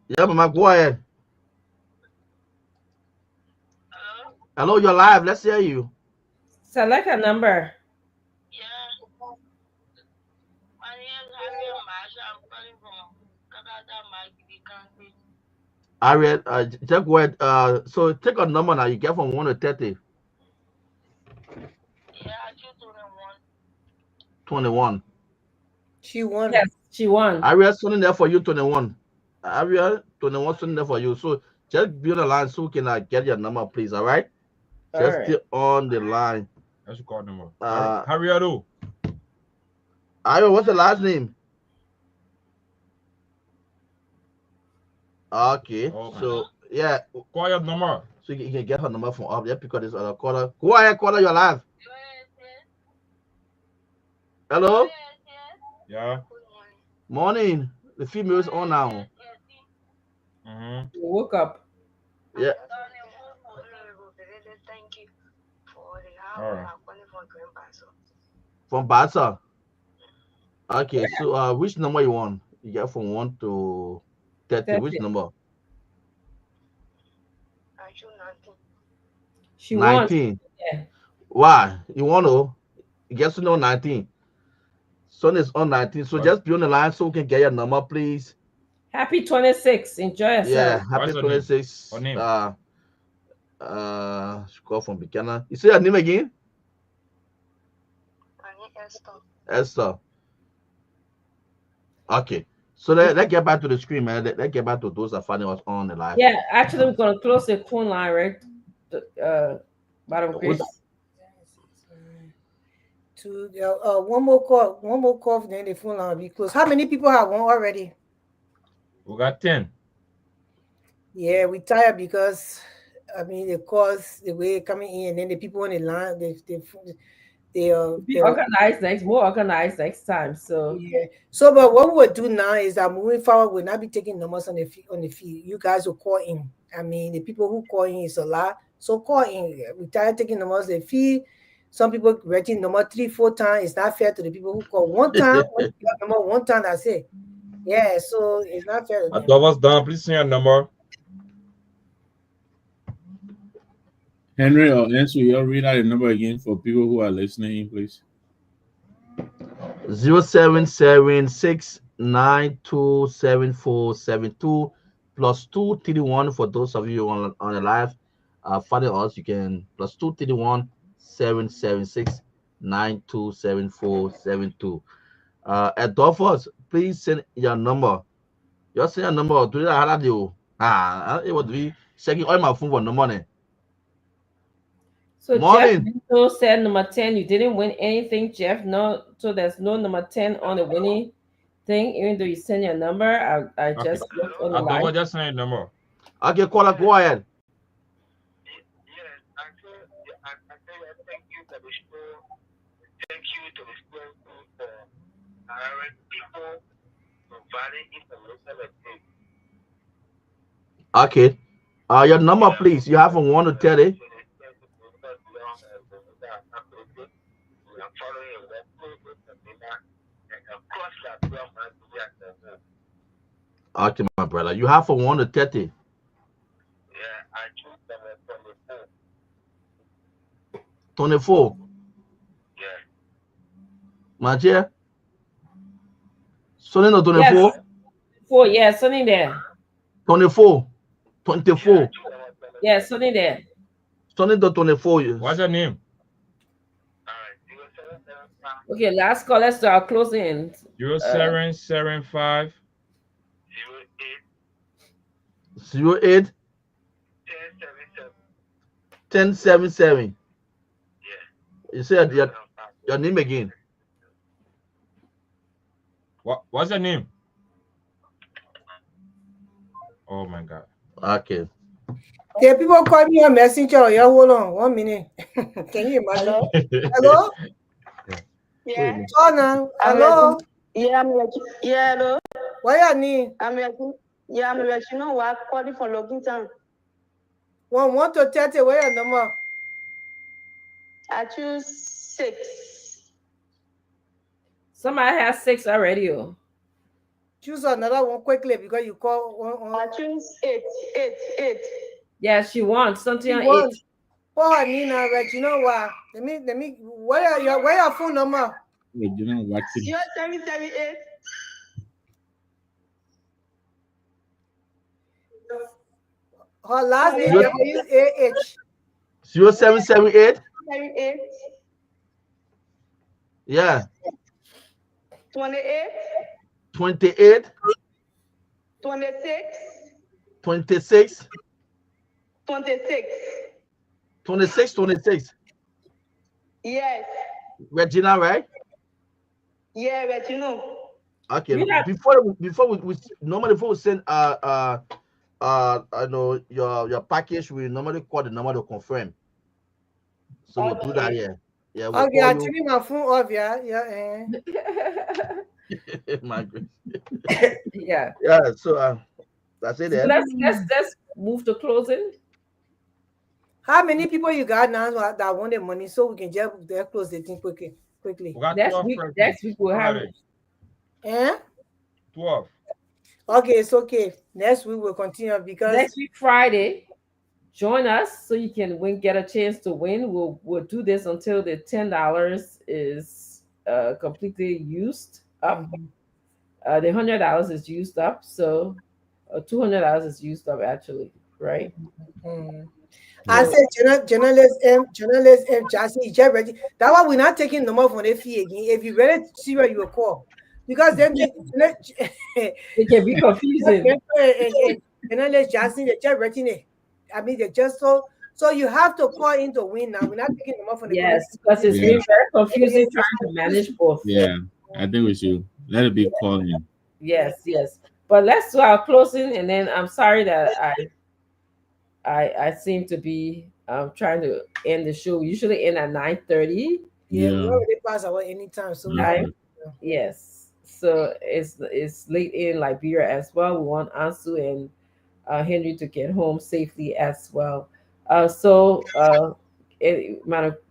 Yeah, Mama, go ahead. Hello, you're live. Let's hear you. Select a number. Ariel, check what so take a number now. You get from 1 to 30. 21. She won. Yes, she won. Ariel, something there for you, 21. Ariel, 21, something there for you. So just be on the line so we can get your number, please. All right. Just stay on the line. That's your card number. Ariel, what's the last name? Okay, so yeah, call your number. So you can get her number from up there because this other caller. Go ahead, caller, you're live. Hello? Yeah. Morning. The female is on now. You woke up. Yeah. All right. From Basa. Okay, so which number you want? You get from 1 to 30. Which number? She 19. Yeah. Why? You want to? You get to know 19. Son is on 19. So just be on the line so we can get your number, please. Happy 26. Enjoy yourself. Yeah, happy 26. She called from Buchanan. You say your name again? Esther. Okay. So let's get back to the screen, man. Let's get back to those that finally was on the live. Yeah, actually, we're gonna close the phone line, right? Bottom Grace. One more call, then the phone line will be closed. How many people have one already? We got 10. Yeah, we tired because I mean, the course, the way coming in, and then the people on the line, they Be organized more organized next time. So yeah. So, but what we will do now is that moving forward, we'll not be taking numbers on the field. You guys will call in. I mean, the people who call in is a lot. So call in. We tired taking numbers on the field. Some people writing number 3-4 times. It's not fair to the people who call one time. Number one time, that's it. Yeah, so it's not fair to them. Thomas Don, please send your number. Henry or Ensu, you'll read out the number again for people who are listening in, please. 0776927472 plus 231 for those of you on the live. Follow us. You can plus 231-776-927472. At Dolphus, please send your number. Just send your number to the radio. It would be checking all my phone for the money. So Morning. Jeff Pinto said number 10. You didn't win anything, Jeff. No, so there's no number 10 on the winning thing, even though you send your number. I just looked on the line. Just send your number. Okay, call her. Go ahead. Thank you to the school for hiring people, providing information. Okay. Your number, please. You have from 1 to 30. Okay, my brother. You have from 1 to 30. Yeah, I choose number 24. Yeah. My dear. Sonny no 24. Yes. 4, yeah, something there. 24. 24. Yeah, something there. Sonny the 24. What's your name? Okay, last call. Let's start closing. 0775 08 1077. You said your name again. What's your name? Oh my God. Okay. Yeah, people call me a messenger. Yeah, hold on 1 minute. Can you imagine? Hello? Yeah. Oh, now. Hello? Yeah, hello. What you need? I'm you know what? Calling for login time. 1 to 30. What your number? I choose 6. Somebody has 6 already. Oh. Choose another one quickly because you call one. I choose 8. Yeah, she wants something on 8. Oh, Nina, right? You know what? Let me. Where your phone number? You know what? 0778. Her last name is AH. 0778. 78. Yeah. 28. 28. 26. 26. 26. 26. Yes. Regina, right? Yeah, but you know. Okay. Before we normally before we send I know your package, we normally call the number to confirm. So we'll do that here. Yeah. We'll Okay, I'm turning my phone off. Yeah. My grace. Yeah. Yeah. So that's it. So let's move to closing. How many people you got now that want the money so we can just close the thing quickly? Next week we'll have it. 12. Okay, it's okay. Next week we'll continue because next week Friday, join us so you can get a chance to win. We'll do this until the $10 is completely used up. The $100 is used up, so $200 is used up actually, right? I said journalist M Jassy, ready. That why we're not taking number from the fee again. If you ready to see where you will call, because then it can be confusing. Journalist Jassy, they just ready. I mean, they just so you have to call in to win now. We're not taking number from the because it's been very confusing trying to manage both. Yeah, I think we should let it be calling. Yes. But let's do our closing, and then I'm sorry that I seem to be trying to end the show. We usually end at 9:30. Yeah, we Yeah. already passed our anytime, so we I have yes. So it's late in Liberia as well. We want Ansu and Henry to get home safely as well. Matter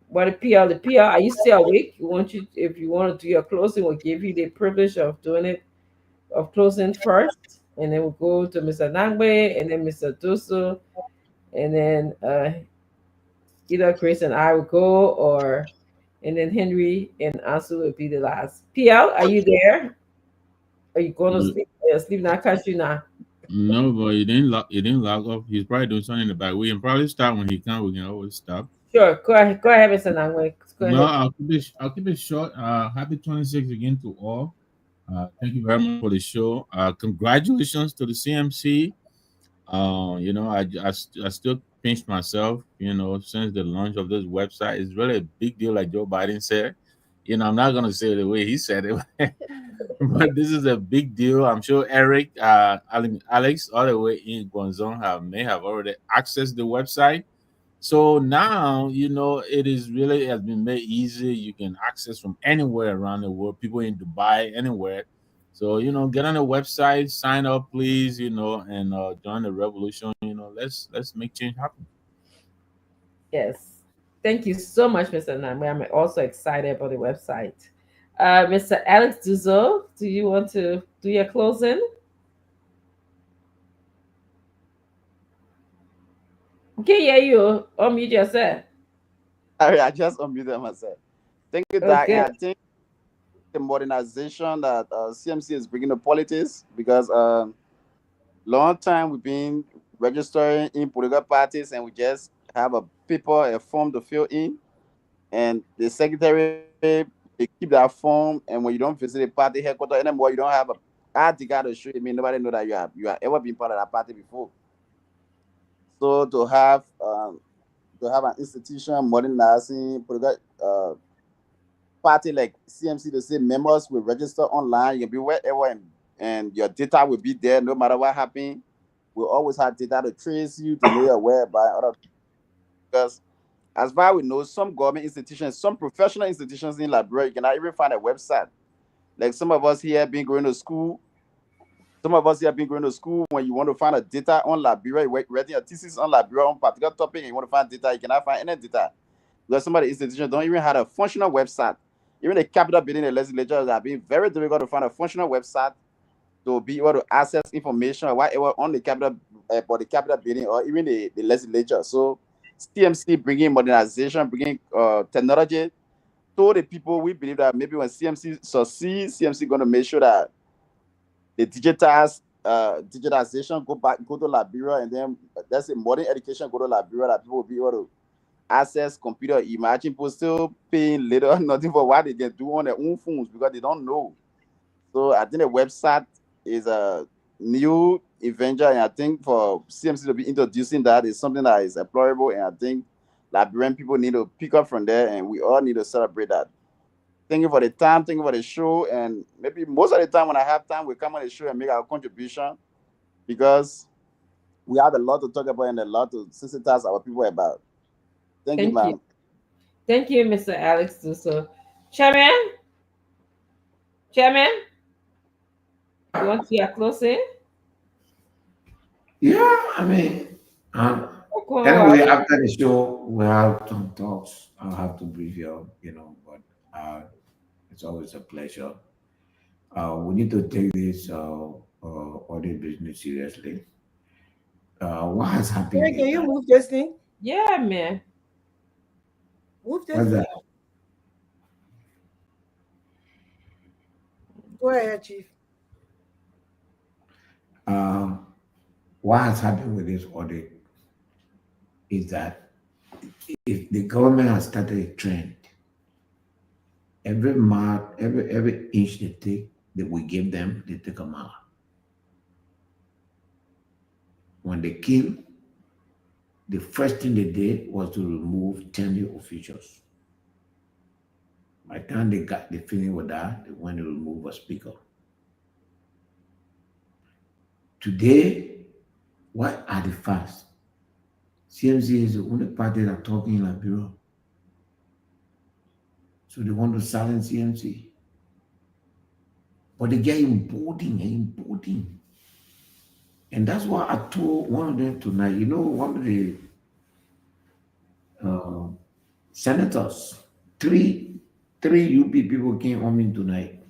what the PR, are you still awake? You want you if you want to do your closing, we'll give you the privilege of doing it of closing first, and then we'll go to Mr. Nangwe and then Mr. Dusu, and then either Chris and I will go, or and then Henry and Ansu will be the last. PL, are you there? Are you going to sleep? Sleep now, catch you now. No, but he didn't log off. He's probably doing something in the back. We can probably start when he can. We can always stop. Sure, go ahead, Mr. Nangwe. Go No, ahead. I'll keep it short. Happy 26 again to all. Thank you very much for the show. Congratulations to the CMC. I still pinch myself, since the launch of this website. It's really a big deal, like Joe Biden said. I'm not going to say it the way he said it, but this is a big deal. I'm sure Eric, Alex, all the way in Guangzhou may have already accessed the website. So now, it has been made easy. You can access from anywhere around the world, people in Dubai, anywhere. So, get on the website, sign up, please, and join the revolution. Let's make change happen. Yes. Thank you so much, Mr. Nangwe. I'm also excited about the website. Mr. Alex Duzo, do you want to do your closing? Okay, yeah, you unmute yourself. I just unmuted myself. Thank you, Doc. Okay. And I think the modernization that CMC is bringing to politics, because long time we've been registering in political parties and we just have a paper, a form to fill in, and the secretary they keep that form, and when you don't visit the party headquarters anymore, you don't have a ID card to show. I mean, nobody know that you have ever been part of that party before. So to have an institution modernizing political party like CMC to say members will register online, you can be wherever, and your data will be there no matter what happens. We'll always have data to trace you, to know your whereabouts. Because as far as we know, some government institutions, some professional institutions in Liberia, you cannot even find a website. Like some of us here have been going to school. When you want to find a data on Liberia, you're writing a thesis on Liberia on a particular topic, and you want to find data, you cannot find any data. Because some of the institutions don't even have a functional website. Even the capital building, the legislatures have been very difficult to find a functional website to be able to access information or whatever on the capital, for the capital building or even the legislature. So CMC bringing modernization, bringing technology to the people. We believe that maybe when CMC succeeds, CMC going to make sure that the digitization go to Liberia, and then that's a modern education go to Liberia, that people will be able to access computer. Imagine people still paying little or nothing for what they can do on their own phones because they don't know. So I think the website is a new invention, and I think for CMC to be introducing that is something that is employable, and I think Liberian people need to pick up from there, and we all need to celebrate that. Thank you for the time, thank you for the show, and maybe most of the time when I have time, we come on the show and make our contribution, because we have a lot to talk about and a lot to sensitize our people about. Thank you, ma'am. Thank you, Mr. Alex Duso. Chairman, you want to closing? Yeah, I mean, anyway, after the show, we have some talks. I'll have to brief you, but it's always a pleasure. We need to take this audit business seriously. What has happened? Can you move this thing? Yeah, man. Move this What's thing. that? Go ahead, Chief. What has happened with this audit is that if the government has started a trend, every mark, every inch they take, that we give them, they take a mile. When they came, the first thing they did was to remove 10 officials. By the time they finished with that, they went to remove a speaker. Today, what are the facts? CMC is the only party that talking in Liberia. So they want to silence CMC. But they get emboldened. And that's why I told one of them tonight, you know, one of the senators, three UP people came on me tonight.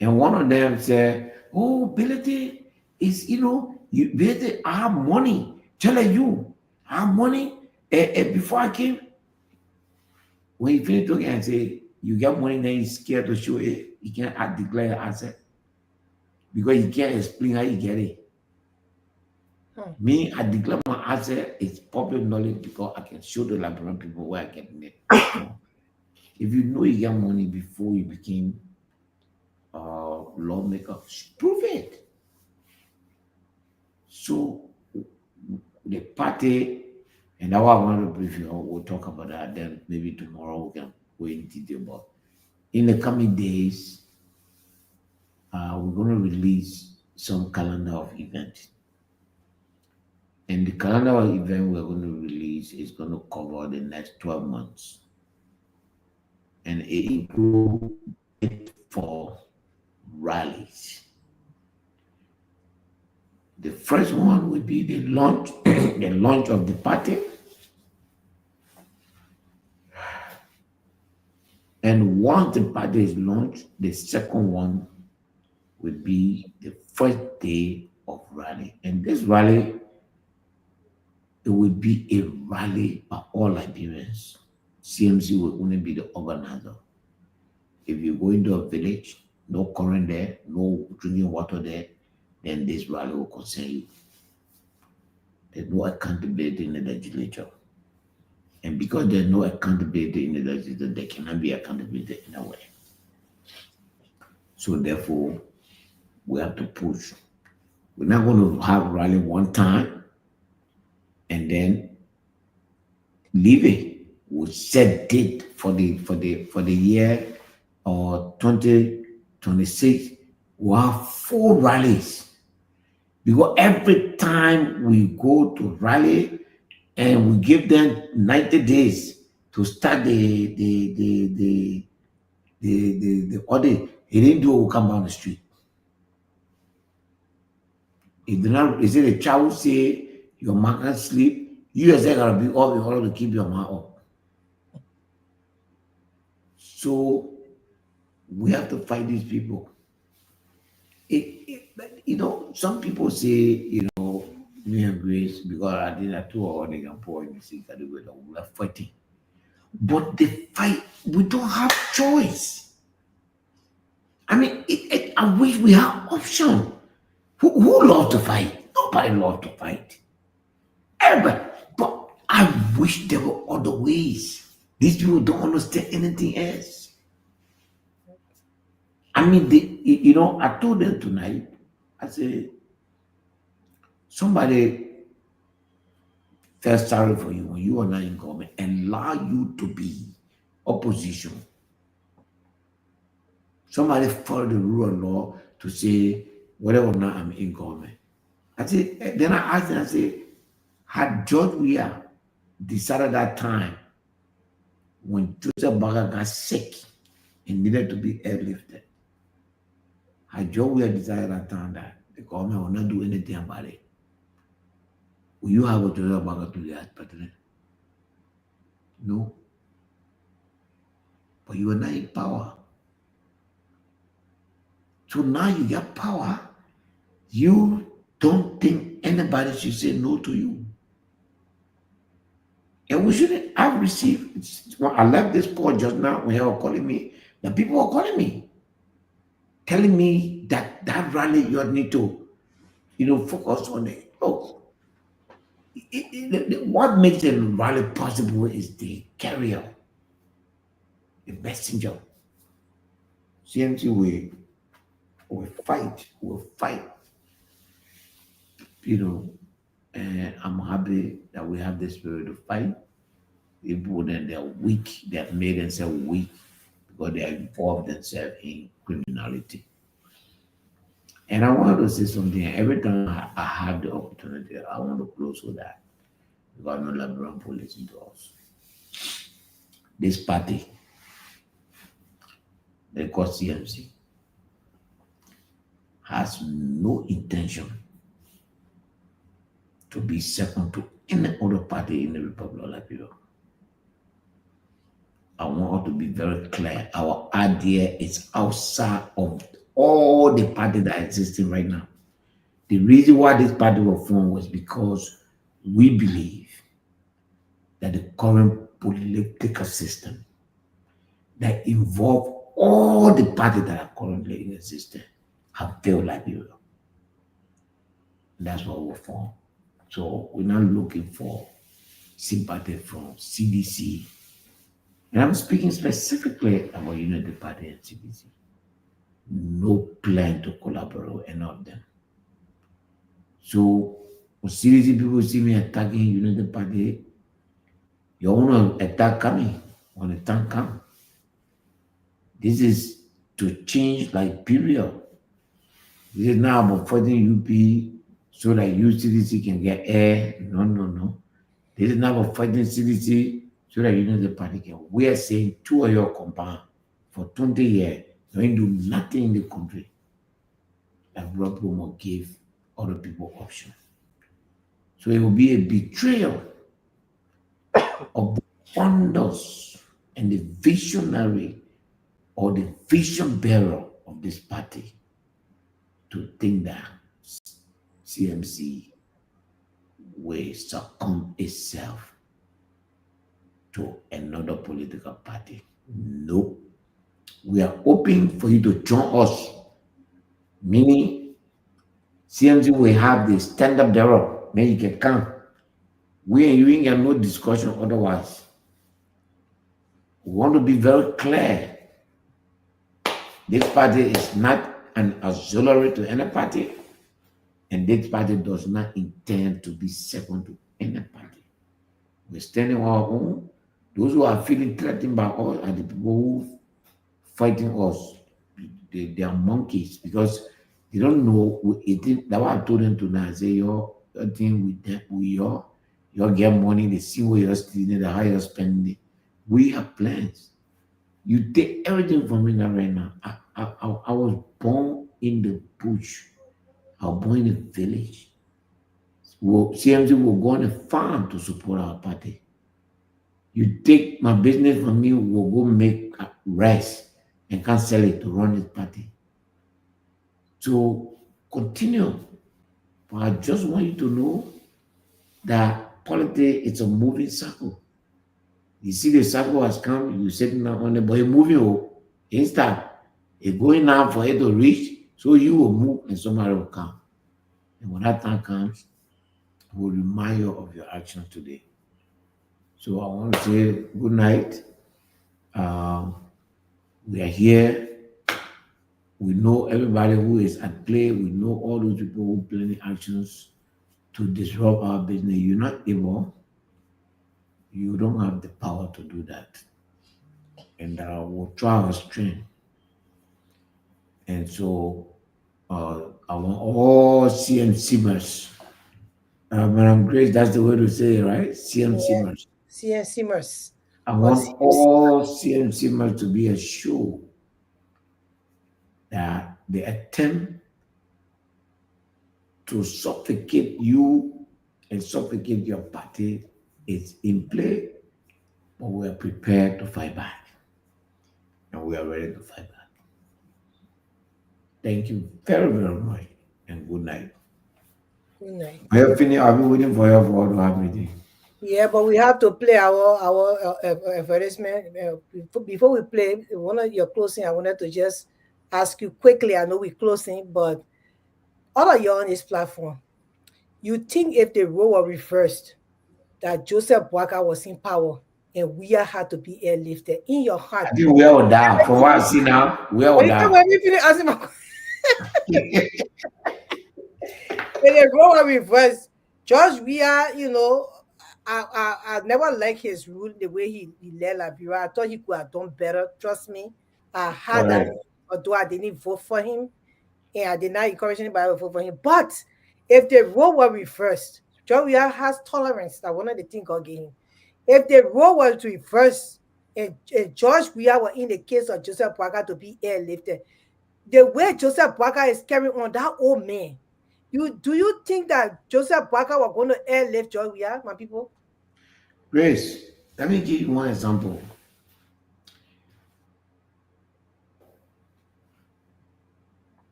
And one of them said, oh, Billy is, you know, Billy, I have money. Tell you, I have money. Before I came, when you finish talking and say, you get money, then he's scared to show it. You can't declare your asset. Because you can't explain how you get it. Me, I declare my asset, it's public knowledge because I can show the Liberian people where I get it. If you know you get money before you became lawmaker, prove it. So the party, and that's why I want to brief you. We'll talk about that. Then maybe tomorrow we can go in detail. But in the coming days, we're going to release some calendar of events. And the calendar of event we're going to release is going to cover the next 12 months. And it includes 4 rallies. The first one will be the launch, the launch of the party. And once the party is launched, the second one will be the first day of rally. And this rally, it will be a rally by all Liberians. CMC will only be the organizer. If you go into a village, no current there, no drinking water there, then this rally will concern you. There's no accountability in the legislature. And because there's no accountability in the legislature, there cannot be accountability in a way. So therefore, we have to push. We're not going to have rally one time and then leave it. We'll set date for the year or 2026. We'll have 4 rallies. Because every time we go to rally and we give them 90 days to start the audit, he didn't do it, will come down the street. If they're not, is it a child say your man can't sleep, you yourself gotta be up in order to keep your man up. So we have to fight these people. You know, some people say, you know, me and Grace, because I did that too, or they can pour in the sink, we are fighting. But the fight, we don't have choice. I mean, I wish we have option. Who loves to fight? Nobody loves to fight. Everybody. But I wish there were other ways. These people don't understand anything else. I mean, you know, I told them tonight, I said, somebody felt sorry for you when you are not in government and allow you to be opposition. Somebody follow the rule of law to say, whether or not I'm in government. I said, then I asked them, I said, had George Weah decided that time when Joseph Baga got sick and needed to be airlifted, had George Weah decided that time that the government will not do anything about it, will you have a Joseph Baga to the president? No. But you are not in power. So now you get power, you don't think anybody should say no to you. And we shouldn't. I've received, when I left this call just now, when they were calling me, the people were calling me, telling me that rally you need to, you know, focus on it. Oh, what makes the rally possible is the carrier, the messenger. CMC will fight. You know, and I'm happy that we have the spirit to fight. People then they're weak, they have made themselves weak because they have involved themselves in criminality. And I want to say something. Every time I have the opportunity, I want to close with that. because no Liberian people listen to us. This party, they call CMC, has no intention to be second to any other party in the Republic of Liberia. I want to be very clear. Our idea is outside of all the parties that are existing right now. The reason why this party was formed was because we believe that the current political system that involve all the parties that are currently in existence have failed Liberia. That's what we're formed. So we're not looking for sympathy from CDC. And I'm speaking specifically about United Party and CDC. No plan to collaborate with any of them. So when CDC people see me attacking United Party, you want to attack coming when the time comes. This is to change Liberia. This is now about fighting UP so that CDC can get air. No. This is not about fighting CDC so that United Party can. We are saying two of your compound for 20 years, you ain't do nothing in the country. Like Rob Romo gave other people options. So it will be a betrayal of the founders and the visionary or the vision bearer of this party to think that CMC will succumb itself to another political party. No. We are hoping for you to join us, meaning CMC will have the stand-up thereof, then you can come. We and you ain't got no discussion otherwise. We want to be very clear. This party is not an auxiliary to any party, and this party does not intend to be second to any party. We're standing on our own. Those who are feeling threatened by us are the people who fighting us. They are monkeys because they don't know. That's why I told them tonight. I say, your thing with them, you get money, they see where you're stealing, how you're spending it. We have plans. You take everything from me now right now. I was born in the bush. I was born in a village. CMC will go on a farm to support our party. You take my business from me, we'll go make rice and can't sell it to run this party. So continue. But I just want you to know that politics is a moving circle. You see the circle has come, you're sitting down on it, but it's moving. It's that it's going now for it to reach, so you will move and somebody will come. And when that time comes, we'll remind you of your actions today. So I want to say good night. We are here. We know everybody who is at play. We know all those people who plan actions to disrupt our business. You're not able. You don't have the power to do that. And we'll try our strength. And so I want all CMCers. Madam Grace, that's the way to say it, right? CMCers. CMCers. I want all CMCers to be assured that the attempt to suffocate you and suffocate your party is in play, but we are prepared to fight back. And we are ready to fight back. Thank you very, very much, and good night. Good night. I have finished. I've been waiting for you for our meeting. Yeah, but we have to play our advertisement. Before we play, one of your closing, I wanted to just ask you quickly. I know we're closing, but all of you on this platform, you think if the role were reversed, that Joseph Boakai was in power and we had to be airlifted in your heart? I think we are down. From what I see now, we are down. When the role were reversed, George Weah, I never liked his rule, the way he led Liberia. I thought he could have done better. Trust me. I had that, although I didn't vote for him, and I did not encourage anybody to vote for him. But if the role were reversed, George Weah has tolerance. That one of the things God gave him. If the role was to reverse and George Weah were in the case of Joseph Boakai to be airlifted, the way Joseph Boakai is carrying on, that old man, do you think that Joseph Boakai was going to airlift George Weah, my people? Grace, let me give you one example.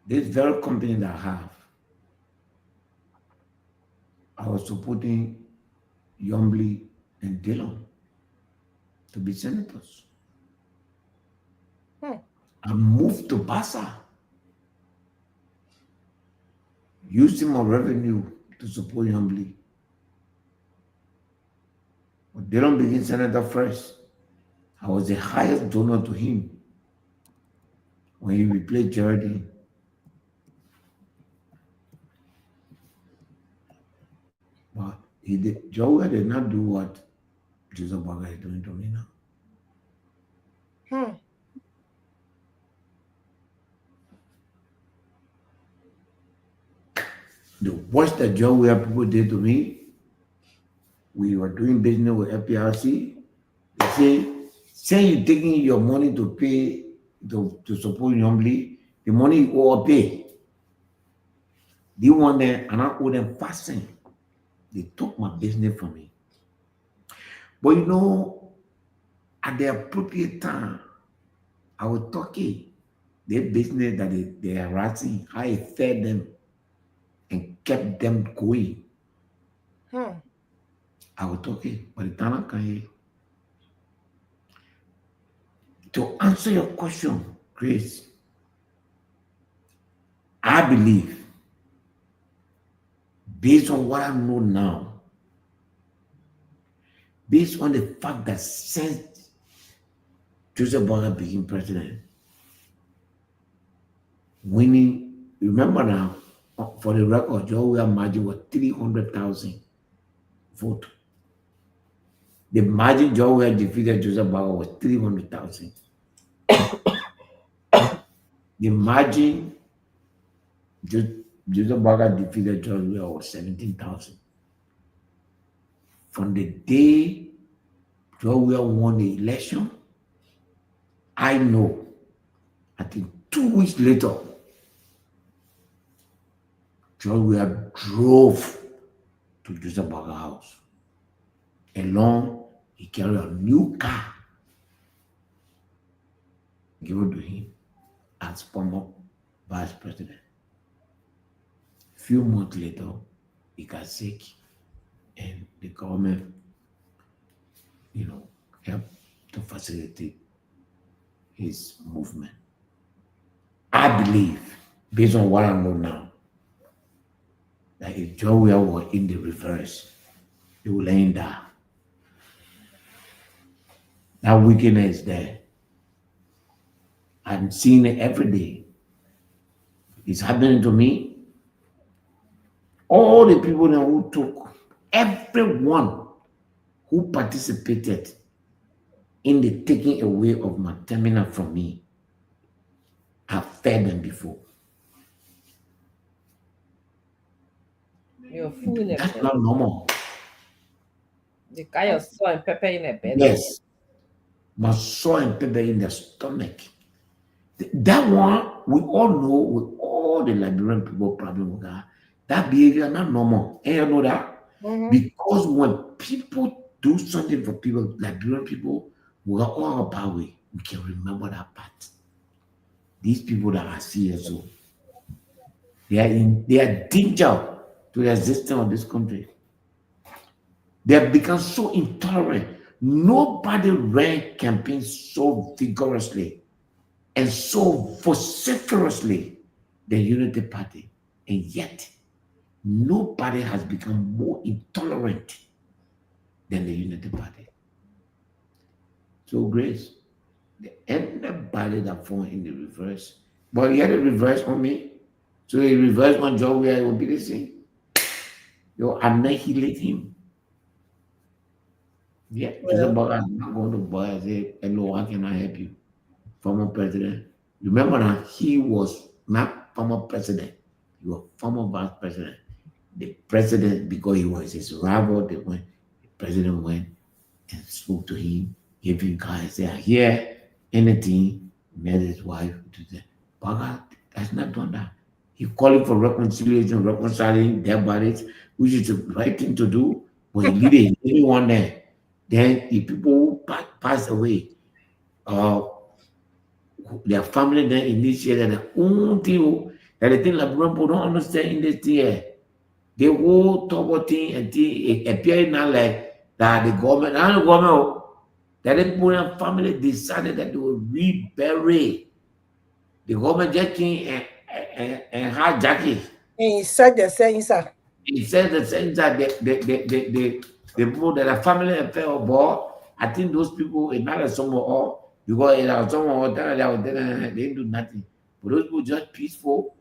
This very company that I have, I was supporting Yombly and Dillon to be senators. I moved to Bassa, using my revenue to support Yombly. But Dillon became senator first. I was the highest donor to him when he replaced Geraldine. But Joe did not do what Joseph Boakai is doing to me now. The worst that Joe Weah people did to me, we were doing business with FPRC. They say you're taking your money to pay to support Yombly, the money you all pay. They want them and I owe them fasting. They took my business from me. But you know, at the appropriate time, I was talking their business that they are harassing, how I fed them and kept them going. I was talking, but the time I can. To answer your question, Chris, I believe, based on what I know now, based on the fact that since Joseph Boakai became president, winning, remember now, for the record, Joe Weah margin was 300,000 votes. The margin Joe Weah defeated Joseph Boakai was 300,000. The margin Joseph Boakai defeated George Weah was 17,000. From the day George Weah won the election, I know, I think 2 weeks later, George Weah drove to Joseph Boakai house. Along, he carried a new car given to him as former vice president. A few months later, he got sick and the government, helped to facilitate his movement. I believe, based on what I know now, that if Joe Weah were in the reverse, he would let him die. That wickedness is there. I'm seeing it every day. It's happening to me. All the people who took, everyone who participated in the taking away of my terminal from me, I've fed them before. You're fooling them. That's not normal. The guy of salt and pepper in a bed. Yes. My salt and pepper in their stomach. That one, we all know with all the Liberian people problem with that behavior not normal. And you know that? Because when people do something for people, Liberian people, we are all about it. We can remember that part. These people that are CSO, they are danger to the existence of this country. They have become so intolerant. Nobody ran campaigns so vigorously and so vociferously the Unity Party. And yet, nobody has become more intolerant than the Unity Party. So, Grace, anybody that fall in the reverse, but he had a reverse on me. So he reversed on Joe Weah, it will be the same. You annihilate him. Yeah, Joseph Boakai is not going to buy and say, hello, how can I help you? Former president. Remember that he was not former president. He was former vice president. the president, because he was his rival, the president went and spoke to him, gave him cards, said, "Here, anything," met his wife. Baga has not done that. He calling for reconciliation, reconciling their bodies, which is the right thing to do. But he didn't anyone there. Then the people who passed away, their family then initiated their own thing. That the thing like people don't understand in this thing here. The whole top thing and thing it appeared now like that the government, and the government, that the people and family decided that they would rebury. The government just came and hijacked it. And he said the same, sir. He said the same that the people that are family affair of ball, I think those people in not somewhere all because it was someone they didn't do nothing. But those people just peaceful.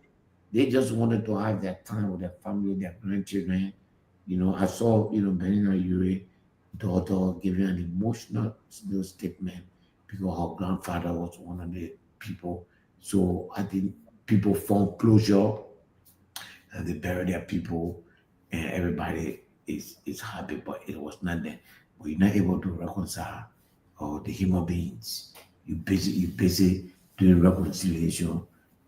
They just wanted to have their time with their family, their grandchildren. You know, I saw, Benina Yuri, daughter, giving an emotional statement because her grandfather was one of the people. So I think people found closure and they buried their people and everybody is happy, but it was not there. But you're not able to reconcile the human beings. You busy doing reconciliation,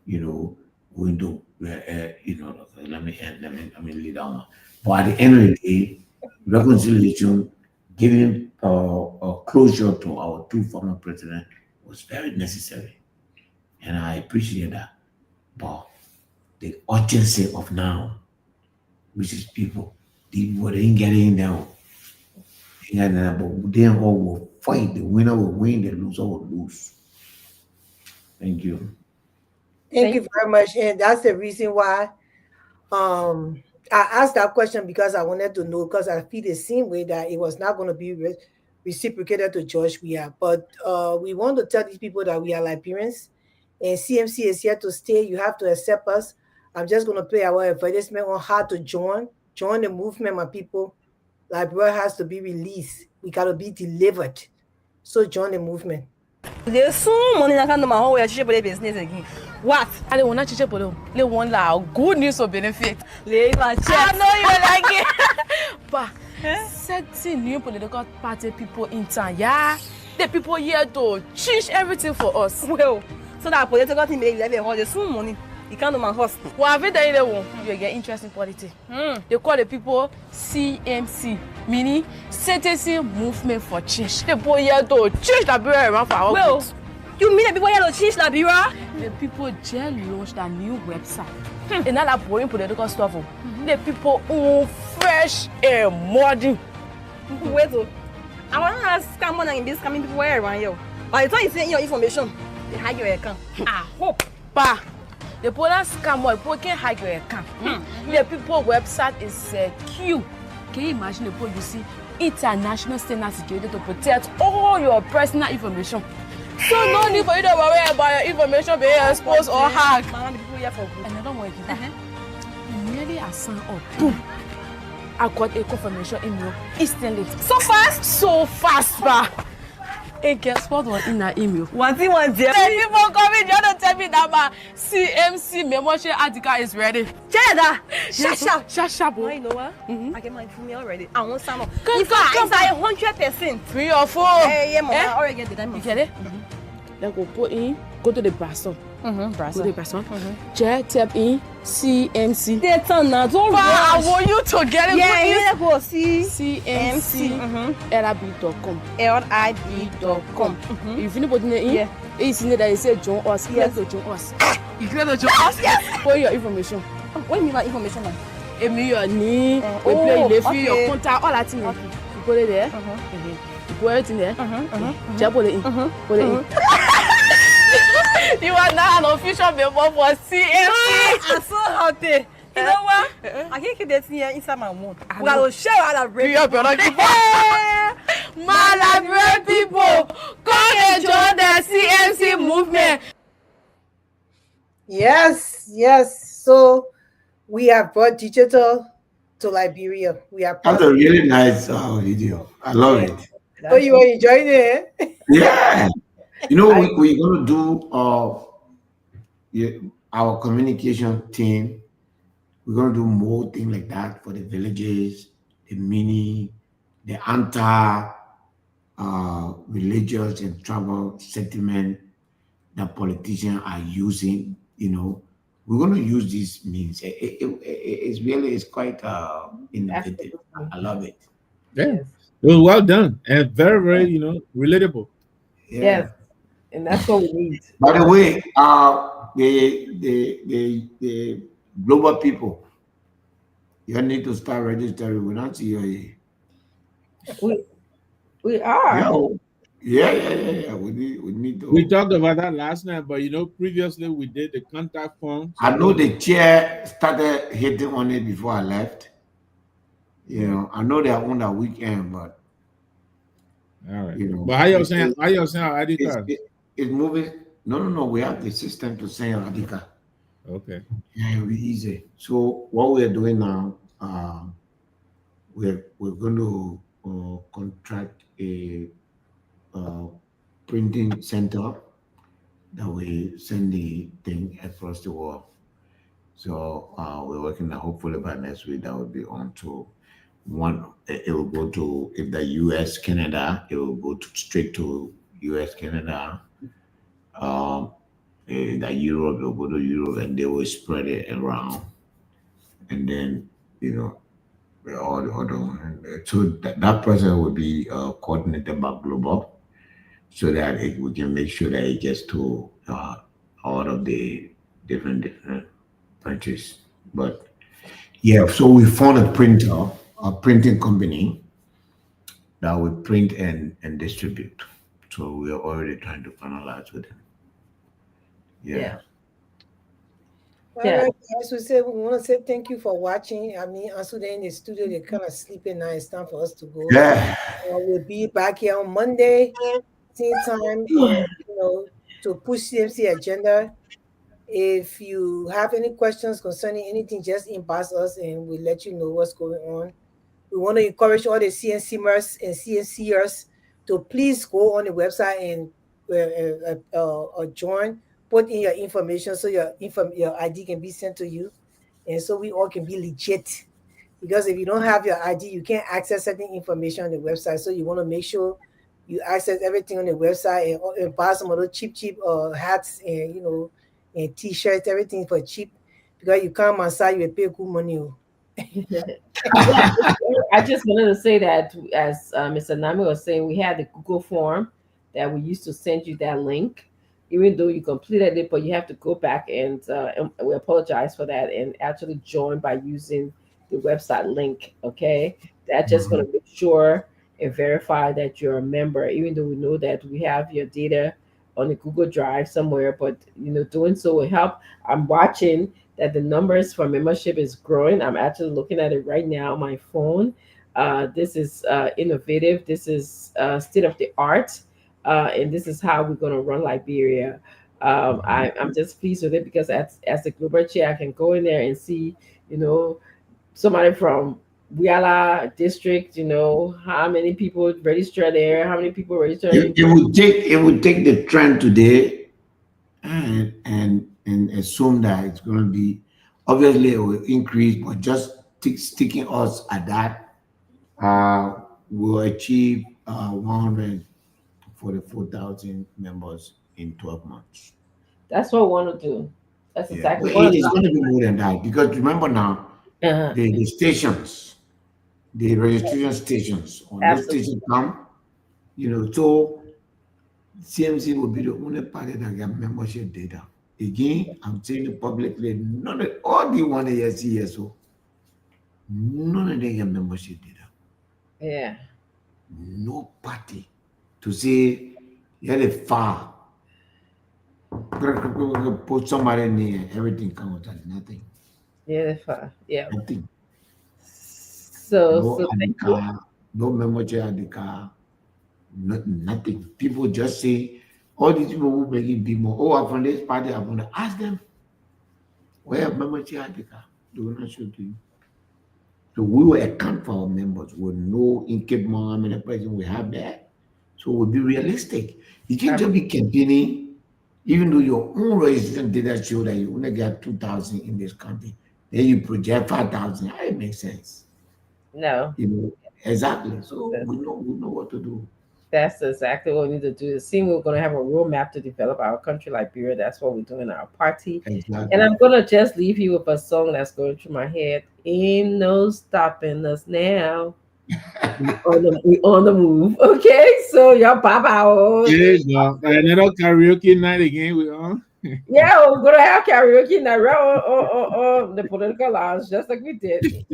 going to let me lay down. But at the end of the day, reconciliation, giving closure to our two former presidents was very necessary, and I appreciate that. But the urgency of now, which is people, they ain't getting down. But they all will fight. The winner will win, the loser will lose. Thank you. Thank you very much. And that's the reason why I asked that question, because I wanted to know, because I feel the same way that it was not going to be reciprocated to George Weah. But we want to tell these people that we are Liberians and CMC is here to stay. You have to accept us. I'm just going to play our advertisement on how to join the movement, my people. Liberia has to be released. We got to be delivered. So join the movement. There's so money I can't know my whole way to business again. What? I don't want to teach people. They want like good news or benefit. I know you like it. But certain new political party people in town, yeah, the people here to change everything for us. Well, so that political thing they have there's so money. You can't know my host. Well, every day they want you get interest in politics. They call the people CMC, meaning Citizen Movement for Change. The people here to change Liberia around for our good. You mean the people here to change Liberia? The people just launched a new website. And not that boring political stuff. The people who fresh and modern. Wait, I want to ask someone in this coming people where around you. By the time you send your information, they hide your account. I hope. Pa. The police scam or people can hide your account. The people website is secure. Can you imagine the people you see international standard security to protect all your personal information? So no need for you to worry about your information being exposed or hacked. Another one again. Immediately I sign up. Boom. I got a confirmation email instantly. So fast? So fast, ba. And guess what was in that email? One thing. People coming just to tell me that my CMC membership article is ready. Jada! Shut. You know what? I get mine from me already. I want some more. In fact, it's like 100%. Free your phone. Yeah, mama. I already get the diamond. You get it? Then go to the Brasson. Go to the Brasson. Just tap in CMC. That's now. Don't worry. I want you to get it. Yeah, you go see CMC. LIB.com. LIB.com. If anybody in, it's in there that you say join us. Yes, to join us. You clear to join us? Yes. Put your information. What do you mean by information? It means your name, we play the fee, your contact, all that thing. You put it there. You put everything there. Just put it in. Put it in. You are now an official member for CMC. I'm so happy. You know what? I can't keep that here inside my mouth. We are to share our Liberia people. My Liberia people, come and join the CMC movement. Yes. So we have brought digital to Liberia. That's a really nice video. I love it. So you are enjoying it? Yeah. You know, we're going to do our communication team We're going to do more things like that for the villages, the mini, the anti-religious and travel sentiment that politicians are using. We're going to use these means. It's quite innovative. I love it. Yeah, it was well done and very, very, relatable. Yeah. Yes, and that's what we need. By the way, the global people, you need to start registering. We don't see you. We are. Yeah. We need to. We talked about that last night, but previously we did the contact form. I know the chair started hitting on it before I left. I know they're on that weekend, but all right. But how you saying our ID card? It's moving. No. We have the system to send your ID card. Okay. Yeah, it'll be easy. So what we're doing now, we're going to contract a printing center that we send the thing across the world. So we're working that hopefully by next week that will be on to one. It will go to, if the US, Canada, it will go straight to US, Canada. The Europe, it will go to Europe, and they will spread it around. And then, all the other. So that person will be coordinated by Global, so that we can make sure that it gets to all of the different countries. But yeah, so we found a printing company that will print and distribute. So we are already trying to finalize with them. Yeah. All right, as we said, we want to say thank you for watching. I mean, also they're in the studio, they're kind of sleeping now. It's time for us to go. Yeah. We'll be back here on Monday, same time, to push CMC agenda. If you have any questions concerning anything, just inbox us and we'll let you know what's going on. We want to encourage all the CNCers and CNCers to please go on the website and join. Put in your information so your ID can be sent to you, and so we all can be legit. Because if you don't have your ID, you can't access certain information on the website. So you want to make sure you access everything on the website and buy some of those cheap hats and and t-shirts, everything for cheap. Because you come outside, you pay good money. I just wanted to say that, as Mr. Nami was saying, we had the Google form that we used to send you that link. Even though you completed it, but you have to go back and we apologize for that and actually join by using the website link. Okay, that's just going to make sure and verify that you're a member. Even though we know that we have your data on the Google Drive somewhere, but doing so will help. I'm watching that the numbers for membership is growing. I'm actually looking at it right now on my phone. This is innovative. This is state of the art. And this is how we're going to run Liberia. I'm just pleased with it because as the global chair, I can go in there and see, somebody from Wiala district, how many people register there, how many people register. It would take the trend today and assume that it's going to be, obviously it will increase, but just sticking us at that, we'll achieve 144,000 members in 12 months. That's what we want to do. That's exactly what it's going to be more than that, because remember now, the stations, the registration stations, when those stations come, so CMC will be the only party that get membership data. Again, I'm saying it publicly, none of all the one CSO, none of them get membership data. Yeah. No party to say you're the far. Put somebody near, everything comes out, nothing. Yeah, yeah. Nothing. So no membership at the car, nothing. People just say, all these people who make it big more. Oh, I'm from this party, I'm going to ask them, where membership at the car? They will not show to you. So we will account for our members. We'll know in Cape Mount how many president we have there. So we'll be realistic. You can't just be campaigning, even though your own registration data show that you only get 2,000 in this country. then you project 5,000. It makes sense. No. You know, exactly. So we know what to do. That's exactly what we need to do. It seems we're going to have a roadmap to develop our country, Liberia. That's what we're doing in our party. Exactly. And I'm going to just leave you with a song that's going through my head. Ain't no stopping us now. we on the move. Okay, so y'all pop out. There you go. Another karaoke night again. We on. Yeah, we're going to have karaoke night on the political lounge, just like we did.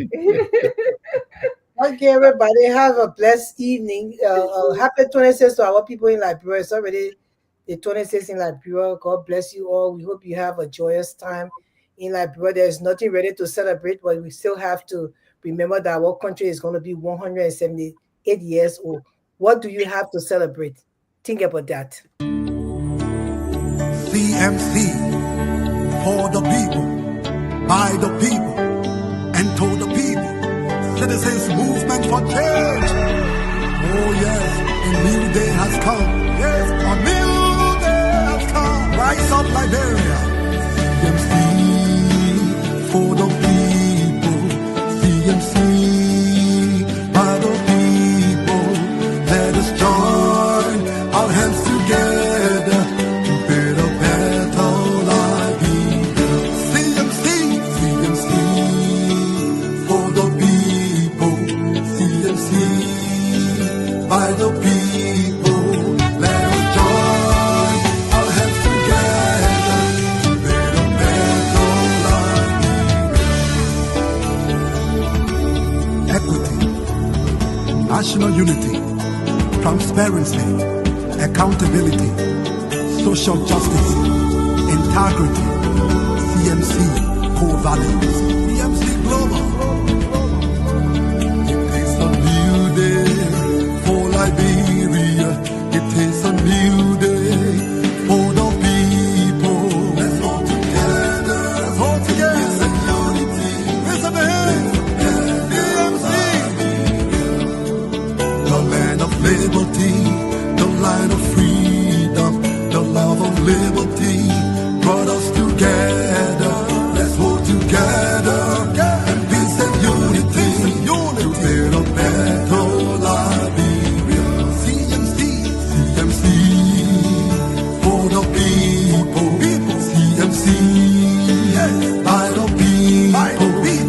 Okay, everybody, have a blessed evening. Happy 26th to our people in Liberia. It's already the 26th in Liberia. God bless you all. We hope you have a joyous time in Liberia. There's nothing ready to celebrate, but we still have to remember that our country is going to be 178 years old. What do you have to celebrate? Think about that. CMC, for the people, by the people, and to the people. Citizens movement for change. Oh yes, a new day has come. Yes, a new day has come. Rise up, Liberia. CMC for the people. CMC by the people. Let us join our hands together to build a better life. CMC, CMC for the people. CMC by the people. Let us join our hands together to build a better life. Equity, national unity, transparency, accountability, social justice, integrity. CMC core values. CMC Global. Liberia, it is a new day for the people. Let's hold together, let's hold together. It's a unity, it's a hands. The land of liberty, the land of freedom, the love of liberty brought us together. Let's hold together in peace and unity to build a better life.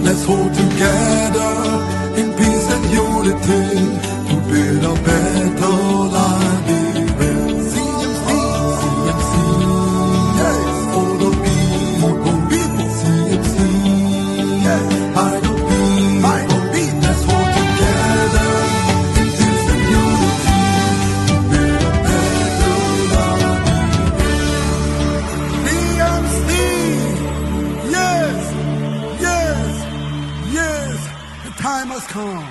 Let's hold together in peace and unity to build a better life. CMC, CMC, yes, for the people, CMC, yes, by the people. Let's hold together in peace and unity to build a better life. CMC, yes. Yes, the time has come.